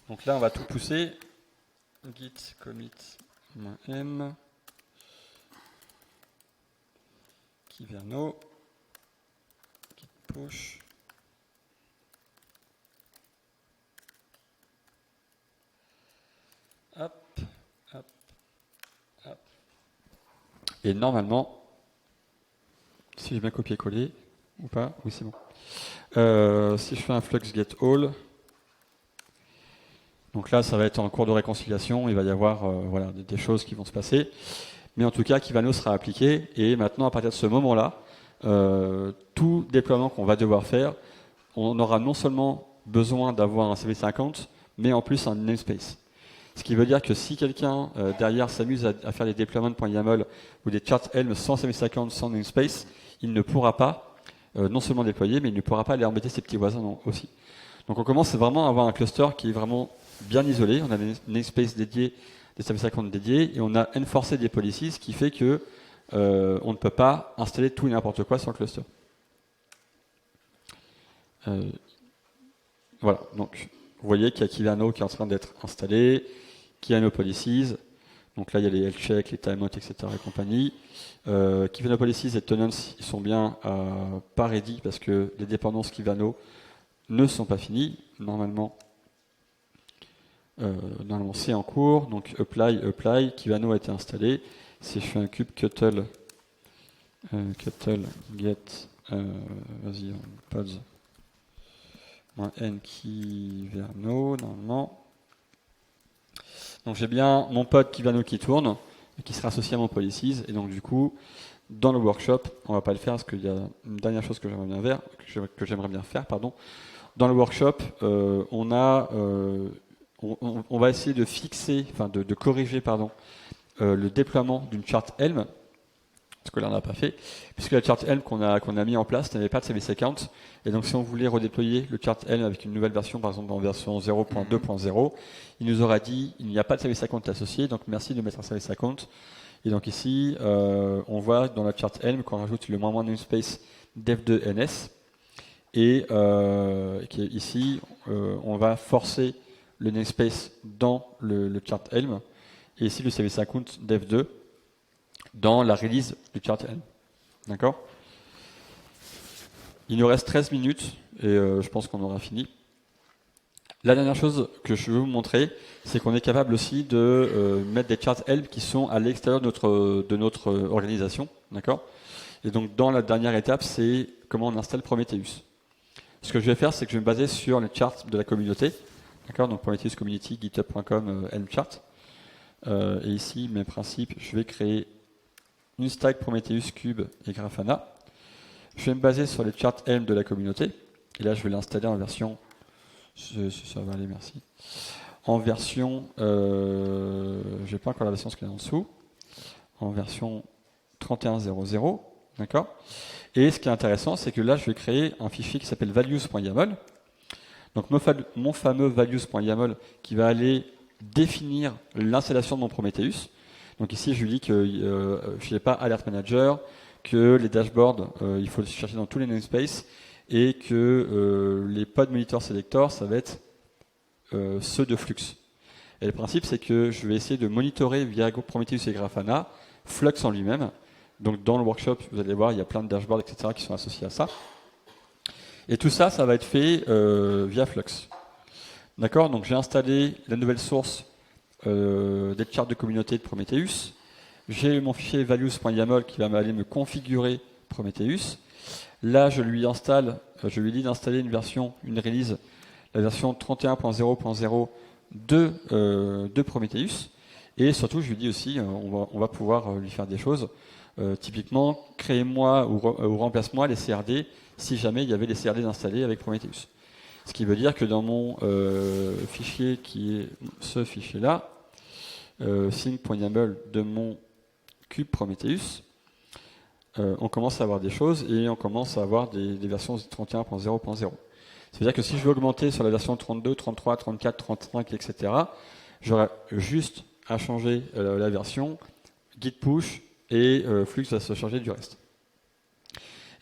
Donc là on va tout pousser. Git commit -m Kivano git push hop hop hop, et normalement si j'ai bien copié-collé ou pas, oui c'est bon. Si je fais un flux get all, donc là ça va être en cours de réconciliation, il va y avoir voilà, des choses qui vont se passer. Mais en tout cas, Kivano sera appliqué, et maintenant, à partir de ce moment-là, tout déploiement qu'on va devoir faire, on aura non seulement besoin d'avoir un service account, mais en plus un namespace. Ce qui veut dire que si quelqu'un derrière s'amuse à faire des déploiements.yaml ou des charts Helm sans service account, sans namespace, il ne pourra pas non seulement déployer, mais il ne pourra pas aller embêter ses petits voisins aussi. Donc on commence vraiment à avoir un cluster qui est vraiment bien isolé. On a des namespaces dédiés des service accounts dédiés, et on a enforcé des policies, ce qui fait que on ne peut pas installer tout et n'importe quoi sur le cluster. Voilà, donc vous voyez qu'il y a Kivano qui est en train d'être installé, Kivano Policies, donc là il y a les health checks, les timeouts, etc. et compagnie. Kivano Policies et Tenants, ils sont bien pas ready parce que les dépendances Kivano ne sont pas finies. Normalement c'est en cours, donc apply, Kivano a été installé. Si je fais un cube cuttle get, vas-y, pods, -n Kivano, normalement. Donc j'ai bien mon pod Kivano qui tourne, et qui sera associé à mon policies, et donc du coup, dans le workshop, on va pas le faire parce qu'il y a une dernière chose que j'aimerais bien faire, pardon. Dans le workshop, on va essayer de fixer, enfin de corriger, pardon, le déploiement d'une charte Helm, parce que là on n'a pas fait, puisque la charte Helm qu'on a mis en place n'avait pas de service account, et donc si on voulait redéployer le chart Helm avec une nouvelle version, par exemple en version 0.2.0, il nous aura dit il n'y a pas de service account associé, donc merci de mettre un service account. Et donc ici, on voit dans la chart Helm qu'on rajoute le -, namespace dev2ns, et ici on va forcer le namespace dans le chart Helm, et ici le service account dev2 dans la release du chart Helm. D'accord ? Il nous reste 13 minutes et je pense qu'on aura fini. La dernière chose que je veux vous montrer, c'est qu'on est capable aussi de mettre des charts Helm qui sont à l'extérieur de notre organisation. D'accord ? Et donc dans la dernière étape, c'est comment on installe Prometheus. Ce que je vais faire, c'est que je vais me baser sur les charts de la communauté. D'accord ? Donc Prometheus Community, github.com, Helm chart. Et ici, mes principes, je vais créer une stack Prometheus, Cube et Grafana. Je vais me baser sur les charts Helm de la communauté. Et là, je vais l'installer en version... Ça va aller, merci. En version... je n'ai pas encore la version ce qu'il y a en dessous. En version 31.00. D'accord ? Et ce qui est intéressant, c'est que là, je vais créer un fichier qui s'appelle values.yaml. Donc, mon fameux values.yaml qui va aller définir l'installation de mon Prometheus. Donc ici, je lui dis que je n'ai pas Alert Manager, que les dashboards, il faut les chercher dans tous les namespaces, et que les pod monitor selector, ça va être ceux de Flux. Et le principe, c'est que je vais essayer de monitorer via Prometheus et Grafana Flux en lui-même. Donc dans le workshop, vous allez voir, il y a plein de dashboards, etc. qui sont associés à ça. Et tout ça, ça va être fait via Flux. D'accord ? Donc j'ai installé la nouvelle source des charts de communauté de Prometheus. J'ai mon fichier values.yaml qui va aller me configurer Prometheus. Là, je lui dis d'installer une release, la version 31.0.0 de Prometheus. Et surtout, je lui dis aussi, on va pouvoir lui faire des choses. Typiquement, créez-moi ou remplace-moi les CRD si jamais il y avait des CRD installés avec Prometheus. Ce qui veut dire que dans mon fichier qui est ce fichier-là, sync.yaml de mon cube Prometheus, on commence à avoir des choses et on commence à avoir des versions 31.0.0. Ça veut dire que si je veux augmenter sur la version 32, 33, 34, 35, etc., j'aurai juste à changer la version, git push, et Flux va se charger du reste.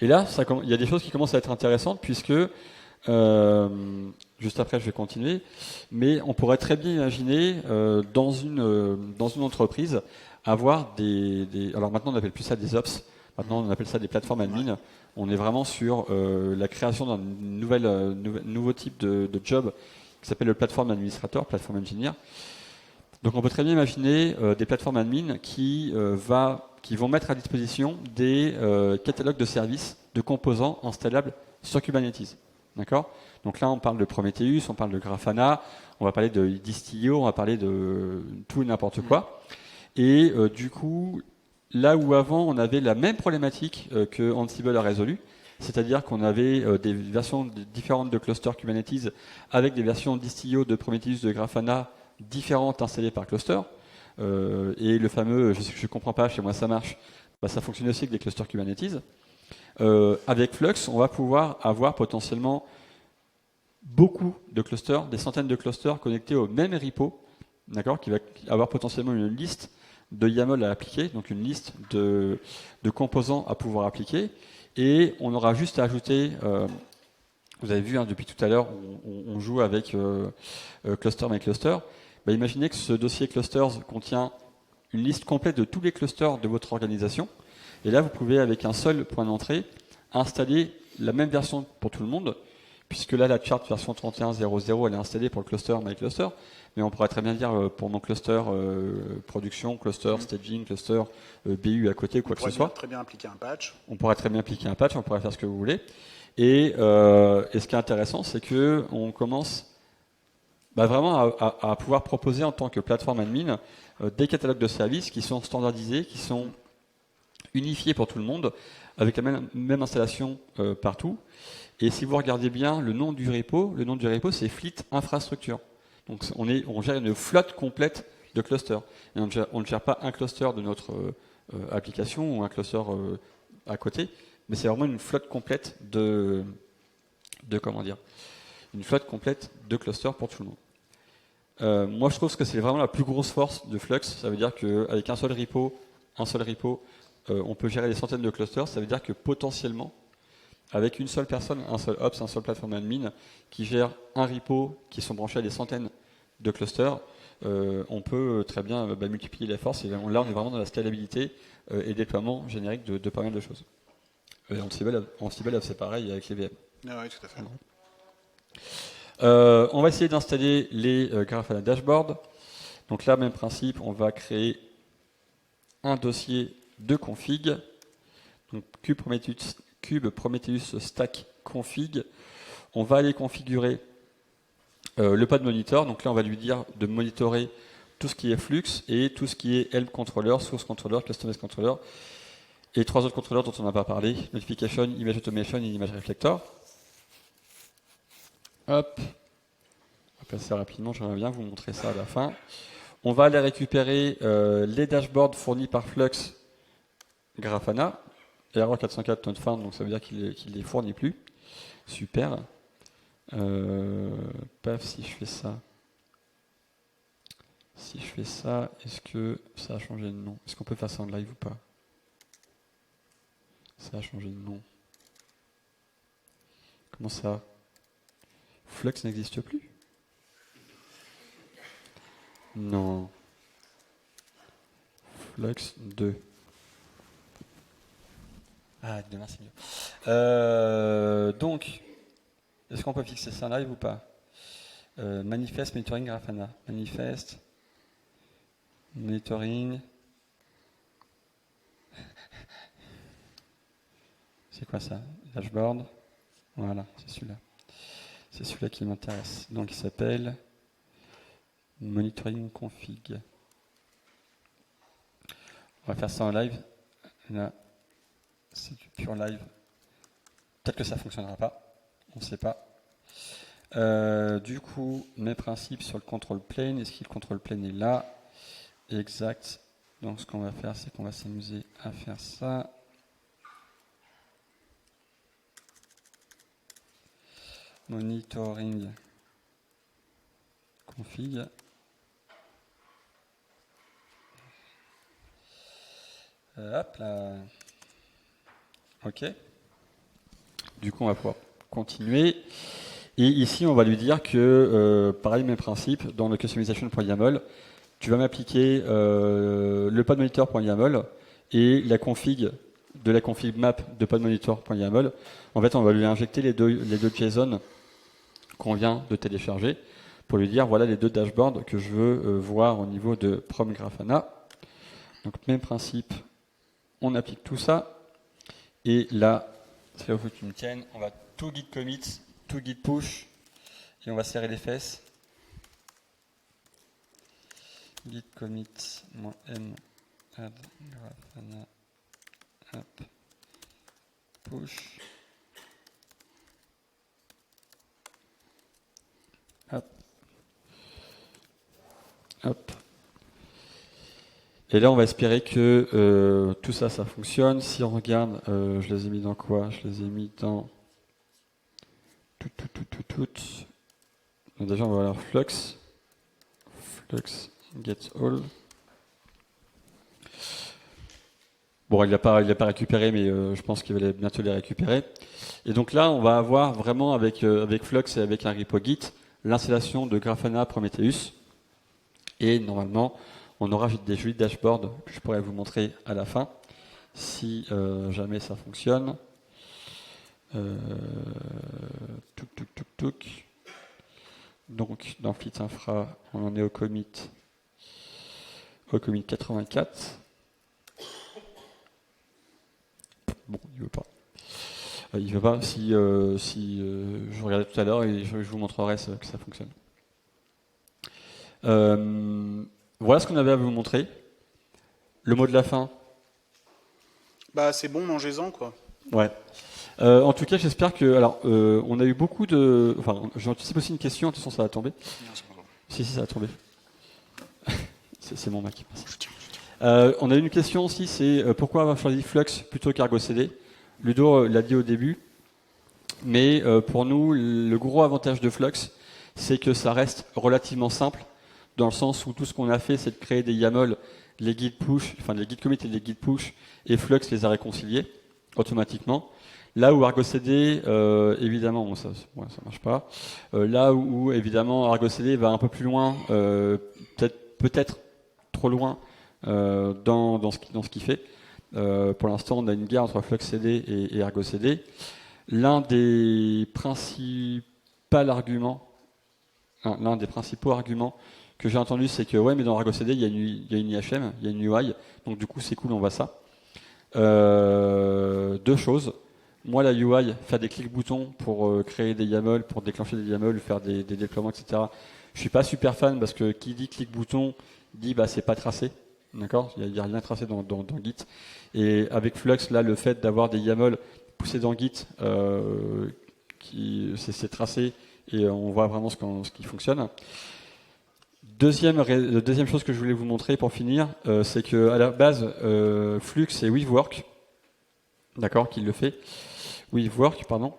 Et là, il y a des choses qui commencent à être intéressantes puisque, juste après je vais continuer, mais on pourrait très bien imaginer dans une entreprise avoir alors maintenant on appelle plus ça des ops, maintenant on appelle ça des plateformes admin. On est vraiment sur la création d'un nouveau type de job qui s'appelle le plateforme administrateur, plateforme engineer. Donc on peut très bien imaginer des plateformes admin qui vont mettre à disposition des catalogues de services, de composants installables sur Kubernetes. D'accord ? Donc là on parle de Prometheus, on parle de Grafana, on va parler de Distillio, on va parler de tout et n'importe quoi. Et du coup, là où avant on avait la même problématique que Ansible a résolu, c'est-à-dire qu'on avait des versions différentes de cluster Kubernetes avec des versions Distillio de Prometheus, de Grafana différentes installées par cluster. Et le fameux, je ne comprends pas, chez moi ça marche, ça fonctionne aussi avec des clusters Kubernetes. Avec Flux, on va pouvoir avoir potentiellement beaucoup de clusters, des centaines de clusters connectés au même repo d'accord, qui va avoir potentiellement une liste de YAML à appliquer, donc une liste de composants à pouvoir appliquer, et on aura juste à ajouter, vous avez vu depuis tout à l'heure, on joue avec cluster by cluster. Bah, imaginez que ce dossier clusters contient une liste complète de tous les clusters de votre organisation, et là vous pouvez avec un seul point d'entrée installer la même version pour tout le monde, puisque là la chart version 31.0.0 elle est installée pour le cluster my cluster, mais on pourrait très bien dire pour mon cluster production, cluster staging, cluster BU à côté, quoi que ce soit.
On pourrait très bien appliquer un patch.
On pourrait très bien appliquer un patch, on pourrait faire ce que vous voulez. Et ce qui est intéressant, c'est que on commence vraiment à pouvoir proposer en tant que plateforme admin des catalogues de services qui sont standardisés, qui sont unifiés pour tout le monde, avec la même installation partout. Et si vous regardez bien le nom du repo c'est Fleet Infrastructure. Donc on gère une flotte complète de clusters. Et on ne gère pas un cluster de notre application ou un cluster à côté, mais c'est vraiment une flotte complète une flotte complète de clusters pour tout le monde. Moi, je trouve que c'est vraiment la plus grosse force de Flux. Ça veut dire qu'avec un seul repo, on peut gérer des centaines de clusters. Ça veut dire que potentiellement, avec une seule personne, un seul ops, un seul plateforme admin qui gère un repo qui sont branchés à des centaines de clusters, on peut très bien multiplier les forces. Et là, on est vraiment dans la scalabilité et déploiement générique de pas mal de choses. Ansible, c'est pareil avec les VM.
Ah oui, tout à fait.
On va essayer d'installer les Grafana Dashboard. Donc là, même principe, on va créer un dossier de config. Donc cube Prometheus stack config. On va aller configurer le pod monitor. Donc là, on va lui dire de monitorer tout ce qui est flux et tout ce qui est help controller, source controller, customize controller et 3 autres contrôleurs dont on n'a pas parlé, notification, image automation et image reflector. Hop, on va passer rapidement, j'aimerais bien vous montrer ça à la fin. On va aller récupérer les dashboards fournis par Flux Grafana. Error 404 not found, donc ça veut dire qu'il ne les fournit plus. Super. Paf, si je fais ça. Est-ce que ça a changé de nom? Est-ce qu'on peut faire ça en live ou pas? Ça a changé de nom. Comment ça? Flux n'existe plus? Non. Flux 2. Ah, demain c'est mieux. Donc, est-ce qu'on peut fixer ça en live ou pas? Manifest monitoring Grafana. Manifest monitoring. C'est quoi ça? Dashboard. Voilà, c'est celui-là. C'est celui-là qui m'intéresse. Donc il s'appelle monitoring config. On va faire ça en live. Là, c'est du pur live. Peut-être que ça ne fonctionnera pas. On ne sait pas. Du coup, mes principes sur le control plane. Est-ce que le control plane est là? Exact. Donc ce qu'on va faire, c'est qu'on va s'amuser à faire ça. Monitoring config. Hop là. OK. Du coup, on va pouvoir continuer. Et ici, on va lui dire que, pareil, même principe, dans le customization.yaml, tu vas m'appliquer le podmonitor.yaml et la config de la config map de podmonitor.yaml. En fait, on va lui injecter les deux JSON qu'on vient de télécharger pour lui dire voilà les deux dashboards que je veux voir au niveau de Prom Grafana. Donc, même principe, on applique tout ça. Et là, c'est là où il faut que tu me tiennes. On va tout git commit, tout git push, et on va serrer les fesses. Git commit -m add grafana app push. Hop. Hop. Et là, on va espérer que tout ça, ça fonctionne. Si on regarde, je les ai mis dans quoi? Je les ai mis dans tout. Donc déjà, on va avoir Flux. Flux get all. Bon, il l'a pas récupéré, mais je pense qu'il va bientôt les récupérer. Et donc là, on va avoir vraiment avec Flux et avec un repo Git l'installation de Grafana Prometheus. Et normalement, on aura des jolis dashboards que je pourrais vous montrer à la fin, si jamais ça fonctionne. Touk. Donc dans Fleet Infra, on en est au commit 84. Bon, il veut pas. Il veut pas. Si je regardais tout à l'heure et je vous montrerai que ça fonctionne. Voilà ce qu'on avait à vous montrer. Le mot de la fin.
Bah c'est bon, mangez-en quoi.
Ouais. En tout cas, j'espère que. Alors, on a eu beaucoup de. Enfin, j'anticipe aussi une question. Attention, ça va tomber.
Non, c'est pas grave.
Si, ça va tomber. c'est mon Mac. On a eu une question aussi, c'est pourquoi avoir choisi Flux plutôt qu'Argo CD. Ludo l'a dit au début, mais pour nous, le gros avantage de Flux, c'est que ça reste relativement simple, dans le sens où tout ce qu'on a fait, c'est de créer des YAML, les git push, enfin les git commit et les git push, et Flux les a réconciliés automatiquement. Là où Argo CD, évidemment, bon, ça marche pas. Là où évidemment Argo CD va un peu plus loin, peut-être trop loin dans ce qu'il fait. Pour l'instant, on a une guerre entre Flux CD et Argo CD. L'un des principaux arguments que j'ai entendu, c'est que ouais, mais dans Argo CD, il y a une IHM, il y a une UI, donc du coup, c'est cool, on voit ça. Deux choses. Moi, la UI, faire des clics-boutons pour créer des YAML, pour déclencher des YAML, faire des déploiements, etc. Je suis pas super fan parce que qui dit clic-bouton dit bah c'est pas tracé, d'accord. Il y a rien tracé dans Git. Et avec Flux, là, le fait d'avoir des YAML poussés dans Git, c'est tracé et on voit vraiment ce qui fonctionne. Deuxième chose que je voulais vous montrer pour finir, c'est que à la base, Flux et Weavework, d'accord, qui le fait. Weavework, pardon.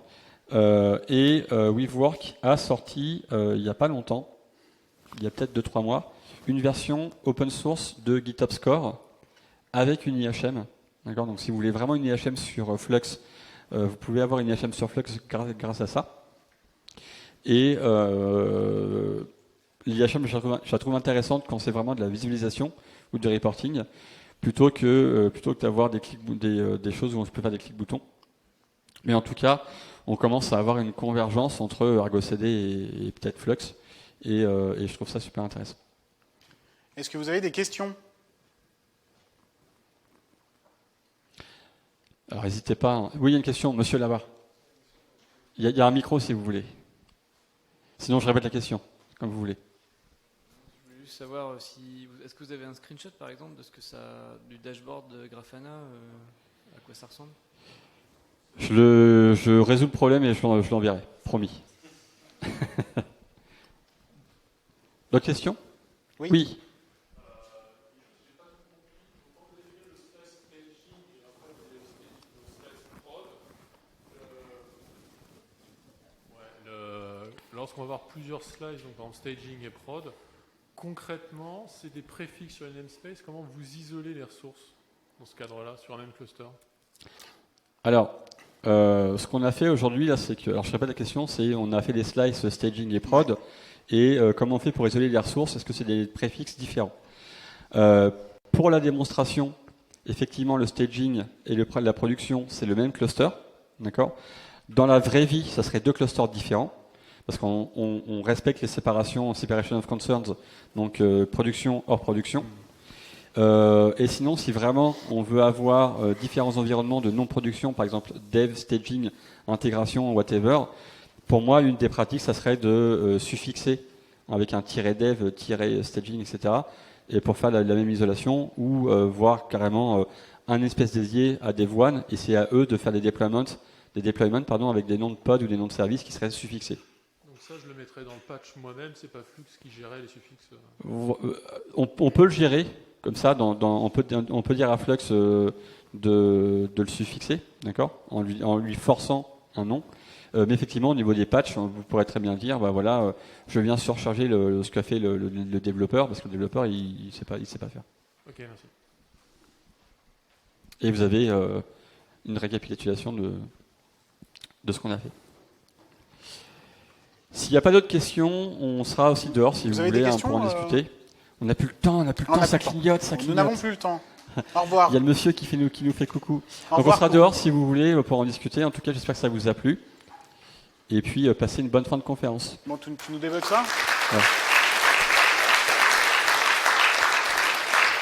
Weavework a sorti, il n'y a pas longtemps, il y a peut-être 2-3 mois, une version open source de GitHub Score avec une IHM. D'accord, donc si vous voulez vraiment une IHM sur Flux, vous pouvez avoir une IHM sur Flux grâce à ça. Et l'IHM, je la trouve intéressante quand c'est vraiment de la visualisation ou du reporting, plutôt que d'avoir des choses où on peut faire des clics-boutons. Mais en tout cas, on commence à avoir une convergence entre Argo CD et peut-être Flux, et je trouve ça super intéressant.
Est-ce que vous avez des questions?
Alors n'hésitez pas. Hein. Oui, il y a une question, monsieur là-bas. Il y a un micro si vous voulez. Sinon, je répète la question, comme vous voulez.
Je voulais juste savoir est-ce que vous avez un screenshot par exemple de du dashboard de Grafana, à quoi ça ressemble?
Je résous le problème et je l'enverrai, promis. D'autres questions? Oui.
Lorsqu'on va avoir plusieurs slides, donc en staging et prod, concrètement, c'est des préfixes sur les namespace. Comment vous isolez les ressources dans ce cadre-là, sur un même cluster?
Alors, ce qu'on a fait aujourd'hui, là, c'est que, alors je répète la question, c'est on a fait des slices staging et prod, et comment on fait pour isoler les ressources? Est-ce que c'est des préfixes différents? Pour la démonstration, effectivement, le staging et la production, c'est le même cluster, d'accord? Dans la vraie vie, ça serait deux clusters différents, parce qu'on respecte les séparations, separation of concerns, donc production hors production. Et sinon, si vraiment on veut avoir différents environnements de non-production, par exemple dev, staging, intégration, whatever, pour moi, l'une des pratiques, ça serait de suffixer avec un -dev, -staging, etc. Et pour faire la même isolation, ou voir carrément un espèce dédié à Dev1, et c'est à eux de faire des deployments avec des noms de pod ou des noms de services qui seraient suffixés.
Donc ça, je le mettrais dans le patch moi-même, c'est pas Flux qui gérait les suffixes.
On peut le gérer comme ça, on peut dire à Flux de le suffixer, d'accord, en lui forçant un nom. Mais effectivement, au niveau des patchs, vous pourrez très bien dire, bah voilà, je viens surcharger ce qu'a fait le développeur, parce que le développeur, il sait pas faire.
Ok, merci.
Et vous avez une récapitulation de ce qu'on a fait. S'il n'y a pas d'autres questions, on sera aussi dehors si vous
avez des
voulez
questions,
pour en discuter. On n'a plus le temps, ça clignote, ça
Nous
clignote.
n'avons plus le temps. Au revoir.
Il y a le monsieur qui nous fait coucou.
Au
Donc on
revoir,
sera
coucou.
dehors si vous voulez pour en discuter. En tout cas, j'espère que ça vous a plu. Et puis, passez une bonne fin de conférence.
Bon, tu nous débloques ça?
Ouais.